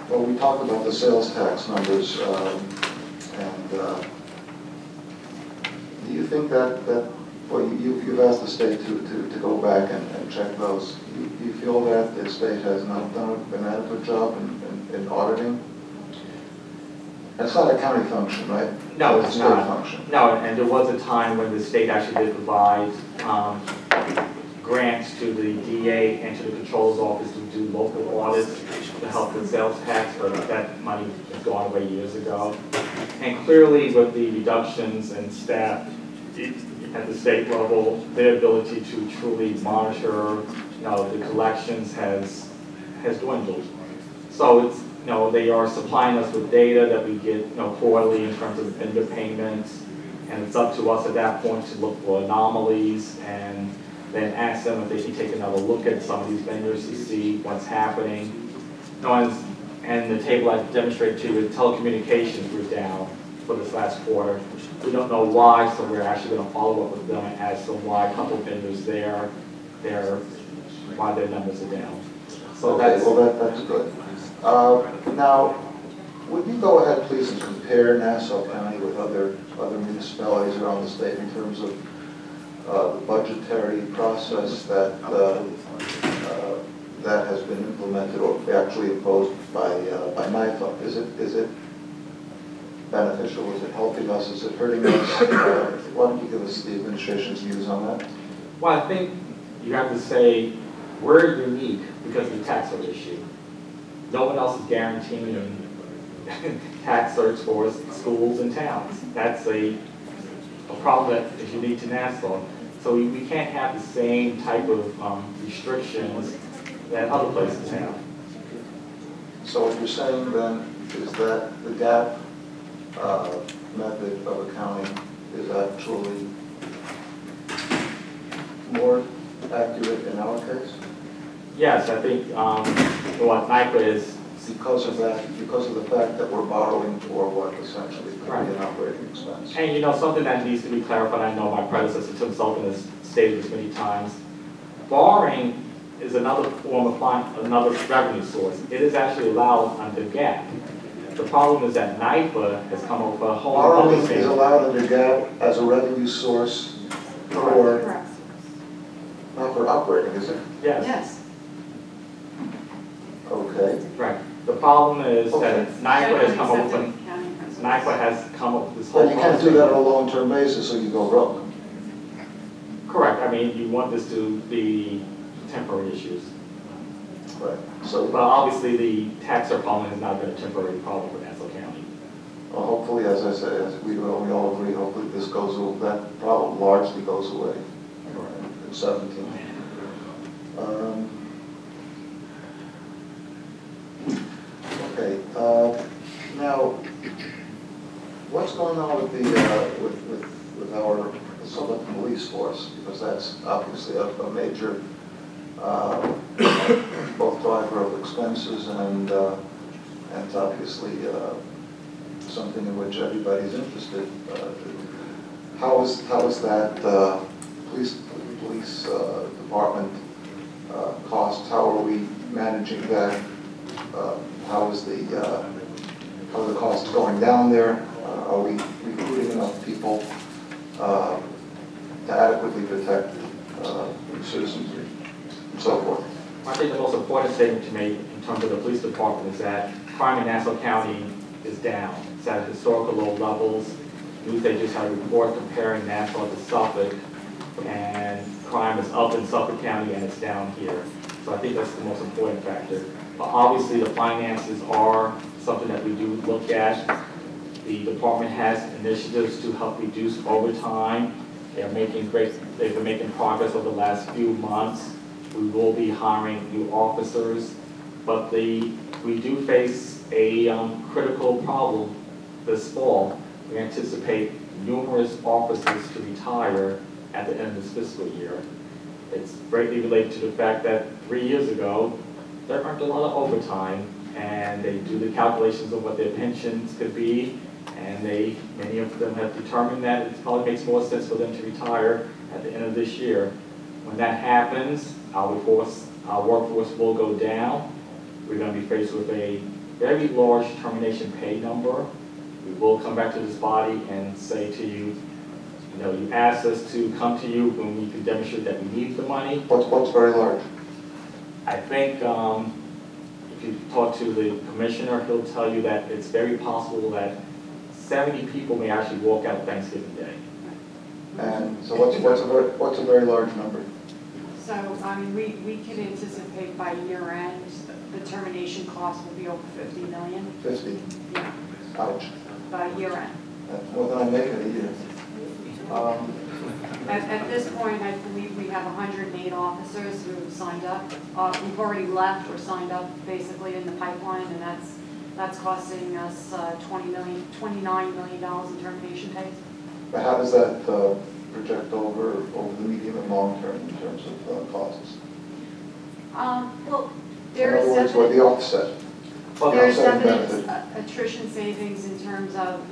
Speaker 4: Well, we talked about the sales tax numbers, and do you think that well, you've asked the state to go back and check those. Do you feel that the state has not done an adequate job in auditing? That's not a county function, right?
Speaker 8: No,
Speaker 4: It's
Speaker 8: it's
Speaker 4: a state
Speaker 8: not.
Speaker 4: function.
Speaker 8: No, and there was a time when the state actually did provide grants to the DA and to the controller's office to do local audits to help with sales tax, but that money has gone away years ago. And clearly with the reductions in staff at the state level, their ability to truly monitor, you know, the collections has dwindled. So it's, you know, they are supplying us with data that we get, you know, quarterly in terms of vendor payments, and it's up to us at that point to look for anomalies and then ask them if they can take another look at some of these vendors to see what's happening. You know, and the table I demonstrated to you, the telecommunications were down for this last quarter. We don't know why, so we're actually going to follow up with them and ask them why a couple of vendors why their numbers are down. So
Speaker 4: okay, that's good. Now, would you go ahead, please, and compare Nassau County with other municipalities around the state in terms of the budgetary process that that has been implemented or actually imposed by NIFA? Is it beneficial? Is it helping us? Is it hurting us? Why don't you give us the administration's views on that?
Speaker 8: Well, I think you have to say we're unique because of the tax rate issue. No one else is guaranteeing tax rates for schools and towns. That's a problem that is unique to Nassau. So we can't have the same type of restrictions that other places have.
Speaker 4: So what you're saying then is that the gap method of accounting is actually more accurate in our case?
Speaker 8: Yes, I think what NIFA is
Speaker 4: because of the fact that we're borrowing for what essentially could
Speaker 8: Right.
Speaker 4: be an operating expense.
Speaker 8: And you know, something that needs to be clarified, I know my predecessor Tim Sullivan has stated this many times, borrowing is another form of another revenue source. It is actually allowed under GAAP. The problem is that NIFA has come up with a whole
Speaker 4: Borrowing
Speaker 8: other
Speaker 4: is
Speaker 8: thing.
Speaker 4: allowed under GAAP as a revenue source for,
Speaker 7: Correct.
Speaker 4: not for operating, is it?
Speaker 8: Yes,
Speaker 7: Yes.
Speaker 4: Okay.
Speaker 8: right. The problem is
Speaker 4: Okay.
Speaker 8: that NIFA has come up with
Speaker 7: Accepting accounting principles.
Speaker 8: NIFA has come up with this whole
Speaker 4: But you can't
Speaker 8: other
Speaker 4: do that
Speaker 8: thing.
Speaker 4: on a long-term basis, so you go broke.
Speaker 8: Correct. I mean, you want this to be temporary issues.
Speaker 4: Right. So,
Speaker 8: But obviously, the tax problem has not been a temporary problem for Nassau County.
Speaker 4: well, hopefully, as I said, as we all agree, hopefully that problem largely goes away in 17. Okay. Now, what's going on with the with our Summit police force? Because that's obviously a major both driver of expenses and it's obviously something in which everybody's interested. How is that police department costs? How are we managing that? How is the protect citizens and so forth.
Speaker 8: I think the most important statement to make in terms of the police department is that crime in Nassau County is down. It's at historical low levels. Newsday just had a report comparing Nassau to Suffolk, and crime is up in Suffolk County and it's down here. So I think that's the most important factor. But obviously the finances are something that we do look at. The department has initiatives to help reduce overtime. They've been making progress over the last few months. We will be hiring new officers, but we do face a critical problem this fall. We anticipate numerous officers to retire at the end of this fiscal year. It's greatly related to the fact that 3 years ago, there aren't a lot of overtime, and they do the calculations of what their pensions could be, and many of them have determined that it probably makes more sense for them to retire at the end of this year. When that happens, our workforce will go down. We're going to be faced with a very large termination pay number. We will come back to this body and say to you, you asked us to come to you when we can demonstrate that we need the money.
Speaker 4: What's very large?
Speaker 8: I think if you talk to the commissioner, he'll tell you that it's very possible that 70 people may actually walk out Thanksgiving Day.
Speaker 4: And so what's a very large number?
Speaker 7: So, I mean, we can anticipate by year end, the termination cost will be over 50 million.
Speaker 4: 50?
Speaker 7: Yeah,
Speaker 4: Ouch.
Speaker 7: by year end.
Speaker 4: That's more than I make in a year.
Speaker 7: At this point, I believe we have 108 officers who have signed up. We've already left or signed up basically in the pipeline, and that's costing us $29 million in termination pay.
Speaker 4: But how does that project over the medium and long term in terms of costs?
Speaker 7: Well,
Speaker 4: In
Speaker 7: there
Speaker 4: other
Speaker 7: is
Speaker 4: words, what the offset?
Speaker 7: there's
Speaker 4: offsetting
Speaker 7: definite
Speaker 4: benefit.
Speaker 7: attrition savings in terms of,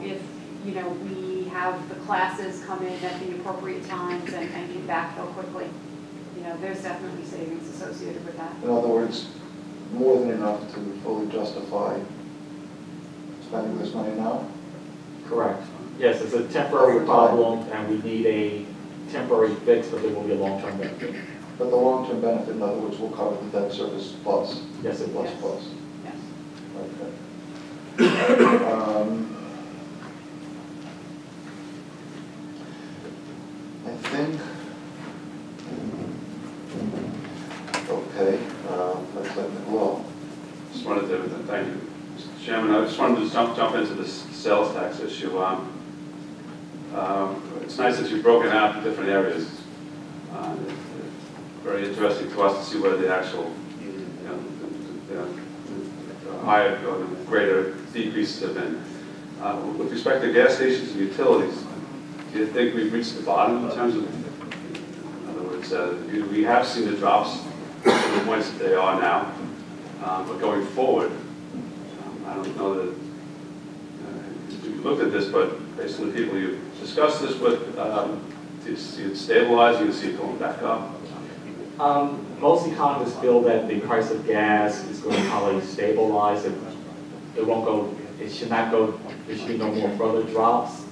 Speaker 7: if, we have the classes come in at the appropriate times and can backfill quickly. There's definitely savings associated with that.
Speaker 4: In other words, more than enough to fully justify spending this money now?
Speaker 8: Correct. Yes, it's a temporary problem, and we need a temporary fix, but there will be a long-term benefit.
Speaker 4: But the long-term benefit, in other words, will cover the debt service plus?
Speaker 8: Yes, it
Speaker 4: Plus,
Speaker 8: will.
Speaker 4: plus.
Speaker 7: Yes.
Speaker 4: Okay. I think, okay, let's let it go.
Speaker 6: Just wanted to, thank you, Mr. Chairman. I just wanted to jump into this sales tax issue. It's nice that you've broken out the different areas. Very interesting to us to see where the actual, higher or the greater decreases have been. With respect to gas stations and utilities, do you think we've reached the bottom in terms of, in other words, we have seen the drops to the points that they are now, but going forward, I don't know that you looked at this, but based on the people you've discussed this with, do you see it stabilizing, do you see it going back up?
Speaker 8: Most economists feel that the price of gas is going to probably stabilize. It won't go, it should not go, there should be no more further drops.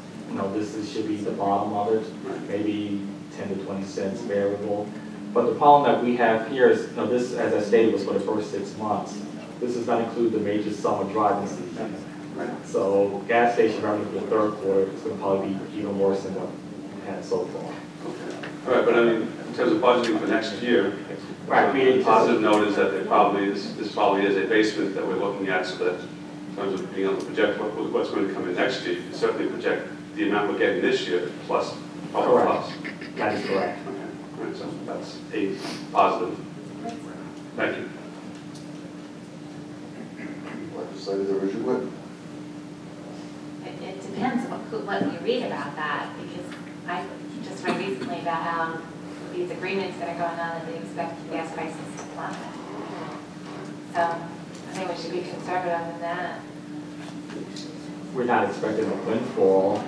Speaker 8: Should be the bottom of it, maybe 10 to 20 cents variable. But the problem that we have here is, this, as I stated, was for the first 6 months. This does not include the major summer driving season. So gas station revenue for the third quarter is going to probably be even worse than what we had so far.
Speaker 6: Okay. All right, but I mean, in terms of budgeting for next year,
Speaker 8: right,
Speaker 6: the positive note is that this probably is a basement that we're looking at, so that in terms of being able to project what's going to come in next year, you can certainly project the amount we're getting this year plus, probably plus.
Speaker 8: That is correct.
Speaker 6: Okay. All right, so that's a positive. Thank you.
Speaker 4: Legislator Ridgeway.
Speaker 5: It depends on what you read about that, because I just read recently about how these agreements that are going on and they expect gas prices to plummet. So I think we should be conservative in that.
Speaker 8: We're not expecting a windfall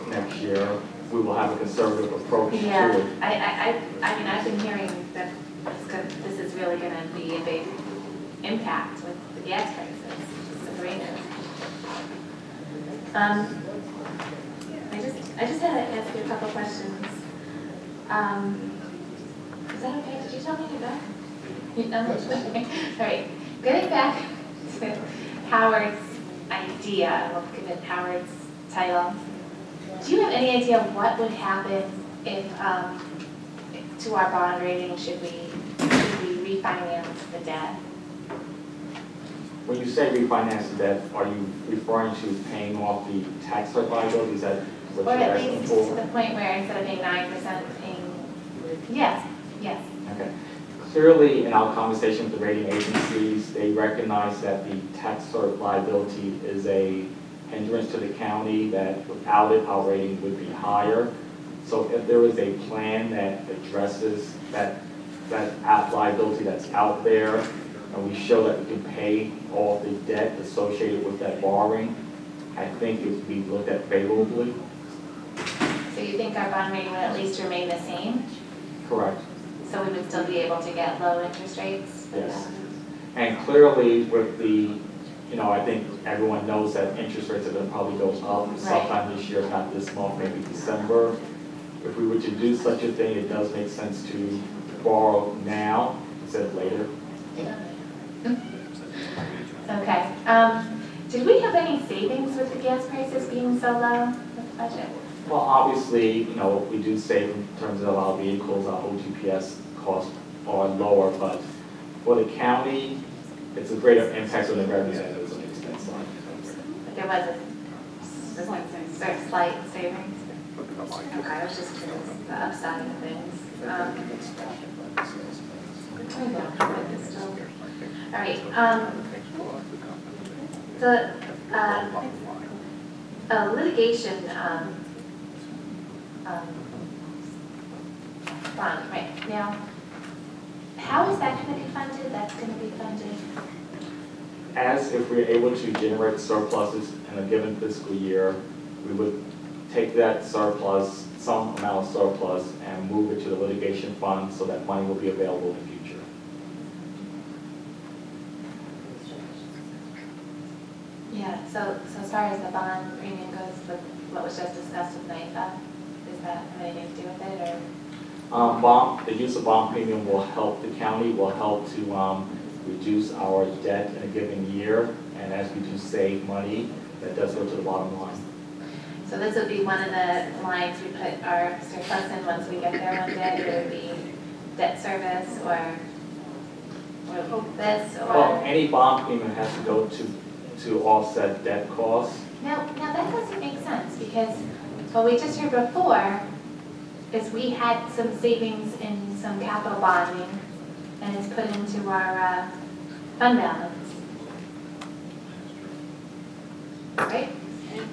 Speaker 8: next year. We will have a conservative approach to it.
Speaker 5: I mean, I've been hearing that this is really going to be a big impact with the gas prices, this agreement. I just had to ask you a couple questions. Is that okay? Did you tell me to go? All right, getting back to Howard's idea, we'll give it Howard's title. Do you have any idea what would happen if, to our bond rating, should we refinance the debt?
Speaker 8: When you say refinance the debt, are you referring to paying off the tax liability? Is that what
Speaker 5: Or
Speaker 8: you're
Speaker 5: at
Speaker 8: asking
Speaker 5: least
Speaker 8: for?
Speaker 5: to the point where instead of paying 9%, paying, yes, yes.
Speaker 8: Okay. Clearly, in our conversation with the rating agencies, they recognize that the tax cert liability is a hindrance to the county, that without it, our rating would be higher. So if there is a plan that addresses that liability that's out there, and we show that we can pay all the debt associated with that borrowing, I think it would be looked at favorably.
Speaker 5: So you think our bond rating would at least remain the same?
Speaker 8: Correct.
Speaker 5: So we would still be able to get low interest rates?
Speaker 8: Yes. And clearly with the, I think everyone knows that interest rates are going to probably go up sometime this year, not this month, maybe December. If we were to do such a thing, it does make sense to borrow now instead of later.
Speaker 5: Okay. Did we have any savings with the gas prices being so low with the budget?
Speaker 8: Well, obviously, we do save in terms of our vehicles, our OTPS costs are lower, but for the county, it's a greater impact on the revenue than it is on the expense side.
Speaker 5: But there was a slight savings? Okay, I was just curious, the upside of things. All right, the litigation bond, right, now, how is that going to be funded? That's going to be funded?
Speaker 8: As if we're able to generate surpluses in a given fiscal year, we would take that surplus, some amount of surplus, and move it to the litigation fund so that money will be available in the future.
Speaker 5: Yeah, so as far as the bond premium goes, with what was just discussed with NIFA, does that have anything to do with it, or?
Speaker 8: The use of bond premium will help the county, will help to reduce our debt in a given year, and as we do save money, that does go to the bottom line.
Speaker 5: So this would be one of the lines we put our surplus in once we get there one day. It would be debt service or this, or?
Speaker 8: Well, any bond premium has to go to offset debt costs.
Speaker 5: Now that doesn't make sense, because what we just heard before is we had some savings in some capital bonding, and it's put into our fund balance. Right?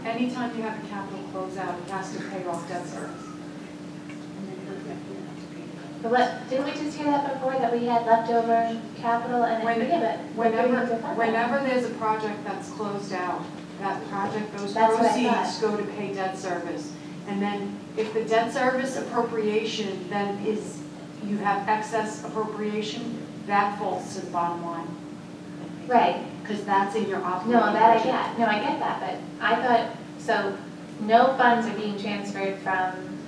Speaker 7: Anytime you have a capital closeout, it has to pay off debt service.
Speaker 5: But what, didn't we just hear that before, that we had leftover capital and then, yeah, but
Speaker 7: Whenever there's a project that's closed out, that project, those
Speaker 5: That's what I
Speaker 7: proceeds go to pay debt service. And then if the debt service appropriation then is, you have excess appropriation, that falls to the bottom line.
Speaker 5: Right.
Speaker 7: Because that's in your operating
Speaker 5: No, that I
Speaker 7: budget.
Speaker 5: get. No, I get that, but I thought, so no funds are being transferred from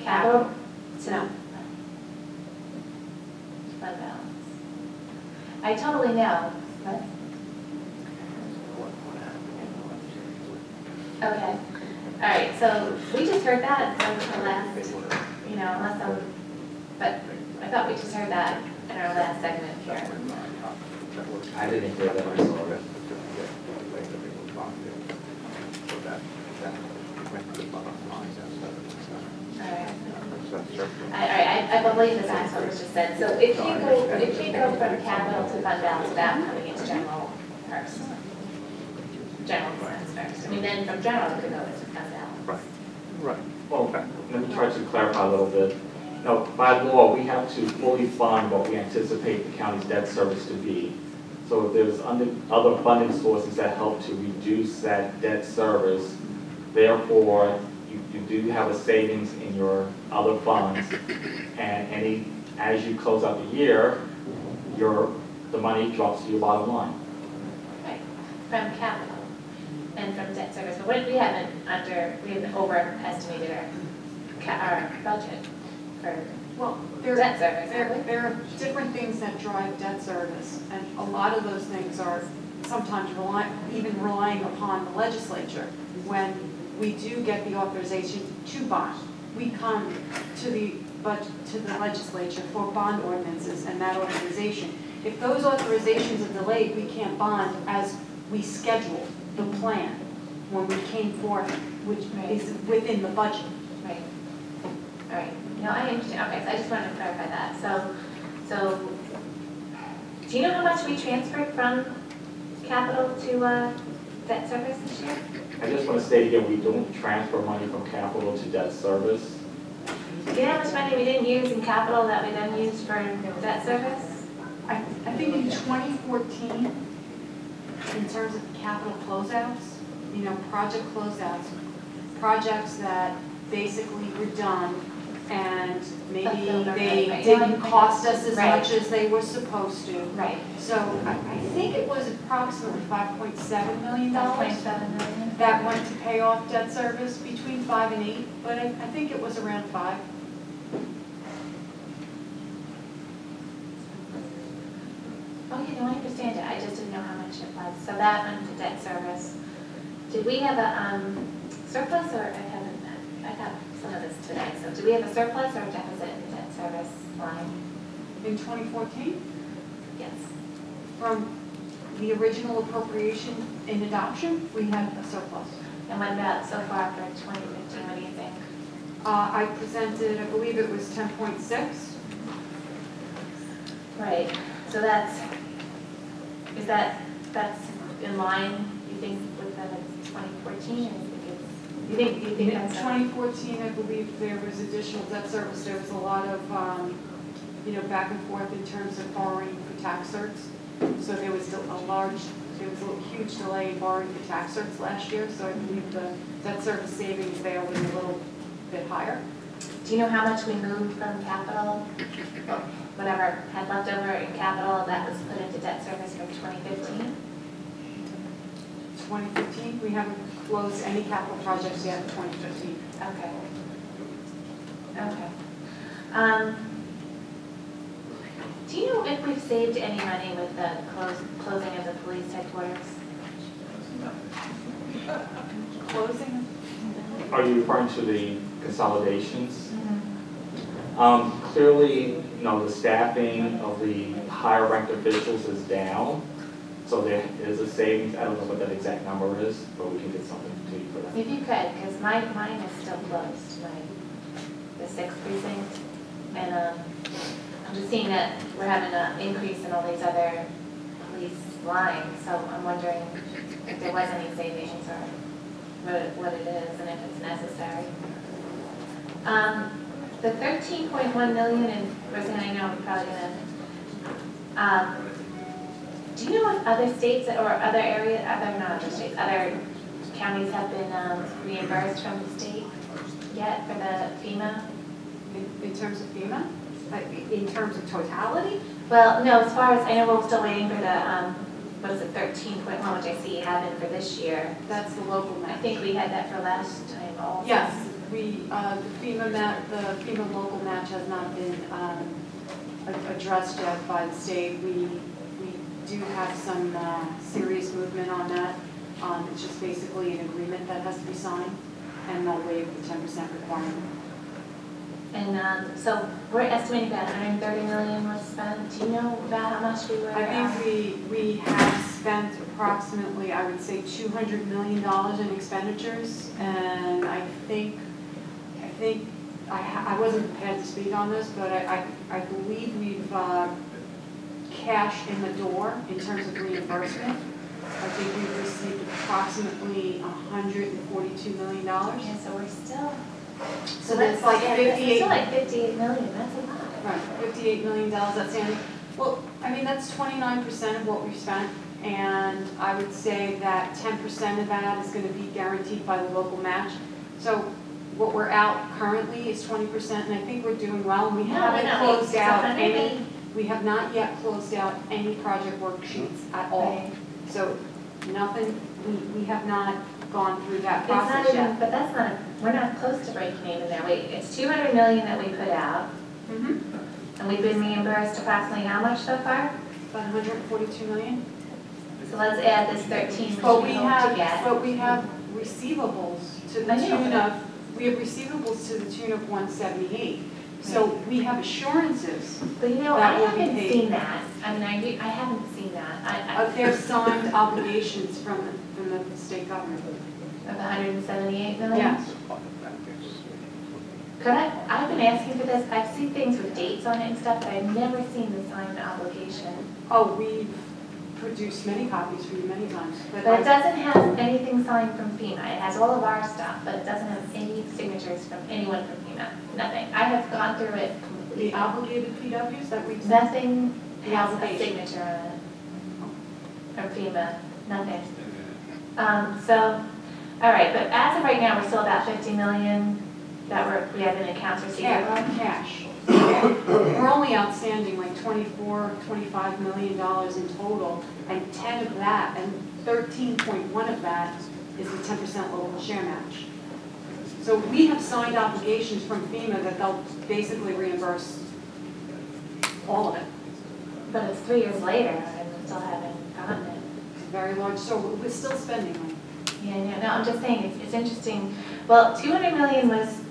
Speaker 5: capital to
Speaker 7: No.
Speaker 5: fund balance. I totally know, but. Okay, all right, so we just heard that from the last, unless but I thought we just heard that in our last segment here.
Speaker 8: I didn't hear that myself.
Speaker 5: I believe that that's what was just said. So if you go from capital to fund balance without coming into general first, general expense first. I mean, then from general it could go into fund balance.
Speaker 8: Right. Well, let me try to clarify a little bit. No, by law, we have to fully fund what we anticipate the county's debt service to be. So if there's other funding sources that help to reduce that debt service, therefore, you do have a savings in your other funds, and as you close out the year, the money drops to your bottom line.
Speaker 5: Right, from capital and from debt service. But what if we haven't overestimated our budget?
Speaker 7: Well, there,
Speaker 5: debt service,
Speaker 7: there,
Speaker 5: have we?
Speaker 7: there are different things that drive debt service, and a lot of those things are sometimes even relying upon the legislature. When we do get the authorization to bond, we come to the legislature for bond ordinances and that authorization. If those authorizations are delayed, we can't bond as we scheduled the plan when we came forth, which is within the budget.
Speaker 5: Right. All right. No, I understand. Okay, so I just wanted to clarify that. So, do you know how much we transferred from capital to debt service this year?
Speaker 8: I just want to state again, we don't transfer money from capital to debt service.
Speaker 5: Do you know how much money we didn't use in capital that we then used for debt service?
Speaker 7: I think in 2014, in terms of capital closeouts, you know, project closeouts, projects that basically were done and maybe they didn't cost us as much as they were supposed to.
Speaker 5: Right.
Speaker 7: So I think it was approximately $5.7 million.
Speaker 5: 5.7 million.
Speaker 7: That went to pay off debt service, between 5 and 8, but I think it was around 5.
Speaker 5: Okay, no, I understand it. I just didn't know how much it was. So that went to debt service. Did we have a surplus, or I got some of this today. So do we have a surplus or a deficit in the debt service line?
Speaker 7: In 2014,
Speaker 5: Yes.
Speaker 7: from the original appropriation in adoption, we had a surplus.
Speaker 5: And what about so far for 2015? What do you think?
Speaker 7: I presented, I believe it was 10.6.
Speaker 5: Right. So that's in line, you think, with the 2014, or you think
Speaker 7: In
Speaker 5: that's
Speaker 7: 2014, I believe there was additional debt service. There was a lot of, back and forth in terms of borrowing for tax certs. So there was a huge delay in borrowing for tax certs last year. So I believe the debt service savings there was a little bit higher.
Speaker 5: Do you know how much we moved from capital, whatever had left over in capital that was put into debt service from 2015?
Speaker 7: 2015, we haven't closed any capital projects yet in 2015.
Speaker 5: Okay. Okay. Do you know if we've saved any money with the closing of the police headquarters?
Speaker 7: Closing?
Speaker 8: Are you referring to the consolidations? Clearly, the staffing of the higher ranked officials is down, so there is a savings. I don't know what that exact number is, but we can get something to you for that.
Speaker 5: If you could, because mine is still closed, the 6th precinct, and I'm just seeing that we're having an increase in all these other police lines, so I'm wondering if there was any savings or what it is and if it's necessary. The 13.1 million, and Roseanne, I know I'm probably gonna, do you know if other states or other counties have been reimbursed from the state yet for the FEMA?
Speaker 7: In terms of FEMA? In terms of totality?
Speaker 5: Well, no, as far as, I know we're still waiting for the, what is it, 13.1, which I see you have in for this year.
Speaker 7: That's the local match.
Speaker 5: I think we had that for last time also.
Speaker 7: Yes, the FEMA local match has not been addressed yet by the state. We do have some serious movement on that. It's just basically an agreement that has to be signed, and they'll waive the 10% requirement.
Speaker 5: And so we're estimating that 130 million was spent. Do you know about how much we were?
Speaker 7: I think we have spent approximately, I would say, $200 million in expenditures, and I wasn't prepared to speak on this, but I believe we've cash in the door in terms of reimbursement. I think we've received approximately $142 million.
Speaker 5: Yeah, so we're still.
Speaker 7: So that's like 58.
Speaker 5: It's still like 58 million. That's a lot.
Speaker 7: Right, $58 million outstanding. Well, I mean, that's 29% of what we've spent, and I would say that 10% of that is going to be guaranteed by the local match. So what we're out currently is 20%, and I think we're doing well. We haven't closed out any. We have not yet closed out any project worksheets at all.
Speaker 5: Right.
Speaker 7: So nothing. We have not gone through that
Speaker 5: It's not
Speaker 7: process
Speaker 5: even,
Speaker 7: yet.
Speaker 5: but that's not, we're not close to breaking even there. Wait, it's 200 million that we put out,
Speaker 7: Mhm.
Speaker 5: and we've been reimbursed approximately how much so far?
Speaker 7: About 142 million.
Speaker 5: So let's add this 13, which
Speaker 7: But
Speaker 5: we
Speaker 7: we
Speaker 5: hope to
Speaker 7: have,
Speaker 5: get.
Speaker 7: but we have receivables to the
Speaker 5: I know.
Speaker 7: tune of, we have receivables to the tune of 178. So we have assurances
Speaker 5: But you know, I
Speaker 7: that will be
Speaker 5: haven't
Speaker 7: paid.
Speaker 5: seen that. I mean, I haven't seen that.
Speaker 7: of their signed obligations from the state government.
Speaker 5: Of 178 million?
Speaker 7: Yes.
Speaker 5: Could I've been asking for this, I've seen things with dates on it and stuff, but I've never seen the signed obligation.
Speaker 7: Oh, we've produced many copies for you many times.
Speaker 5: But it doesn't have anything signed from FEMA. It has all of our stuff, but it doesn't have any signatures from anyone from FEMA. Nothing. I have gone through it
Speaker 7: The
Speaker 5: completely.
Speaker 7: obligated PWs that we've sent,
Speaker 5: Nothing
Speaker 7: The
Speaker 5: has a
Speaker 7: obligation.
Speaker 5: signature on it. From FEMA, nothing. So, all right, but as of right now, we're still about 50 million that we have in accounts receivable.
Speaker 7: cash. We're only outstanding like $25 million in total, and 10 of that, and 13.1 of that is the 10% local share match. So we have signed obligations from FEMA that they'll basically reimburse all of it.
Speaker 5: But it's 3 years later, and we still haven't gotten it.
Speaker 7: It's very large, so we're still spending money.
Speaker 5: Yeah, no, I'm just saying, it's interesting. Well, 200 million was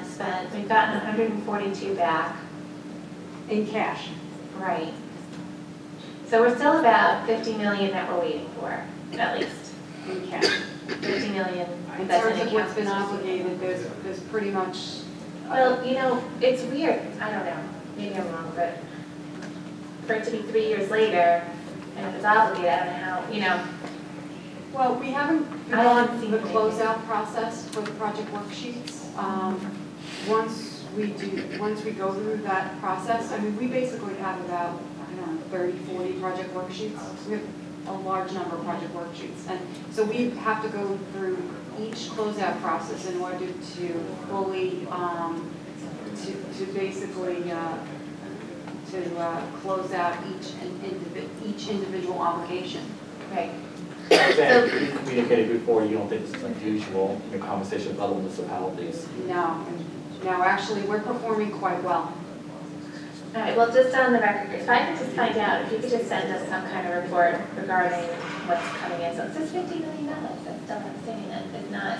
Speaker 5: spent, we've gotten 142 back,
Speaker 7: In cash.
Speaker 5: right. So we're still about 50 million that we're waiting for, at least.
Speaker 7: In cash.
Speaker 5: 50 million.
Speaker 7: In
Speaker 5: that's
Speaker 7: terms of what's
Speaker 5: accounts
Speaker 7: been
Speaker 5: receivable.
Speaker 7: obligated, there's pretty much.
Speaker 5: Well, you know, it's weird, I don't know, maybe I'm wrong, but for it to be 3 years later, and if it's obligated, I don't know how, you know,
Speaker 7: Well, we haven't
Speaker 5: I haven't
Speaker 7: begun
Speaker 5: seen
Speaker 7: the
Speaker 5: anything.
Speaker 7: closeout process for the project worksheets. Once we go through that process, I mean, we basically have about, I don't know, 30, 40 project worksheets. We have a large number of project worksheets. And so we have to go through each closeout process in order to fully, to basically, close out each individual obligation.
Speaker 5: right.
Speaker 8: Dan, you communicated before, you don't think this is unusual in conversation with other municipalities.
Speaker 7: No, actually, we're performing quite well.
Speaker 5: All right, well, just on the record, if I could just find out, if you could just send us some kind of report regarding what's coming in. So it says $50 million, that's still outstanding, it's not,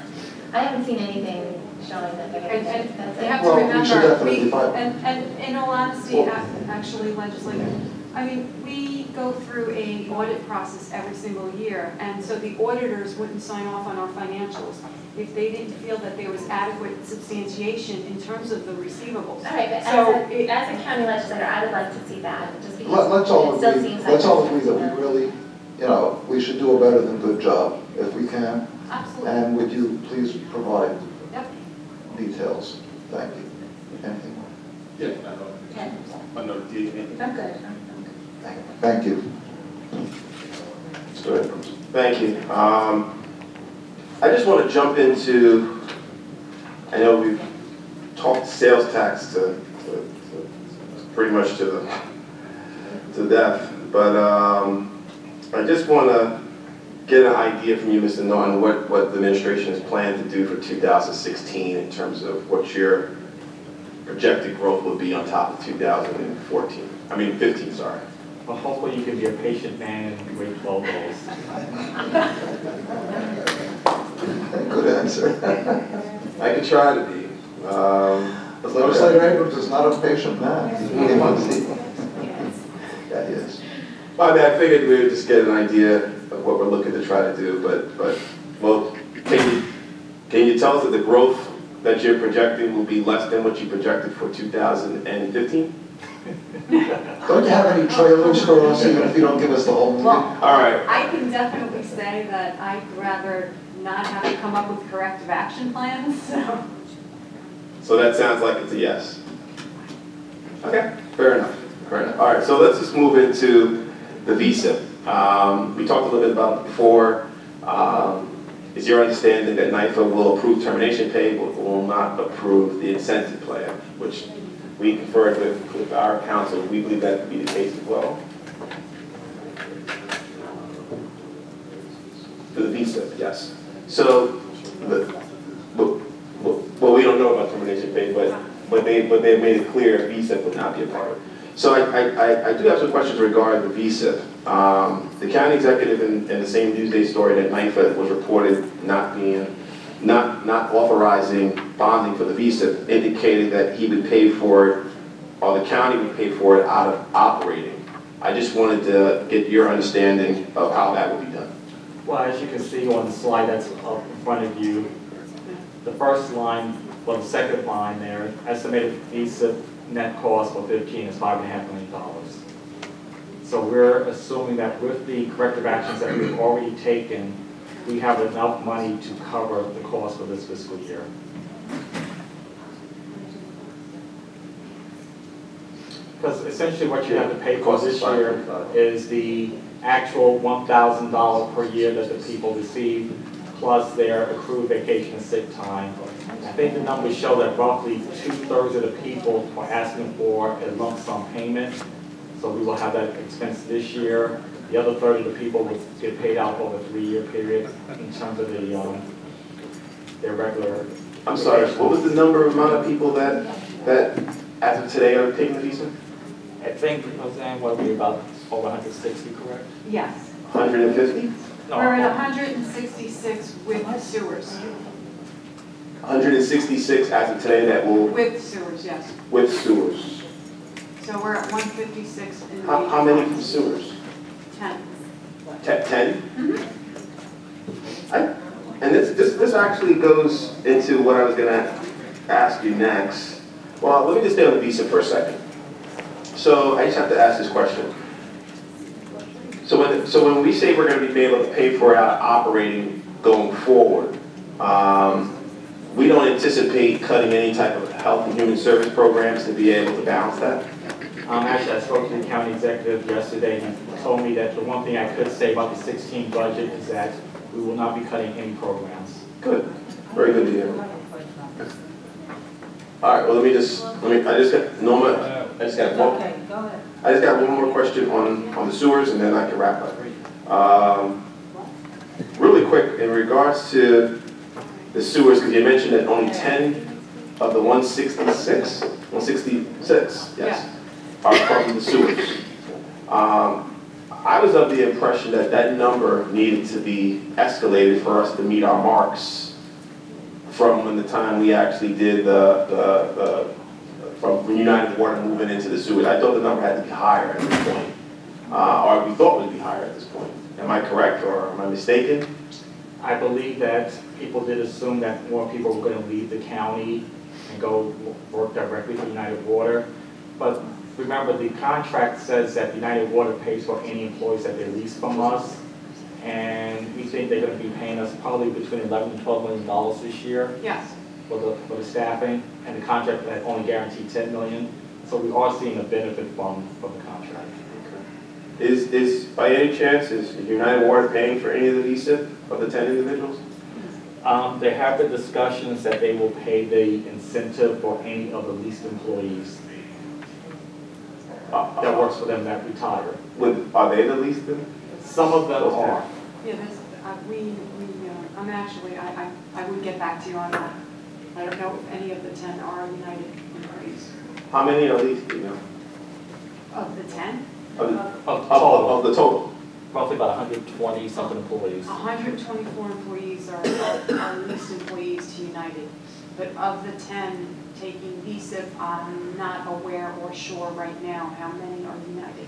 Speaker 5: I haven't seen anything showing that they're going to,
Speaker 7: And
Speaker 5: that's
Speaker 7: you
Speaker 5: it.
Speaker 7: have to
Speaker 4: Well, we should
Speaker 7: remember,
Speaker 4: definitely find-
Speaker 7: and in all honesty, actually legislator, I mean, we go through a audit process every single year, and so the auditors wouldn't sign off on our financials if they didn't feel that there was adequate substantiation in terms of the receivables.
Speaker 5: All right, but
Speaker 7: So
Speaker 5: as a county legislator, I would like to see that, just because
Speaker 4: Let's all
Speaker 5: it still
Speaker 4: agree,
Speaker 5: seems like.
Speaker 4: let's all agree that we really, we should do a better than good job if we can.
Speaker 7: Absolutely.
Speaker 4: And would you please provide
Speaker 7: Yep.
Speaker 4: details? Thank you. Anything more?
Speaker 3: Yeah,
Speaker 5: Okay,
Speaker 3: I'm good.
Speaker 5: I'm good, I'm good.
Speaker 4: Thank you. Mr. Abrams.
Speaker 3: Thank you. I just want to jump into, I know we've talked sales tax to pretty much to death, but I just want to get an idea from you, Mr. Norton, what the administration is planning to do for 2016 in terms of what your projected growth will be on top of 15, sorry.
Speaker 8: Well, hopefully you can be a patient man and wait 12 days.
Speaker 4: Good answer.
Speaker 3: I could try to be.
Speaker 4: Legislator Abrams is not a patient man. He wants to- Yeah, he is.
Speaker 3: Well, I mean, I figured we would just get an idea of what we're looking to try to do, but well, can you tell us that the growth that you're projecting will be less than what you projected for 2015?
Speaker 4: Don't you have any trailers for us, even if you don't give us the whole movie?
Speaker 7: Well,
Speaker 3: All right.
Speaker 7: I can definitely say that I'd rather not have to come up with corrective action plans, so.
Speaker 3: So that sounds like it's a yes. Okay, fair enough. Fair enough. All right, so let's just move into the VSIP. We talked a little bit about it before. Is your understanding that NYFA will approve termination pay, but will not approve the incentive plan, which we conferred with our council. We believe that to be the case as well. For the VSIP, yes. So, well, we don't know about termination pay, but they made it clear VSIP would not be a part of it. So I do have some questions regarding the VSIP. The county executive in the same Newsday story that NYFA was reported not authorizing bonding for the VSIP indicated that he would pay for it, or the county would pay for it out of operating. I just wanted to get your understanding of how that would be done.
Speaker 8: Well, as you can see on the slide that's up in front of you, the first line, well, the second line there, estimated VSIP net cost for 15 is $5.5 million. So we're assuming that with the corrective actions that we've already taken, we have enough money to cover the cost for this fiscal year. Because essentially what you have to pay for this year is the actual $1,000 per year that the people receive, plus their accrued vacation and sick time. I think the numbers show that roughly 2/3 of the people are asking for a lump sum payment. So we will have that expense this year. The other third of the people will get paid out over a 3-year period in terms of their regular.
Speaker 3: I'm sorry, what was the amount of people that as of today are taking the visa?
Speaker 8: I think, Roseanne, what are we about over 160, correct?
Speaker 7: Yes.
Speaker 3: 150?
Speaker 8: No,
Speaker 7: We're at 166 with the sewers.
Speaker 3: 166 as of today that will,
Speaker 7: With sewers, yes.
Speaker 3: with sewers.
Speaker 7: So we're at 156 in the.
Speaker 3: How many from sewers?
Speaker 7: 10.
Speaker 3: 10? And this actually goes into what I was going to ask you next. Well, let me just stay on the visa for a second. So I just have to ask this question. So when we say we're going to be able to pay for it out of operating going forward, we don't anticipate cutting any type of health and human service programs to be able to balance that?
Speaker 8: Actually, I spoke to the county executive yesterday, and he told me that the one thing I could say about the 16 budget is that we will not be cutting any programs.
Speaker 3: Good. Very good to hear. All right, well, I just got one more question on the sewers, and then I can wrap up. Really quick, in regards to the sewers, because you mentioned that only 10 of the 166, yes, are from the sewers. I was of the impression that that number needed to be escalated for us to meet our marks from when the time we actually did from United Water moving into the sewers. I thought the number had to be higher at this point, or we thought it would be higher at this point. Am I correct, or am I mistaken?
Speaker 8: I believe that people did assume that more people were going to leave the county and go work directly for United Water. But remember, the contract says that United Water pays for any employees that they lease from us. And we think they're going to be paying us probably between $11 and $12 million this year.
Speaker 7: Yes.
Speaker 8: For the staffing, and the contract had only guaranteed $10 million. So we are seeing a benefit from the contract.
Speaker 3: Is by any chance, is United Water paying for any of the VSIP of the 10 individuals?
Speaker 8: There have been discussions that they will pay the incentive for any of the leased employees that works for them that retire.
Speaker 3: Are they the least?
Speaker 8: Some of them are.
Speaker 7: Yeah, I'm actually, I would get back to you on that. I don't know if any of the 10 are United employees.
Speaker 3: How many are least, do you know?
Speaker 7: Of the 10?
Speaker 3: Of the total?
Speaker 8: Roughly about 120 something employees.
Speaker 7: 124 employees are leased employees to United. But of the 10 taking VSIP, I'm not aware or sure right now how many are United.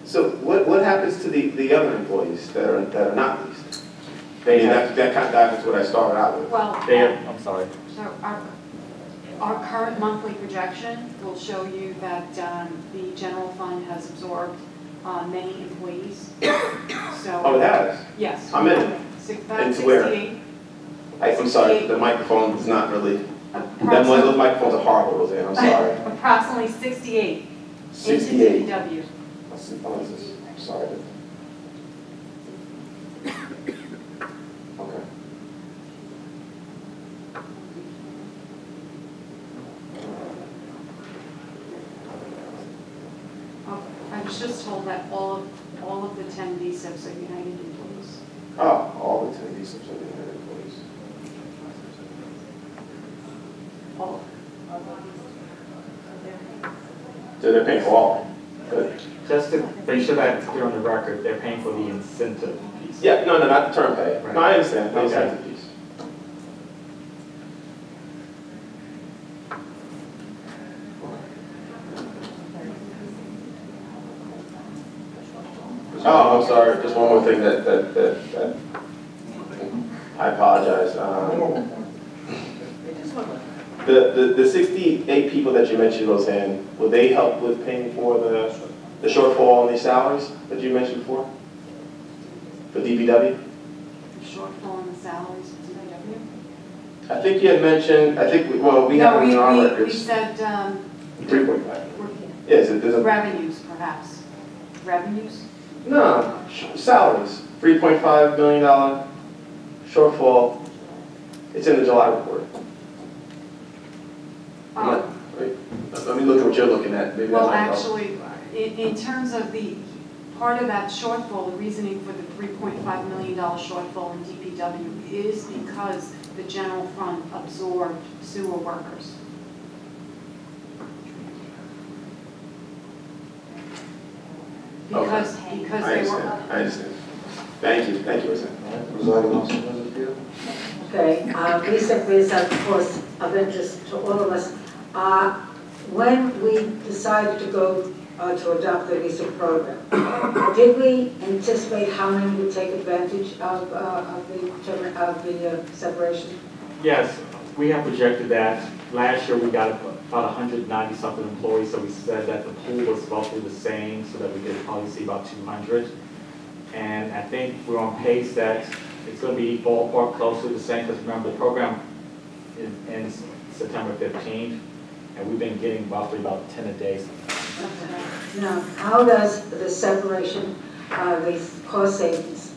Speaker 3: So what happens to the other employees that are not leased? That's what I started out with.
Speaker 7: Well,
Speaker 8: I'm sorry.
Speaker 7: So our current monthly projection will show you that the general fund has absorbed many employees. So,
Speaker 3: Oh, it has?
Speaker 7: yes.
Speaker 3: How many?
Speaker 7: About
Speaker 3: Into where?
Speaker 7: 68.
Speaker 3: I'm sorry, the microphone is not really, those microphones are horrible, Roseanne, I'm sorry.
Speaker 7: Approximately 68.
Speaker 3: 68.
Speaker 7: Into DPW.
Speaker 3: I'm sorry. Okay.
Speaker 7: I was just told that all of the 10 VSIPs are United employees.
Speaker 3: Arlington, these subsidiary employees. So they're paying for all. Good.
Speaker 8: Just to make sure that it's clear on the record, they're paying for the incentive piece.
Speaker 3: Yeah, no, not the term pay.
Speaker 8: Right.
Speaker 3: No, I understand. The
Speaker 8: Okay.
Speaker 3: incentive piece. Oh, I'm sorry. Just one more thing that I apologize. The 68 people that you mentioned, Roseanne, will they help with paying for the shortfall on these salaries that you mentioned before? For DPW?
Speaker 7: Shortfall in the salaries of DPW?
Speaker 3: I think you had mentioned, I think, we have it in our
Speaker 7: No, we
Speaker 3: records.
Speaker 7: said
Speaker 3: 3.5. Yes, there's a,
Speaker 7: revenues, perhaps. Revenues?
Speaker 3: no, salaries, $3.5 million shortfall. It's in the July report. Wait, let me look at what you're looking at. Maybe
Speaker 7: Well,
Speaker 3: that might help.
Speaker 7: actually, in terms of the, part of that shortfall, the reasoning for the $3.5 million shortfall in DPW is because the general fund absorbed sewer workers. Because
Speaker 3: I
Speaker 7: they were.
Speaker 3: understand, I understand. Thank you, Roseanne.
Speaker 4: Presiding officer, Mrs. Beal?
Speaker 9: Okay, recently is of course of interest to all of us. When we decided to go to adopt the visa program, did we anticipate how many would take advantage of the separation?
Speaker 8: Yes, we have projected that. Last year we got about 190 something employees, so we said that the pool was roughly the same, so that we could probably see about 200. And I think we're on pace that it's going to be ballpark close to the same, because remember the program ends September 15th, and we've been getting roughly about 10 a day.
Speaker 9: Okay. Now, how does the separation, these cost savings,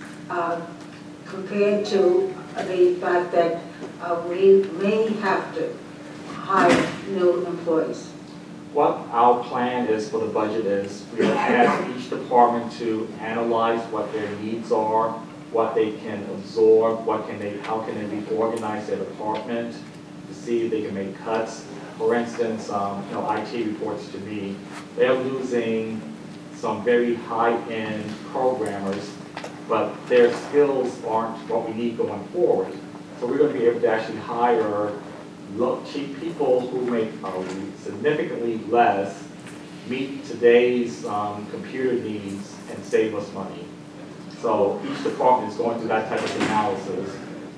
Speaker 9: compare to the fact that we may have to hire new employees?
Speaker 8: What our plan is for the budget is we will ask each department to analyze what their needs are, what they can absorb, how can they reorganize their department to see if they can make cuts. For instance, IT reports to me, they're losing some very high-end programmers, but their skills aren't what we need going forward. So we're going to be able to actually hire cheap people who make significantly less, meet today's computer needs, and save us money. So each department is going through that type of analysis.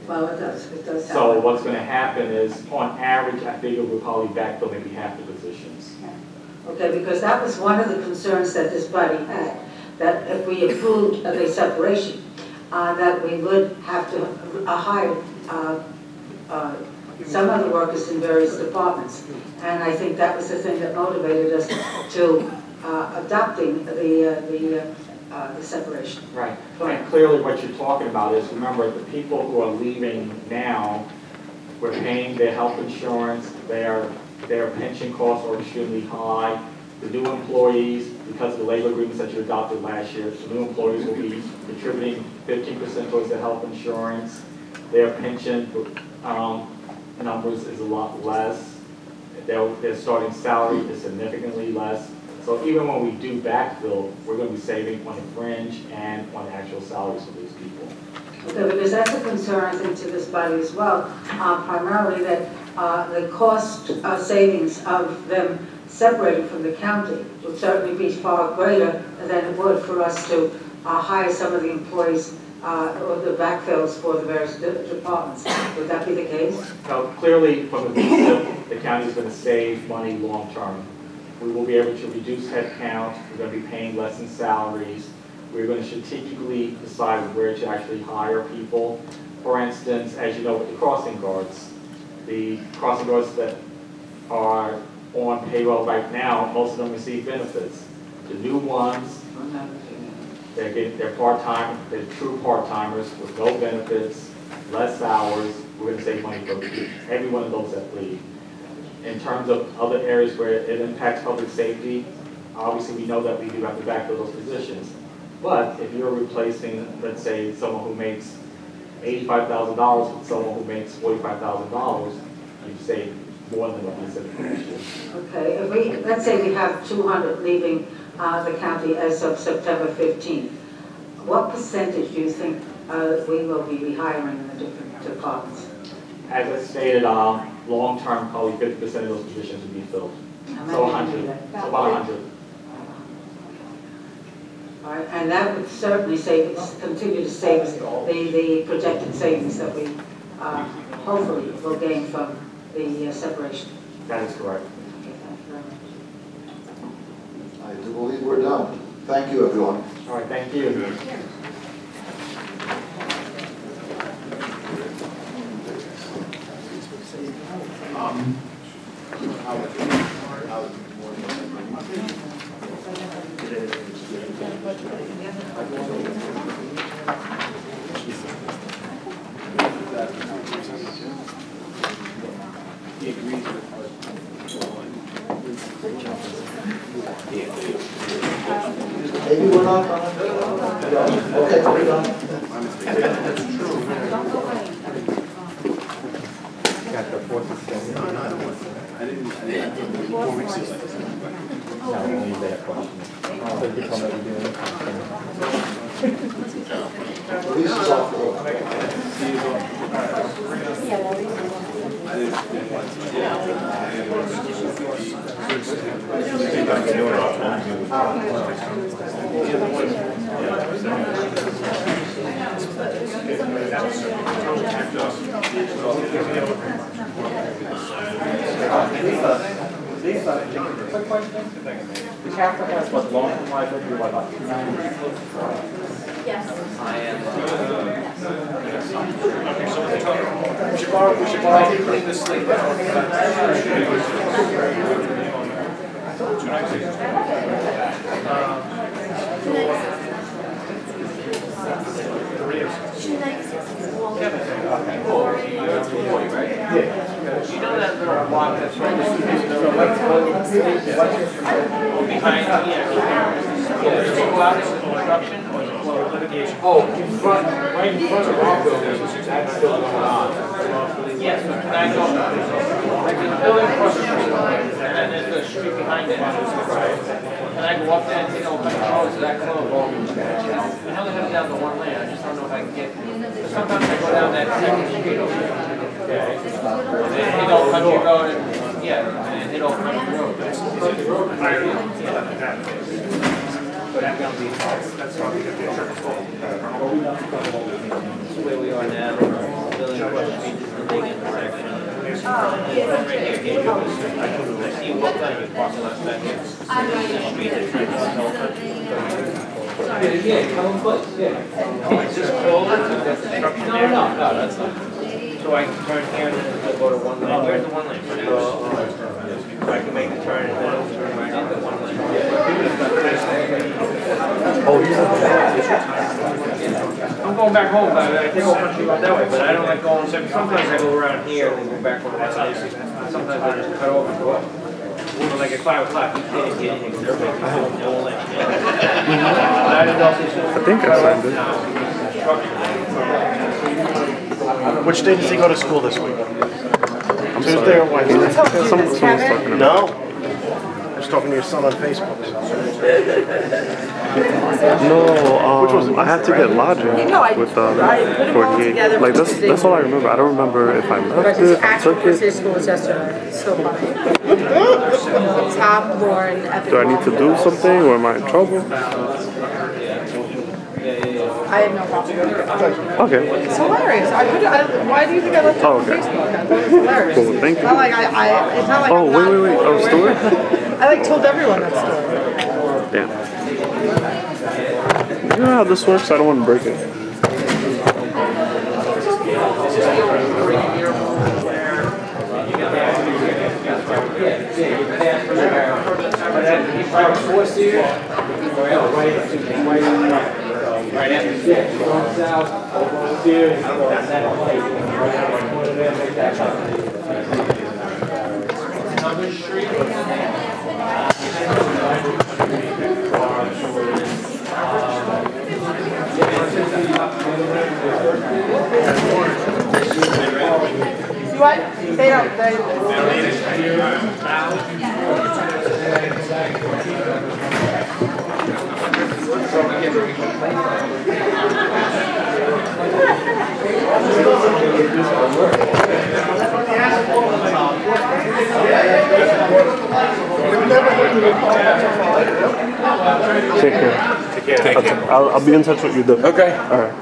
Speaker 9: Well, it does happen.
Speaker 8: So what's going to happen is, on average, I figure we'll probably backfill maybe half the positions.
Speaker 9: Okay, because that was one of the concerns that this body had, that if we approved the separation, that we would have to hire some of the workers in various departments. And I think that was the thing that motivated us to adopting the separation.
Speaker 8: Right. And clearly what you're talking about is, remember, the people who are leaving now, we're paying their health insurance, their pension costs are extremely high. The new employees, because of the labor agreements that you adopted last year, the new employees will be contributing 15% towards their health insurance. Their pension numbers is a lot less. Their starting salary is significantly less. So even when we do backfill, we're going to be saving on the fringe and on the actual salaries for these people.
Speaker 9: Okay, because that's a concern, I think, to this body as well, primarily that the cost savings of them separating from the county would certainly be far greater than it would for us to hire some of the employees or the backfills for the various departments. Would that be the case?
Speaker 8: Now, clearly, from the visa, the county is going to save money long term. We will be able to reduce headcount. We're going to be paying less in salaries. We're going to strategically decide where to actually hire people. For instance, as you know, with the crossing guards that are on payroll right now, most of them receive benefits. The new ones, they're part-time, they're true part-timers with no benefits, less hours. We're going to save money for every one of those that leave. In terms of other areas where it impacts public safety, obviously we know that we do have to backfill those positions. But if you're replacing, let's say, someone who makes $85,000 with someone who makes $45,000, you save more than what you said for this year.
Speaker 9: Okay, if we, let's say we have 200 leaving the county as of September 15th, what percentage do you think we will be rehiring in the different departments?
Speaker 8: As I stated, long-term, probably 50% of those positions would be filled.
Speaker 9: How
Speaker 8: So
Speaker 9: many
Speaker 8: 100,
Speaker 9: would be that?
Speaker 8: so about 100.
Speaker 9: All right, and that would certainly save us, continue to save us the projected savings that we hopefully will gain from the separation.
Speaker 8: That is correct.
Speaker 9: Okay, thank you very much.
Speaker 4: I do believe we're done. Thank you, everyone.
Speaker 8: All right, thank you.
Speaker 4: Maybe we're not done. Okay, we're done.
Speaker 8: Got the 467. No, only they have questions. So you can tell me what you're doing.
Speaker 4: Lisa's off the hook.
Speaker 8: Quick question. The Catholic has what, long-term liability, what, about 290?
Speaker 5: Yes.
Speaker 2: We should probably clean this thing down.
Speaker 10: You know that little block that's right behind, there's people out there with construction or litigation?
Speaker 8: Oh, in front, right in front of our building, that's still going on.
Speaker 10: Yes, but can I go, like there's a building across the street, and then there's the street behind it. Can I go up there and take all kinds of roads, is that closed? I know they have it down to one lane, I just don't know if I can get, sometimes I go down that second street over there. And then hit Old Country Road, and, yeah, and then hit Old Country Road. That's where we are now, building across the street, this is the big intersection. Right here, I see you walk down your parking lot back here. The street that turns on Old Country.
Speaker 8: Yeah, come on, please, yeah.
Speaker 10: Is this closed? Is that construction there?
Speaker 8: No, that's not.
Speaker 10: So I can turn here and then I'll go to one lane. Where's the one lane? So I can make the turn and then I'll turn right into one lane.
Speaker 8: Oh, you're
Speaker 10: I'm going back home, but I take Old Country Road that way, but I don't like going, sometimes I go around here and then go back over that side. Sometimes I just cut over and go up. Well, like at 5 o'clock, you can't get anything, because everybody's going the whole lane. I
Speaker 11: think I signed it. Which day does he go to school this week? Tuesday or Wednesday? Someone's talking No. I was talking to your son on Facebook.
Speaker 12: No, I had to get lodging with 48. Like that's all I remember. I don't remember if I left it, I took it.
Speaker 13: School was yesterday. So funny. Top floor and epic.
Speaker 12: Do I need to do something or am I in trouble?
Speaker 13: I have no problem.
Speaker 12: Okay.
Speaker 13: It's hilarious. Why do you think I left it on Facebook? I thought it was hilarious.
Speaker 12: Cool, thank you.
Speaker 13: It's not like it's not like
Speaker 12: Oh, wait. Oh, story?
Speaker 13: I like told everyone that story.
Speaker 12: Damn. You know how this works? I don't want to break it.
Speaker 8: Right after going south, going here, and going that Street.
Speaker 13: What? They don't.
Speaker 12: Take care. I'll be in touch with you though.
Speaker 2: Okay.
Speaker 12: All right.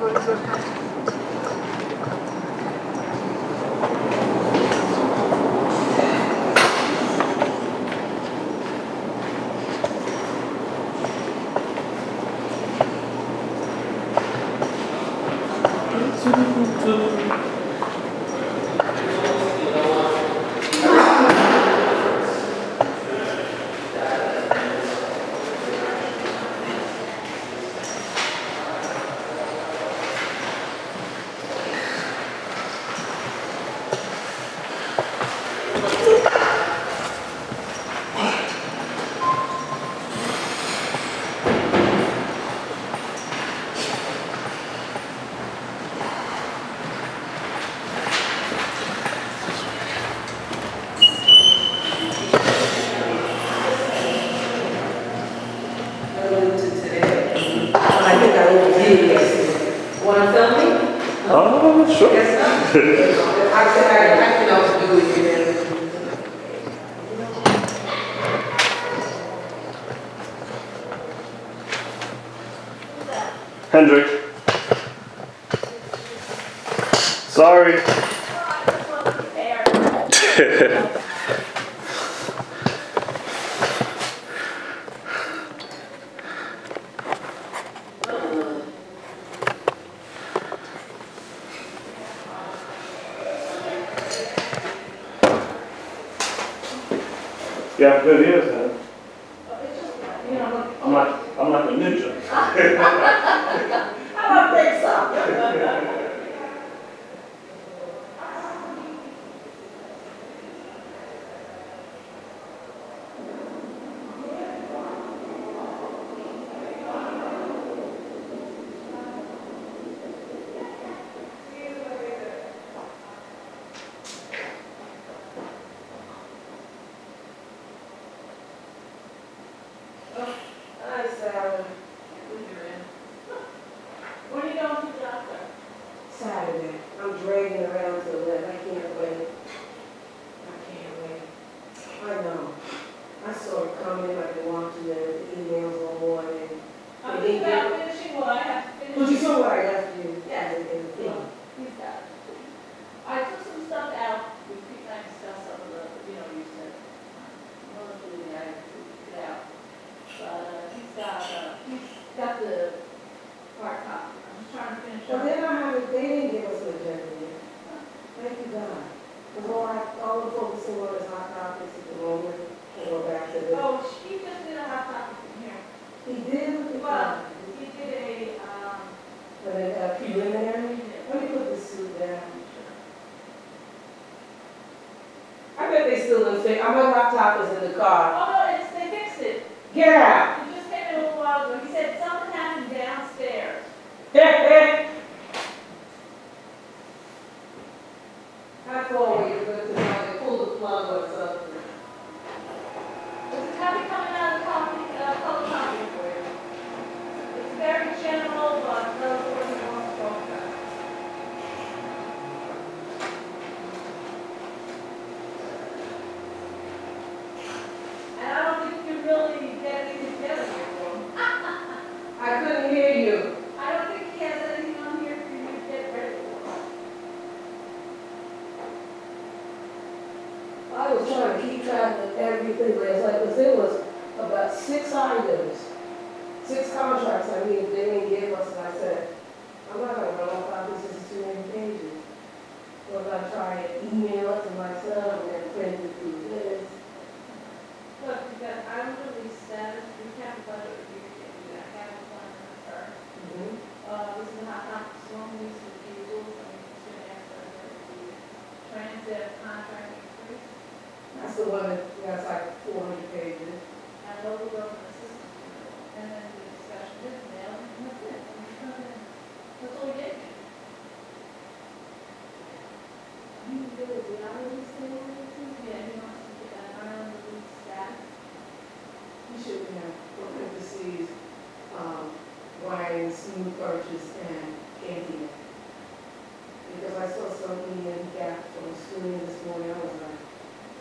Speaker 14: Sure. Yes, sir. I said I can also do it again.
Speaker 12: Hendrik. Sorry. You have good ears, then. I'm like a ninja.
Speaker 14: I don't think so. Hi, Sarah. When are you going to the doctor? Saturday. I'm dragging around till then. I can't wait. I can't wait. I know. I saw it coming. I've been watching the emails all morning.
Speaker 15: I'm just about finishing what I have to finish.
Speaker 14: But you saw what I left you?
Speaker 15: Yes.
Speaker 14: In the thing.
Speaker 15: He's got it. I took some stuff out. We kind of discussed some of the, you said, mostly I took it out. But he's got the hard copy. I'm just trying to finish
Speaker 14: Well,
Speaker 15: up.
Speaker 14: then I haven't, they didn't give us an agenda yet. Thank you, God. Because all the folks who want is hot topics at the moment, and go back to the.
Speaker 15: Oh, she just did a hot copy from here.
Speaker 14: He did?
Speaker 15: Well, he did a,
Speaker 14: But a preliminary? Let me put this suit down. I bet they still didn't fix. My laptop is in the car.
Speaker 15: oh no, they fixed it.
Speaker 14: Get out!
Speaker 15: He just came in a little while ago. He said something happened downstairs.
Speaker 14: That's always good to know they pull the plug or something.
Speaker 15: There's a copy coming out of the color copy for you. It's very general, but those are what he wants to talk about. And I don't think you can really get anything together here for him.
Speaker 14: I couldn't hear you.
Speaker 15: I don't think he has anything on here for you to get ready for.
Speaker 14: I was trying to keep track of everything last night, because there was about 6 items, 6 contracts. I mean, they didn't give us, and I said, I'm not going to run off copies, this is too many pages. So I try to email it to myself and then print it through this.
Speaker 15: Look, we've got item release status, recap budget review, we got capital plan and start. This is not storm lease refusals, I mean, it's gonna ask for the transit contract increase.
Speaker 14: That's the one that's like 400 pages.
Speaker 15: And local government assistance, and then the discussion is mail, and that's it. And there's nothing
Speaker 14: should have parentheses, wine, smooth purchase, and candy. Because I saw something in Gap from student this morning, I was like,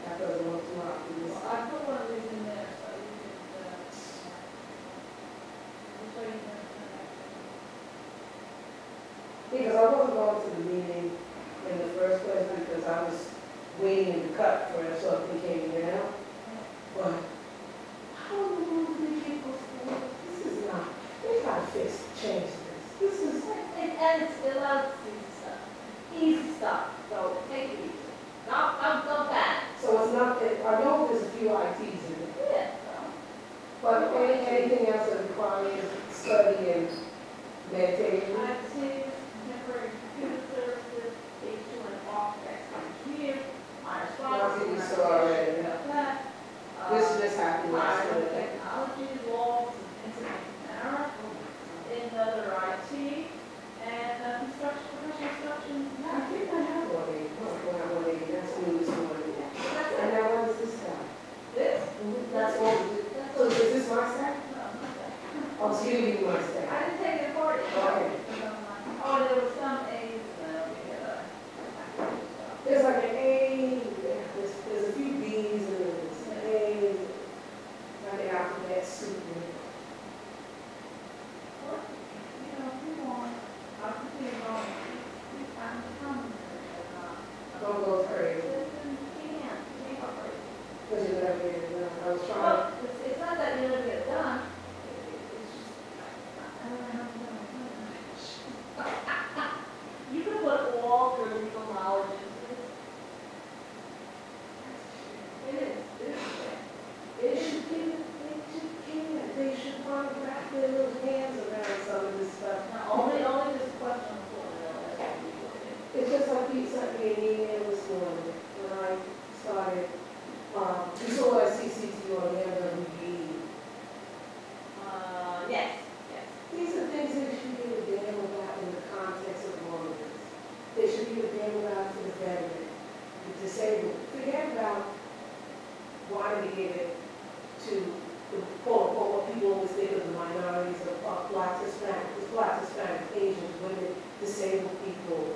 Speaker 14: that doesn't look too hot for this.
Speaker 15: I put one of these in there, so you can, I'll show you that.
Speaker 14: Because I wasn't going to the meeting in the first place because I was waiting to cut for if something came down. But how in the world do they get before? This is not, they gotta change this. This is,
Speaker 15: And it's allowed easy stuff, so take it easy. Not bad.
Speaker 14: so it's not, I know there's a few ITs in it.
Speaker 15: Yeah,
Speaker 14: But anything else that requires study and meditation?
Speaker 15: IT, temporary computer services, H2 and Office engineer, my
Speaker 14: Nothing we saw already.
Speaker 15: that.
Speaker 14: This just happened last week.
Speaker 15: Technology, laws, incident error, in other IT, and construction, professional construction.
Speaker 14: I think I have 180, that's new this morning. And now what is this guy?
Speaker 15: This?
Speaker 14: That's all, so is this my stack? Oh, so you need my stack?
Speaker 15: I didn't take it apart.
Speaker 14: Okay.
Speaker 15: Oh, there was some A's,
Speaker 14: There's like an A, there's a few B's and there's an A, like the alphabet soup. Don't go crazy. Because you never get it done. I was trying.
Speaker 15: Well, it's not that you never get it done. It's just, I don't know how to do it. You can put all your legal knowledge into this. It is.
Speaker 14: They should probably wrap their little hands around some of this stuff.
Speaker 15: Now, only this question for
Speaker 14: It's just like he sent me an email this morning when I started, you saw what I CC'd on the MWB.
Speaker 15: Yes.
Speaker 14: These are things that should be a damn about in the context of all of this. They should be a damn about for the veteran, the disabled. Forget about why we give it to the quote-unquote people always think of the minorities of Black, Hispanic, Asians, women, disabled people,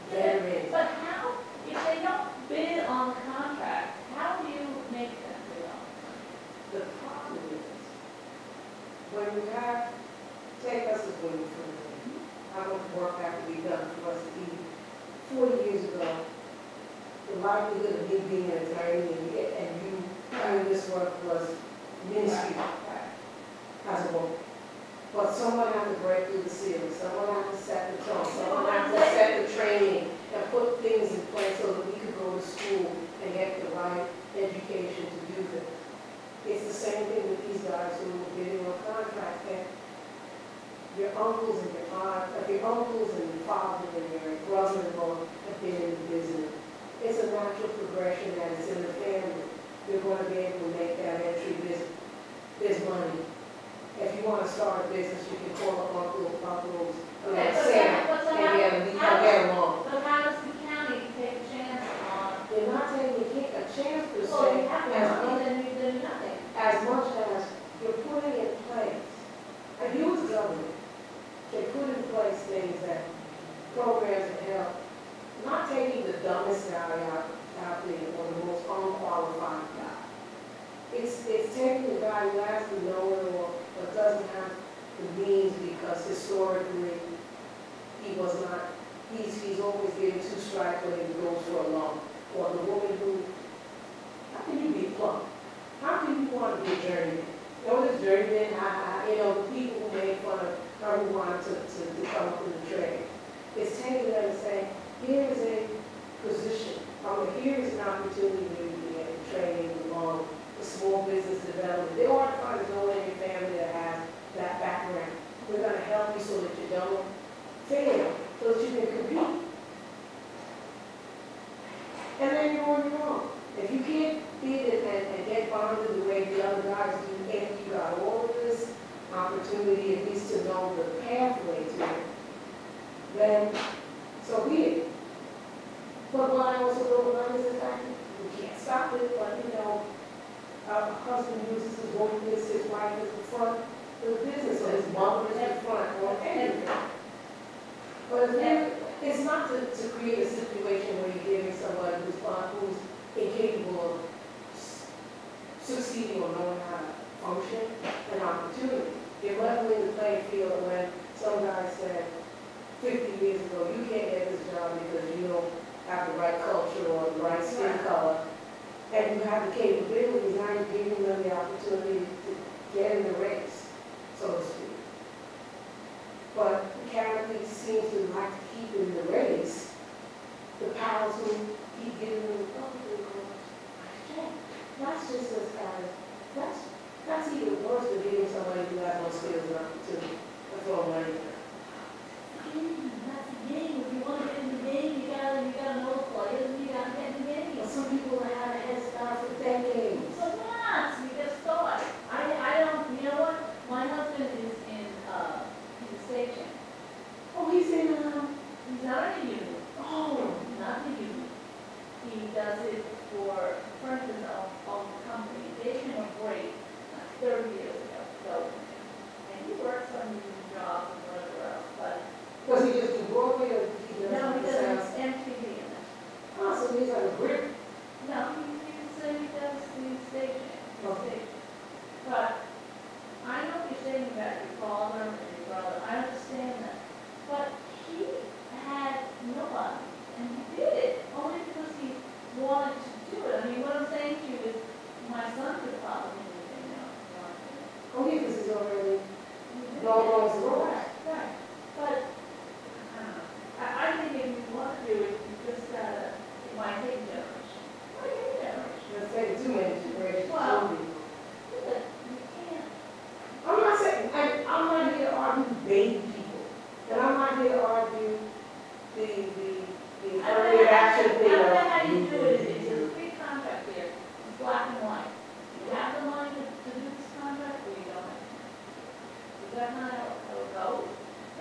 Speaker 14: veterans.
Speaker 15: But how, if they don't bid on the contract, how do you make them bid on?
Speaker 14: The problem is, when we have, take us as women for instance, how much work has to be done for us to be, 40 years ago, the likelihood of me being an attorney and you doing this work was minuscule as a woman. But someone had to break through the ceiling, someone had to set the tone, someone had to set the training and put things in place so that we could go to school and get the right education to do this. It's the same thing with these guys who are bidding on contract. And your uncles and your aunts, your uncles and your father and your brother-in-law have been in the business. It's a natural progression that is in the family. You're going to be able to make that entry business. There's money. If you want to start a business, you can call up uncles, Sam, and get along.
Speaker 15: But how does the county take a chance on?
Speaker 14: They're not taking a chance per
Speaker 15: Well, you
Speaker 14: se,
Speaker 15: have money, then you do nothing.
Speaker 14: as much as you're putting in place. And you as government can put in place things that programs that help, not taking the dumbest guy out there or the most unqualified guy. It's taking the guy who has the know-it-all but doesn't have the means because historically he was not, he's always getting two strikes when he goes for a loan. Or the woman who, how can you be plump? How can you want to be a journeyman? You know this journeyman, the people who made fun of her who wanted to come up in the trade. It's taking them and saying, here is a position, here is an opportunity to get training along the small business development. There are trying to go in your family that has that background. We're going to help you so that you don't fail, so that you can compete. And then you're on your own. If you can't bid and get bonded the way the other guys do, and you got all of this opportunity at least to know the pathway to it, then so be it. But what I also know about is the fact that we can't stop it, but husband uses his woman, his wife as the front of the business, or his mother is the front, or anything. But it's not to create a situation where you're giving somebody who's incapable of succeeding or knowing how to function an opportunity. You're leveling the playing field when some guy said 50 years ago, you can't get this job because you don't have the right culture or the right skin color, and you have the capabilities. Now you're giving them the opportunity to get in the race, so to speak. But the character seems to like to keep in the race the powers who keep giving them the that's just as bad. That's even worse than giving somebody who has no skills an opportunity to throw money.
Speaker 15: That's the game. If you want to get in the game, you gotta know the players and you gotta get in the game.
Speaker 14: But some people have had a head start for decades.
Speaker 15: So what? You just start. I don't, you know what? My husband is in, he's a state champ.
Speaker 14: Oh, he's in,
Speaker 15: he's not in the union.
Speaker 14: Oh.
Speaker 15: Not the union. He does it for friends of the company. They gave him a break 30 years ago. So, and he works on union jobs and whatever else, but.
Speaker 14: Does he just do Broadway or he does?
Speaker 15: No, he does MTV in it.
Speaker 14: Oh, so he's on a grip?
Speaker 15: No, he does the stage.
Speaker 14: Okay.
Speaker 15: But I know what you're saying about your father and your brother. I understand that. But he had nobody, and he did it only because he wanted to do it. I mean, what I'm saying to you is, my son could probably do anything else.
Speaker 14: Oh, yeah, because he's already no wrong road.
Speaker 15: Right. But I think if you want to do it, you just gotta. It might take a generation. It might take a generation.
Speaker 14: Let's take too many generations.
Speaker 15: Well, you can't.
Speaker 14: I'm not saying, I'm not here to argue baby people. And I'm not here to argue the affirmative action thing.
Speaker 15: I don't know how you do it. It's a free contract here. It's black and white. You have the money to do this contract, or you don't. Is that not how it goes?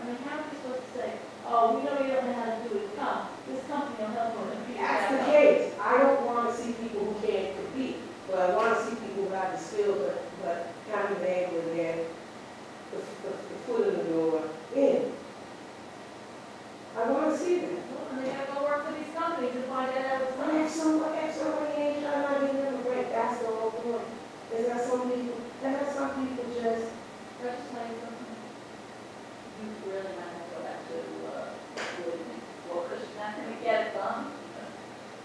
Speaker 15: I mean, how are we supposed to say, oh, we know you don't know how to do it, come, this company will help you compete.
Speaker 14: That's the case. I don't want to see people who can't compete, but I want to see people who have the skills, but kind of able to get the foot in the door in. I want to see that.
Speaker 15: Well, and they have to go work for these companies and find out what's
Speaker 14: But if somebody ain't trying not giving them a break, that's the whole point. Is that some people just
Speaker 15: tell you something. You really might have to go back to workers. You're not going to get it done.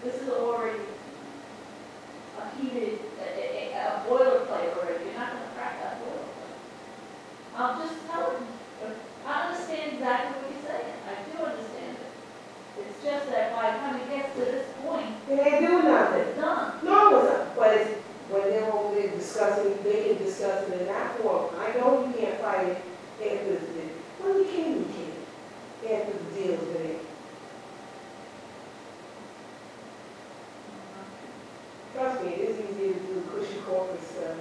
Speaker 15: This is already a heated, a boilerplate already. You're not going to crack that boilerplate. I'll just tell you. I understand exactly what you're saying. I do understand it. It's just that by the time it gets to this point,
Speaker 14: they ain't doing nothing.
Speaker 15: It's done.
Speaker 14: No, it's not. But it's, when they're over there discussing, they can discuss it in that form. I know you can't fight it after the deal. Well, you can, after the deal's been. Trust me, it is easier to do cushy corporate stuff.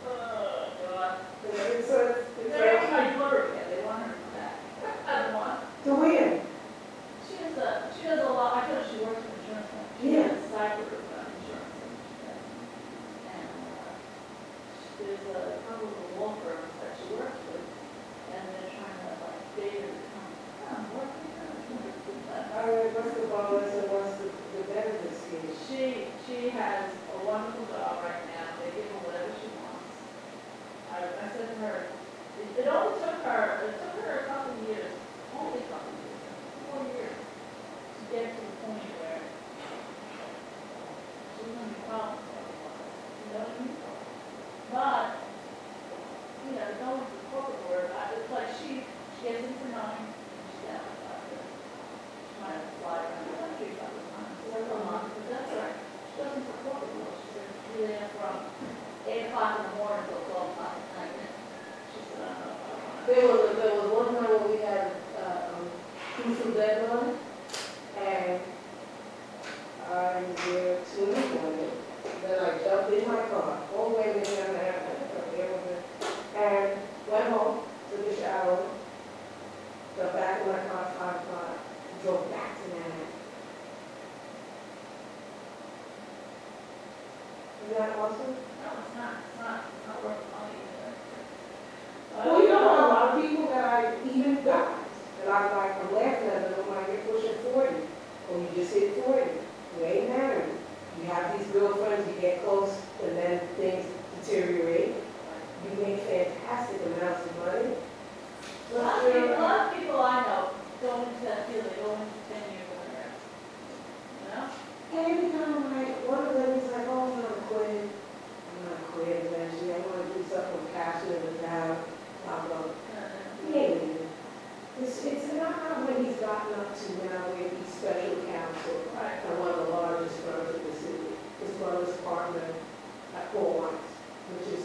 Speaker 15: Oh, God.
Speaker 14: They're
Speaker 15: my daughter again. They want her back. I don't want her.
Speaker 14: To win.
Speaker 15: She does a lot. I thought she works in insurance company. She
Speaker 14: Yeah.
Speaker 15: has a cyber insurance company. And there's a couple of law firms that she works with, and they're trying to like date her to come work with her.
Speaker 14: All right, what's the bonus and what's the benefit scheme?
Speaker 15: She has a wonderful job right now. They give her whatever she wants. I said to her, it only took her a couple of years, only a couple of years, 4 years, to get to the point where she was going to be problems. You know what I mean? But, you know, going to the corporate world, it's like she gets in for 9 and she's down at 5. She might have to fly around the country a couple of times, but that's all right. She doesn't for corporate world. She said she'll be there from 8 o'clock in the morning till 12 o'clock at night. She said, I don't know.
Speaker 14: There was one time when we had crucial deadline, and I was there 2 in the morning. Then I jumped in my car, all the way to and went home, took a shower, got back in my car at 5 o'clock, drove back to Manhattan. And that also?
Speaker 15: No, it's not worth money.
Speaker 14: Well, you know, a lot of people that I, even guys, that I'm laughing at them, I'm like, you're pushing 40, or you just hit 40, you ain't married. You have these girlfriends, you get close, and then things deteriorate. You make fantastic amounts of money.
Speaker 15: A lot of people I know go into that field, they go into 10 years or less. You know?
Speaker 14: Every time one of them is like, oh, I'm gonna quit. I'm gonna quit eventually. I wanna do something I'm passionate about. Blah, blah. Yeah. It's not when he's gotten up to now where he's special counsel at one of the largest firms in the city. His brother's partner at Paul Weiss, which is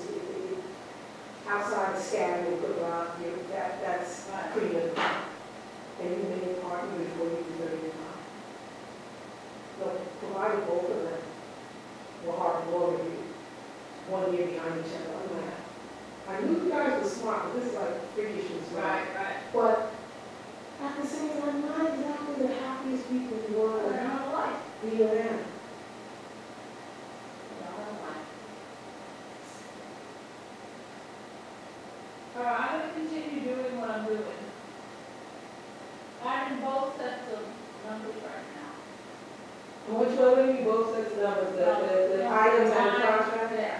Speaker 14: outside of scamming, good rock, that's pretty good. And he made a partner before he was 35. But provided both of them were hard law review, 1 year behind each other. I'm like, I knew you guys were smart, but this is like freakishness, right? But at the same time, not exactly the happiest people in the world to be around.
Speaker 15: I'm going to continue doing what I'm doing. I'm in both sets of numbers right now.
Speaker 14: And which one are you both sets of numbers? The items and the contract?
Speaker 15: Yeah.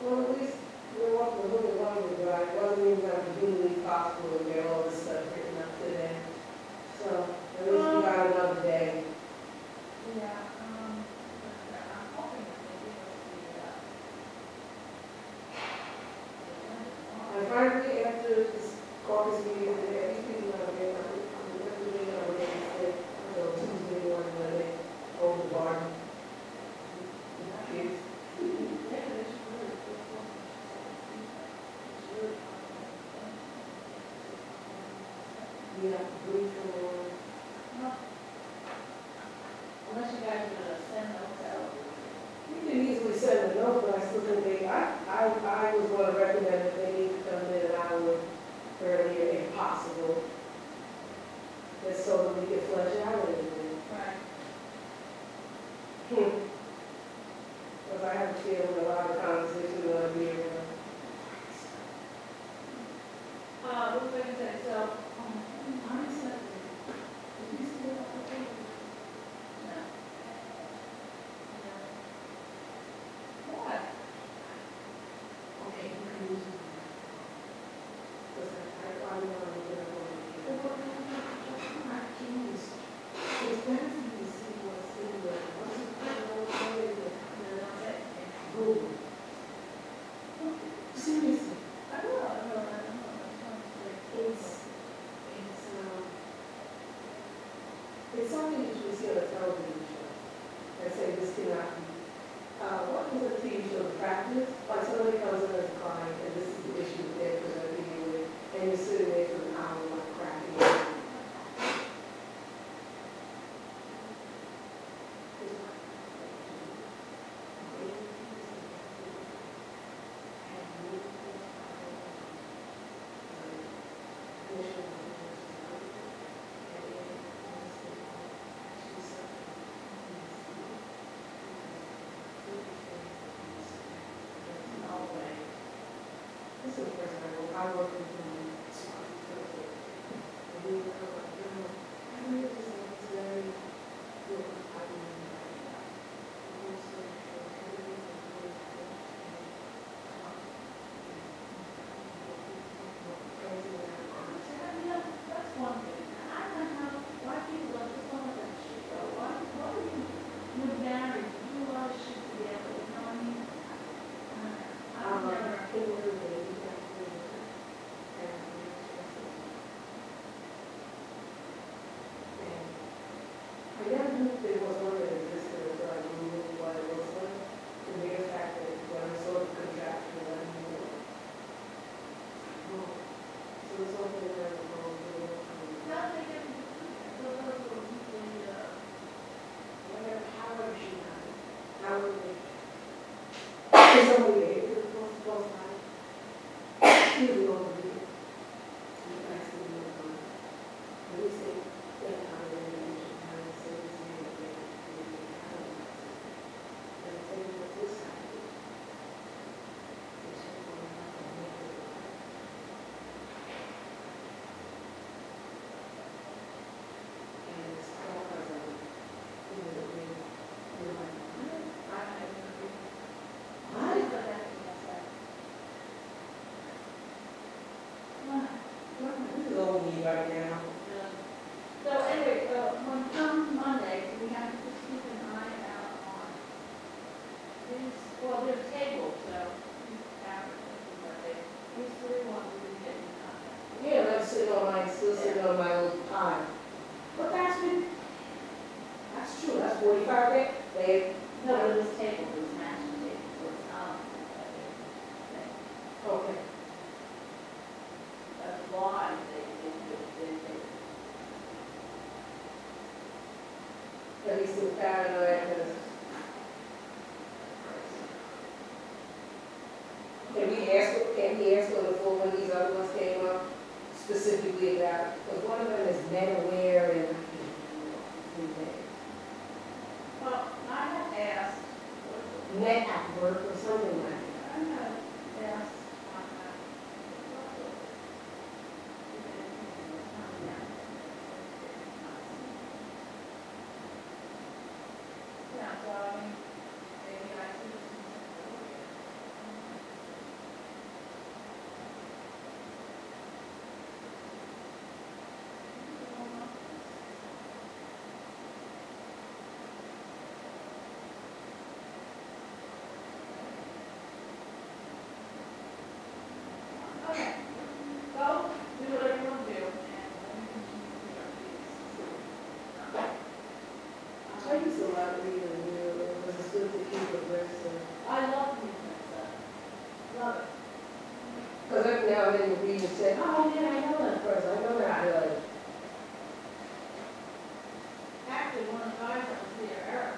Speaker 14: Well, at least we're off the hook of language, right? It wasn't even going to be humanly possible to get all this stuff written up today. So, at least we got another day.
Speaker 15: Yeah, I'm hoping that they give us
Speaker 14: And frankly, after this caucus meeting today, these people are going to Tuesday morning when they hold the garden. Kids. Yeah, brief for.
Speaker 15: unless you guys are going to send those out.
Speaker 14: You can easily send a note, but I still think I was going to recommend that they need to come in an hour earlier if possible. Just so that we can flesh out everything.
Speaker 15: Right.
Speaker 14: Because I have a feeling a lot of conversations are going to be around.
Speaker 15: What was I going to say? So, I'm excited. Did you see that? No. What?
Speaker 14: Okay, you can use it. Because I know I'm going to get it on. I can use it. It's better for you to see what's in there. What's it called? Google. Seriously.
Speaker 15: I will.
Speaker 14: It's something that you see on a television show that say this cannot be. What is a TV show? Practice? Like somebody comes in as a client and this is the issue that they're presenting you with, and you're sitting there for an hour like cracking it. This is the first time I work with them.
Speaker 15: That's one thing. I don't know why people are just on that shit, though. Why are you married? You do a lot of shit together, you know what I mean? I've never.
Speaker 14: I never knew there was one that existed until I knew what it was like. The mere fact that when I saw the contraction, I knew. So it's something that I'm going to do.
Speaker 15: Nothing can be
Speaker 14: Whatever, however she got it. However they. There's somebody there, it's supposed to like. Excuse me, over here. You guys can do it. At least they get out of there. me right now.
Speaker 15: So anyway, when comes Monday, we have to just keep an eye out on these, well, there's tables, so these advertisements, but these three ones we didn't get in contact.
Speaker 14: Yeah, that's still sitting on my old pile. But that's true, that's 45 days.
Speaker 15: No, it was table, it was matching table, so it's not.
Speaker 14: Okay.
Speaker 15: That's why they.
Speaker 14: At least in paranoid, because. Can we ask for the full when these other ones came up, specifically about, because one of them is MetaWare and.
Speaker 15: Well, I had asked.
Speaker 14: Net at work or something like that.
Speaker 15: I had asked on that. Yeah, so I mean, maybe I should just. Okay, go, do whatever you want to do, and then we can continue to our meetings.
Speaker 14: I used to like reading the news, it was good to keep abreast of.
Speaker 15: I love reading that. Love it.
Speaker 14: Because every now and then you read and say, oh yeah, I know that person, I know that good.
Speaker 15: Actually, one of the guys that was here, Eric,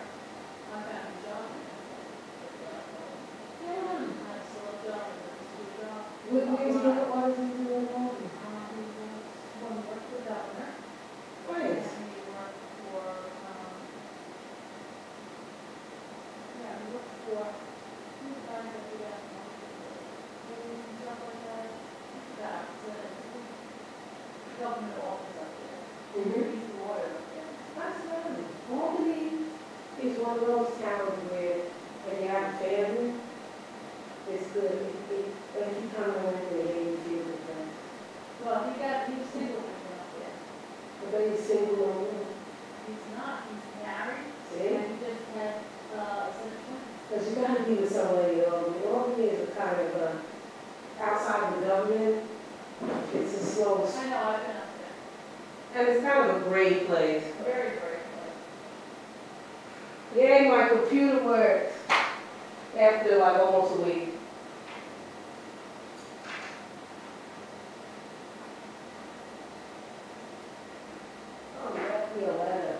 Speaker 15: I found a job. Yeah, I saw a job, a job.
Speaker 14: Where's he doing, what is he doing now?
Speaker 15: He was, one worked for the governor.
Speaker 14: Nice.
Speaker 15: And he worked for, yeah, he worked for, who was the guy that did that? And stuff like that. That's government office up there. He's the lawyer up there.
Speaker 14: That's lovely. Albany is one of those towns where when you have a family, it's good. When you come home and you deal with them.
Speaker 15: Well, he was single when he went up there.
Speaker 14: But then he's single and
Speaker 15: He's not, he's married.
Speaker 14: See?
Speaker 15: And he just had, some twins.
Speaker 14: because you got to be with somebody, Albany is a kind of outside the government. It's a slow,
Speaker 15: I know, I've been up there.
Speaker 14: and it's kind of a great place.
Speaker 15: Very, very close.
Speaker 14: Yay, my computer works after like almost a week. Oh, you left me a letter.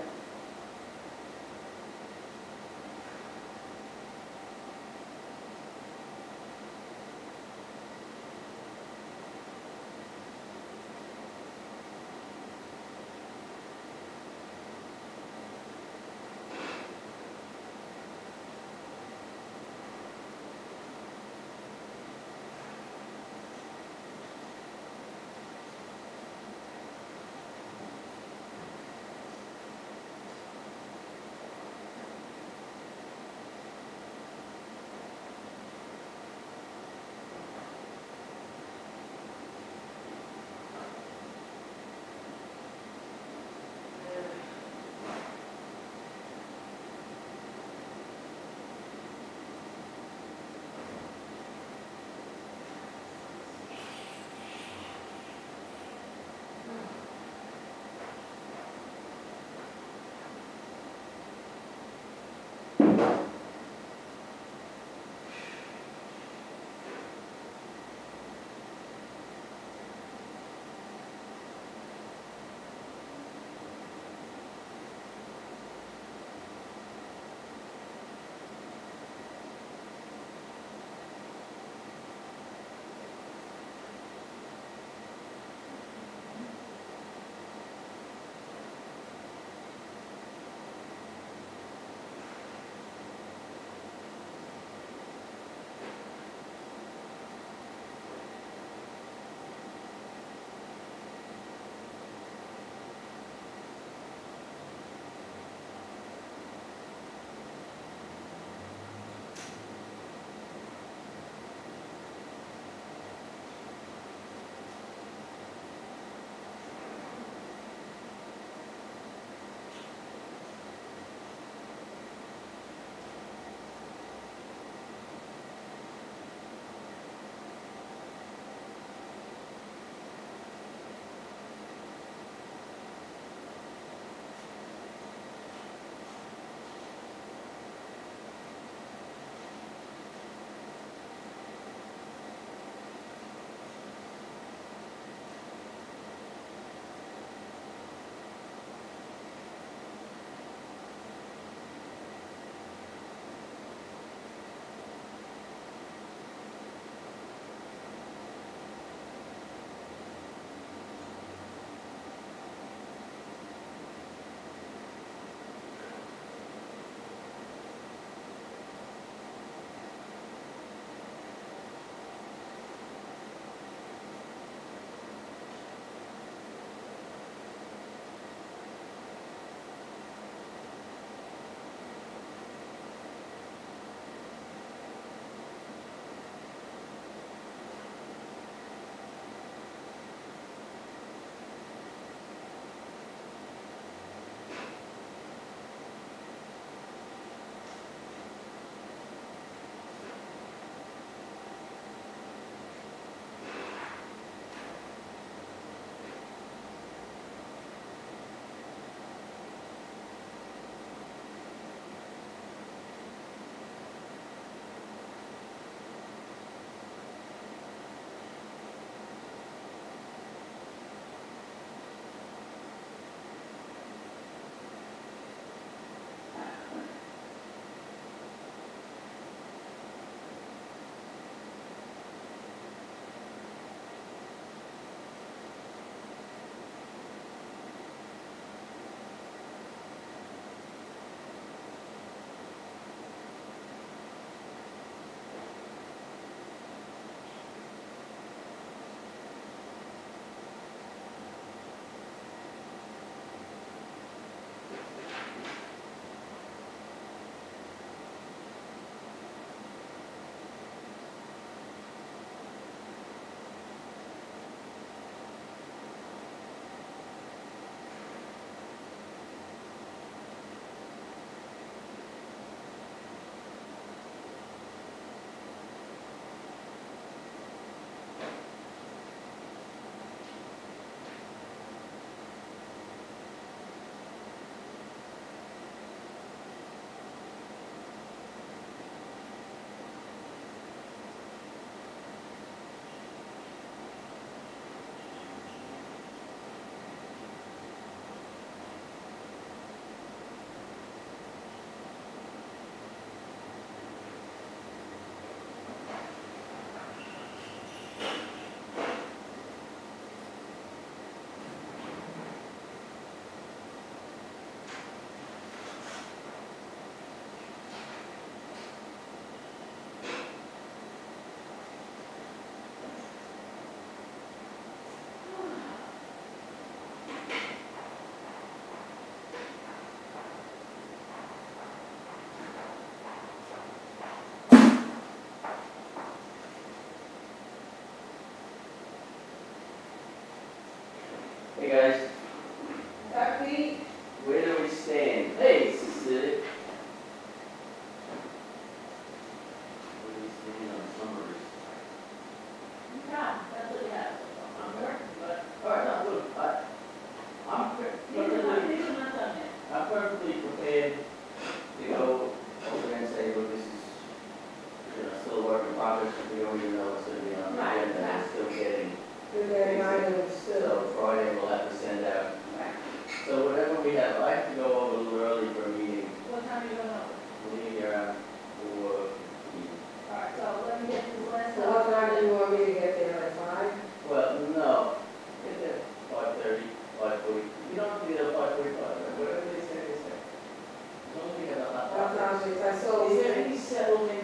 Speaker 14: projects, I saw.
Speaker 15: Is there any settlement,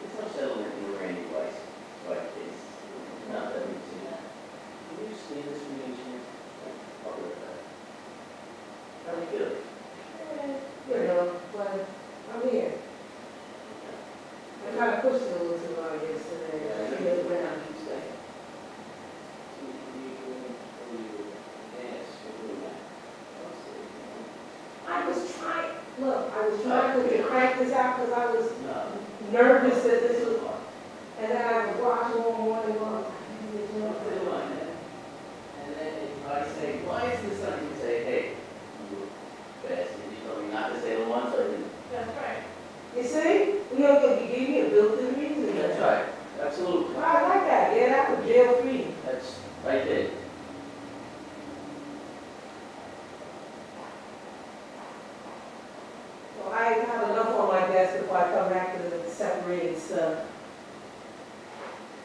Speaker 15: there's no settlement in Randy Weiss, like this, not that we've seen that. Can you see this from the engineer? I'll look at that. How do you feel?
Speaker 14: You know, but I'm here. I kind of pushed it a little too hard yesterday. I feel it when I keep saying. I was trying, look, I was trying to crack this out because I was nervous that this was, and then I was watching one morning long.
Speaker 15: And then if I say, why is this something, you say, hey, you bastard, you told me not to say the one, so I didn't. That's right.
Speaker 14: You see? You gave me a built-in reason.
Speaker 15: That's right, absolutely.
Speaker 14: Well, I like that, yeah, that was jail-free.
Speaker 15: That's, I did.
Speaker 14: Well, I have enough on my desk before I come back to the separated stuff.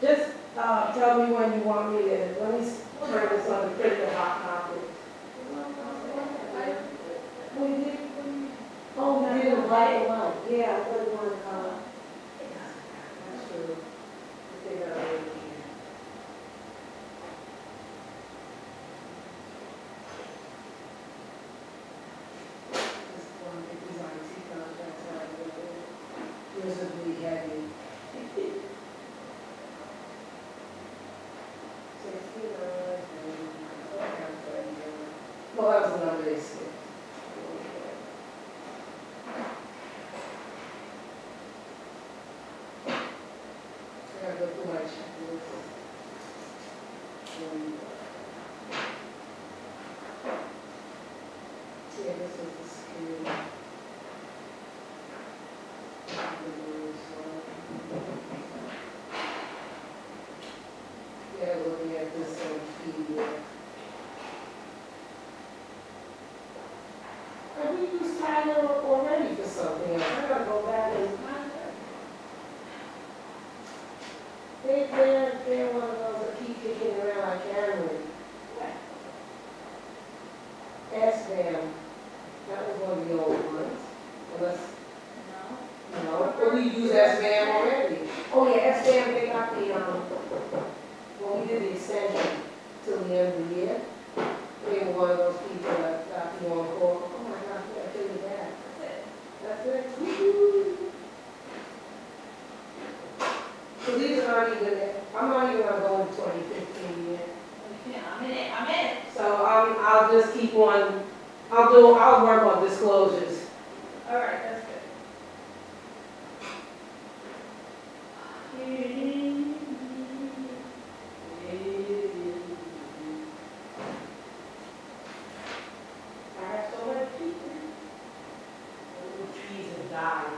Speaker 14: Just tell me when you want me to, let me turn this on the print the hot copy. We did, oh, we did a black and white. Yeah, I really want to color. That's true. I think I already can. Just want to get these IT contracts out of there. Visibly heavy. Well, that was another day skipped. I gotta go through my checklist. Yeah, this is the skill. Yeah, looking at this on PDF. And we used Tyler already for something else. I gotta go back and they're one of those that keep kicking around like Cameron. S-Bam. That was one of the old ones. Unless, no, but we use S-Bam already. Oh yeah, S-Bam, they got the, well, we did the extension till the end of the year. They were one of those people that got the on call. Oh my gosh, I tell you that. That's it. Woo-hoo. So these are not even, I'm not even gonna go into 2015 yet.
Speaker 15: Yeah, I'm in it.
Speaker 14: So I'll just keep on, I'll work on disclosures.
Speaker 15: All right, that's good.
Speaker 14: I have so many people. The trees have died.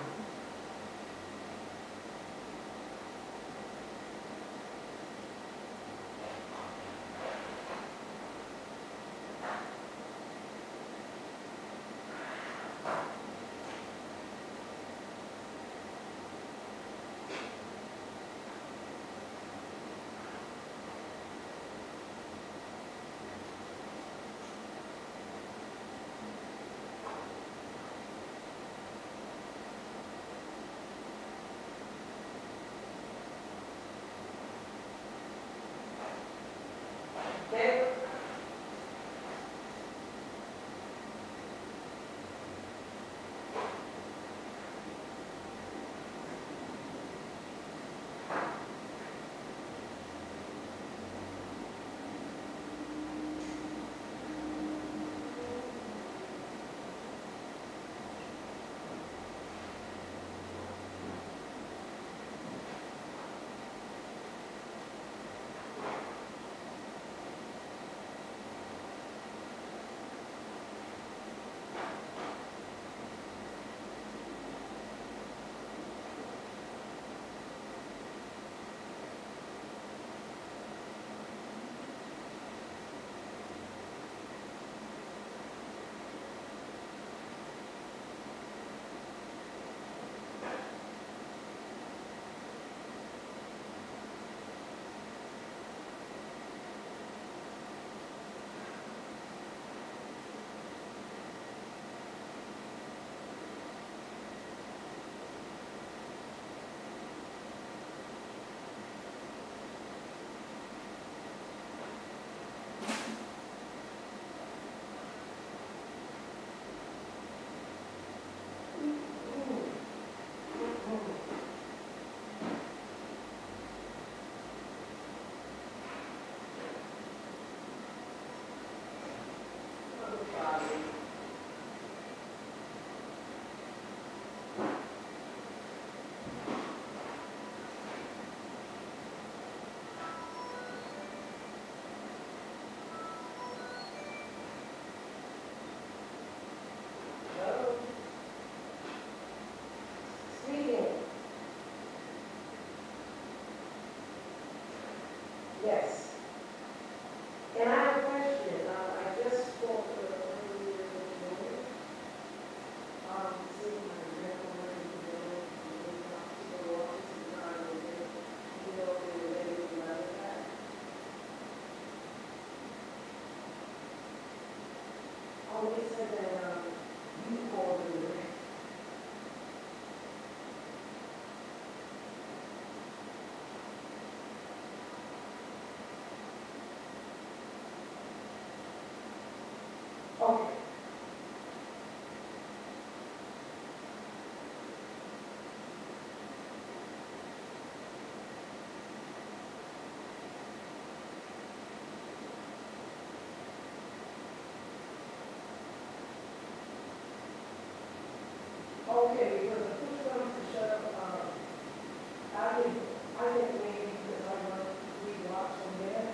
Speaker 14: okay, because the push comes to shove, I think maybe because I want to watch from there,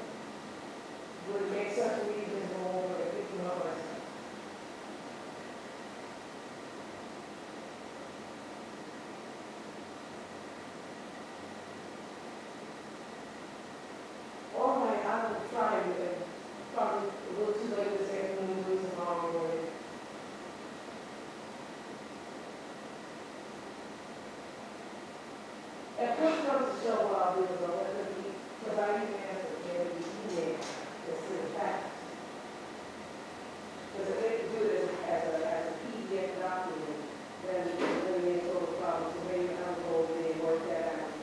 Speaker 14: would it make sense for me to just go over and pick them up myself? All right, I will try it, probably a little too late this afternoon, do it tomorrow morning. If push comes to shove, what I'll do is I'll let them be, because I even asked the Jerry, email, to send it back. Because if they could do it as a PDF document, then it would eliminate all the problems, so maybe I'll go over there and work that out.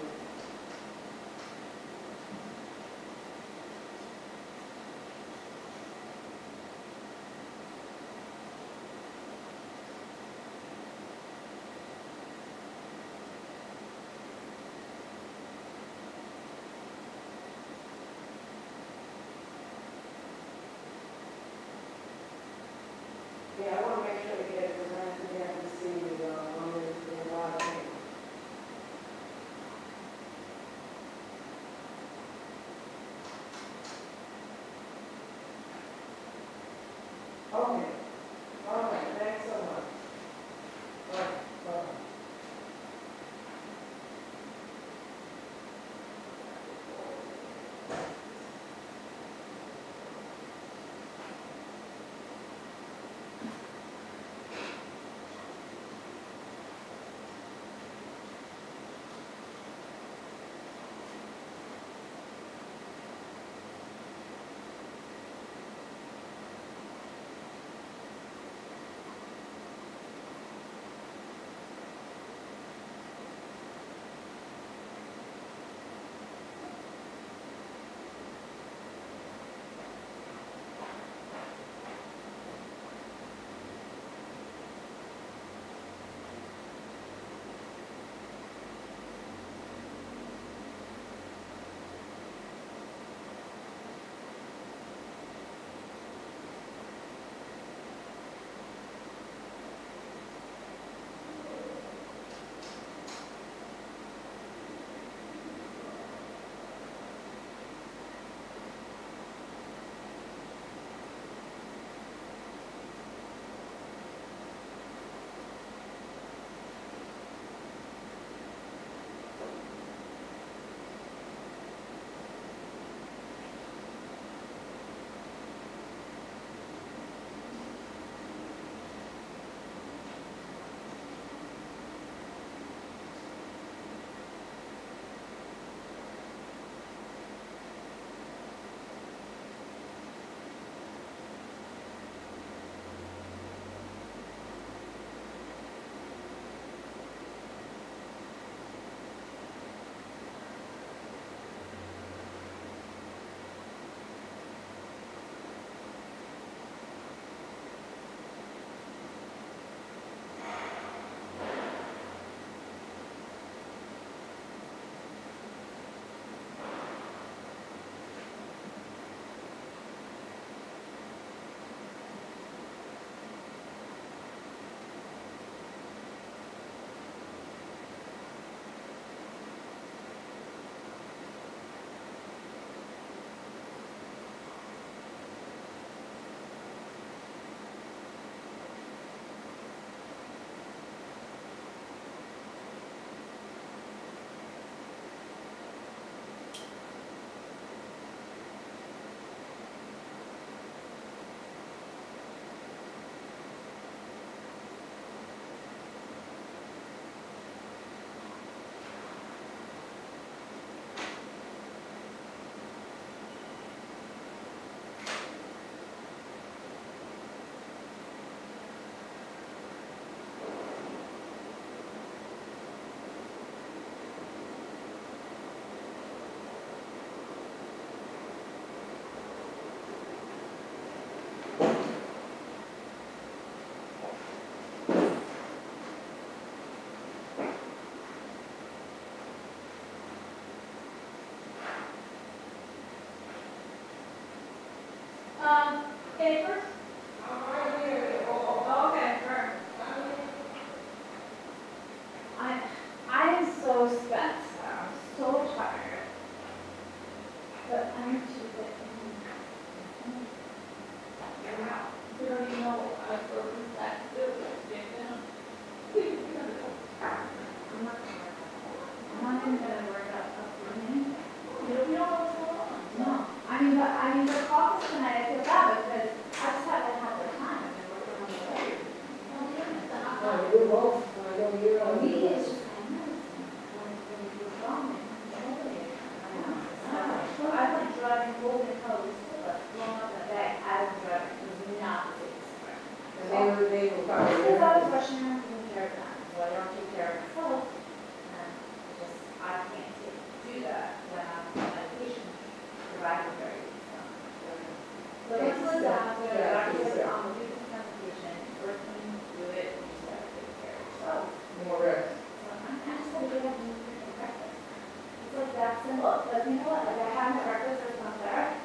Speaker 15: like, you know what, like I have my breakfast or something there.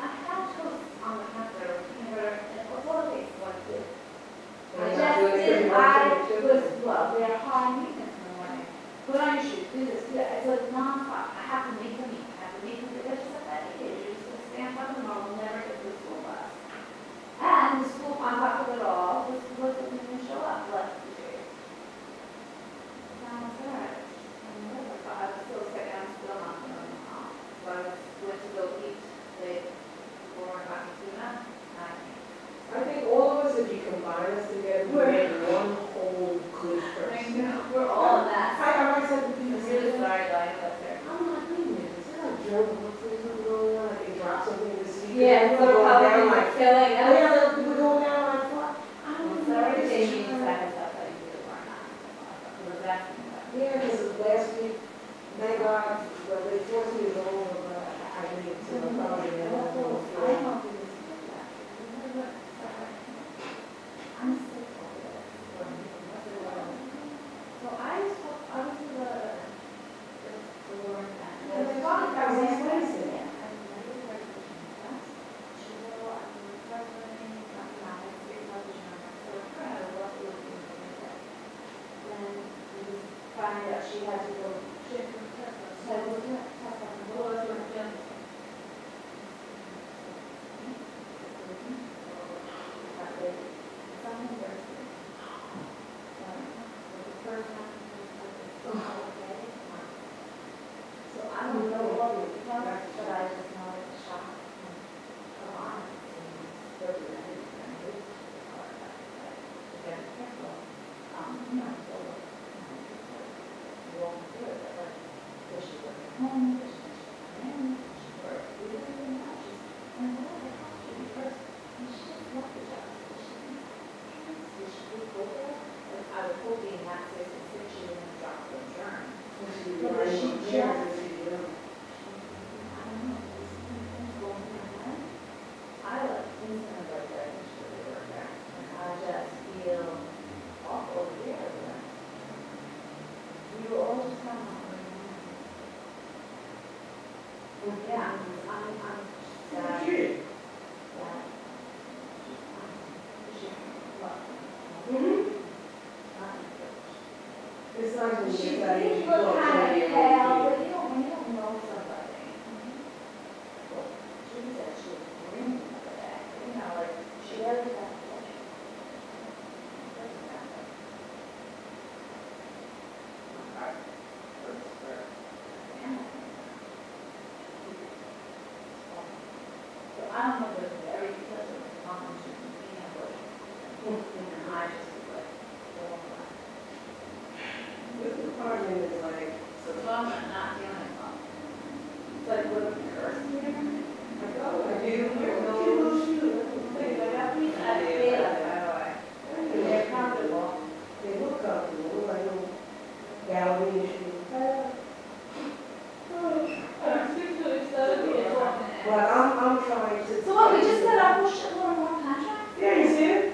Speaker 15: I have toast on the counter, peanut butter, and it's all it takes like this. I was, well, they're high maintenance in the morning. Put on your shoes, do this, do that. It's like non-stop. I have to make them eat. I have to make them eat. It's just like that age. You're just going to stand by the normal, never get to the school bus. And the school, on top of it all, the school bus doesn't even show up less than 2 days. Now it's all right. I was still sick. I'm still not going to mom. So I went to go eat. They were not tuna.
Speaker 14: I think all of us, if you combine us together, we make one whole good person.
Speaker 15: I know, we're all that.
Speaker 14: I always said to people,
Speaker 15: I'm really sorry that I left there.
Speaker 14: I'm not doing this. It's not a joke. What's going on? Like, they drop something in the sea.
Speaker 15: Yeah, so probably like killing us.
Speaker 14: Yeah, people going down like, what?
Speaker 15: I'm sorry to say you decided stuff that you did or not. Was that?
Speaker 14: Yeah, because last week, thank God, well, they forced me to go over, but I didn't, so I'm probably in the whole
Speaker 15: I don't do this. I'm sick of this. So I was to the Lord and
Speaker 14: I thought I was explaining it.
Speaker 15: Find out she had to go shift from Tesla. So I was doing Tesla and go to the gym. So I don't know what it was, but I just know it's a shock. Come on. I was hoping that this is situation and drop the germ. Because she just, I don't know, this going through my head. I like instant right there, and she really worked there. And I just feel awful here. We were all just kind of yeah, I'm sad. Yeah.
Speaker 14: It's not just
Speaker 15: She
Speaker 14: you got
Speaker 15: looked kind of pale, but you don't know somebody. Well, she said she was green the other day, you know, like, she had that. So I don't know if it's very because of the comments you can see, but I just was like, oh my.
Speaker 14: This department is like,
Speaker 15: So I'm not feeling well. It's like, what a curse.
Speaker 14: like, oh, I do,
Speaker 15: Your nose, things like that. I feel it, by the way. They're comfortable.
Speaker 14: they look comfortable, like little gallery issues. But I'm trying to.
Speaker 15: So what, we just set up a shitload more contracts?
Speaker 14: Yeah, you see it?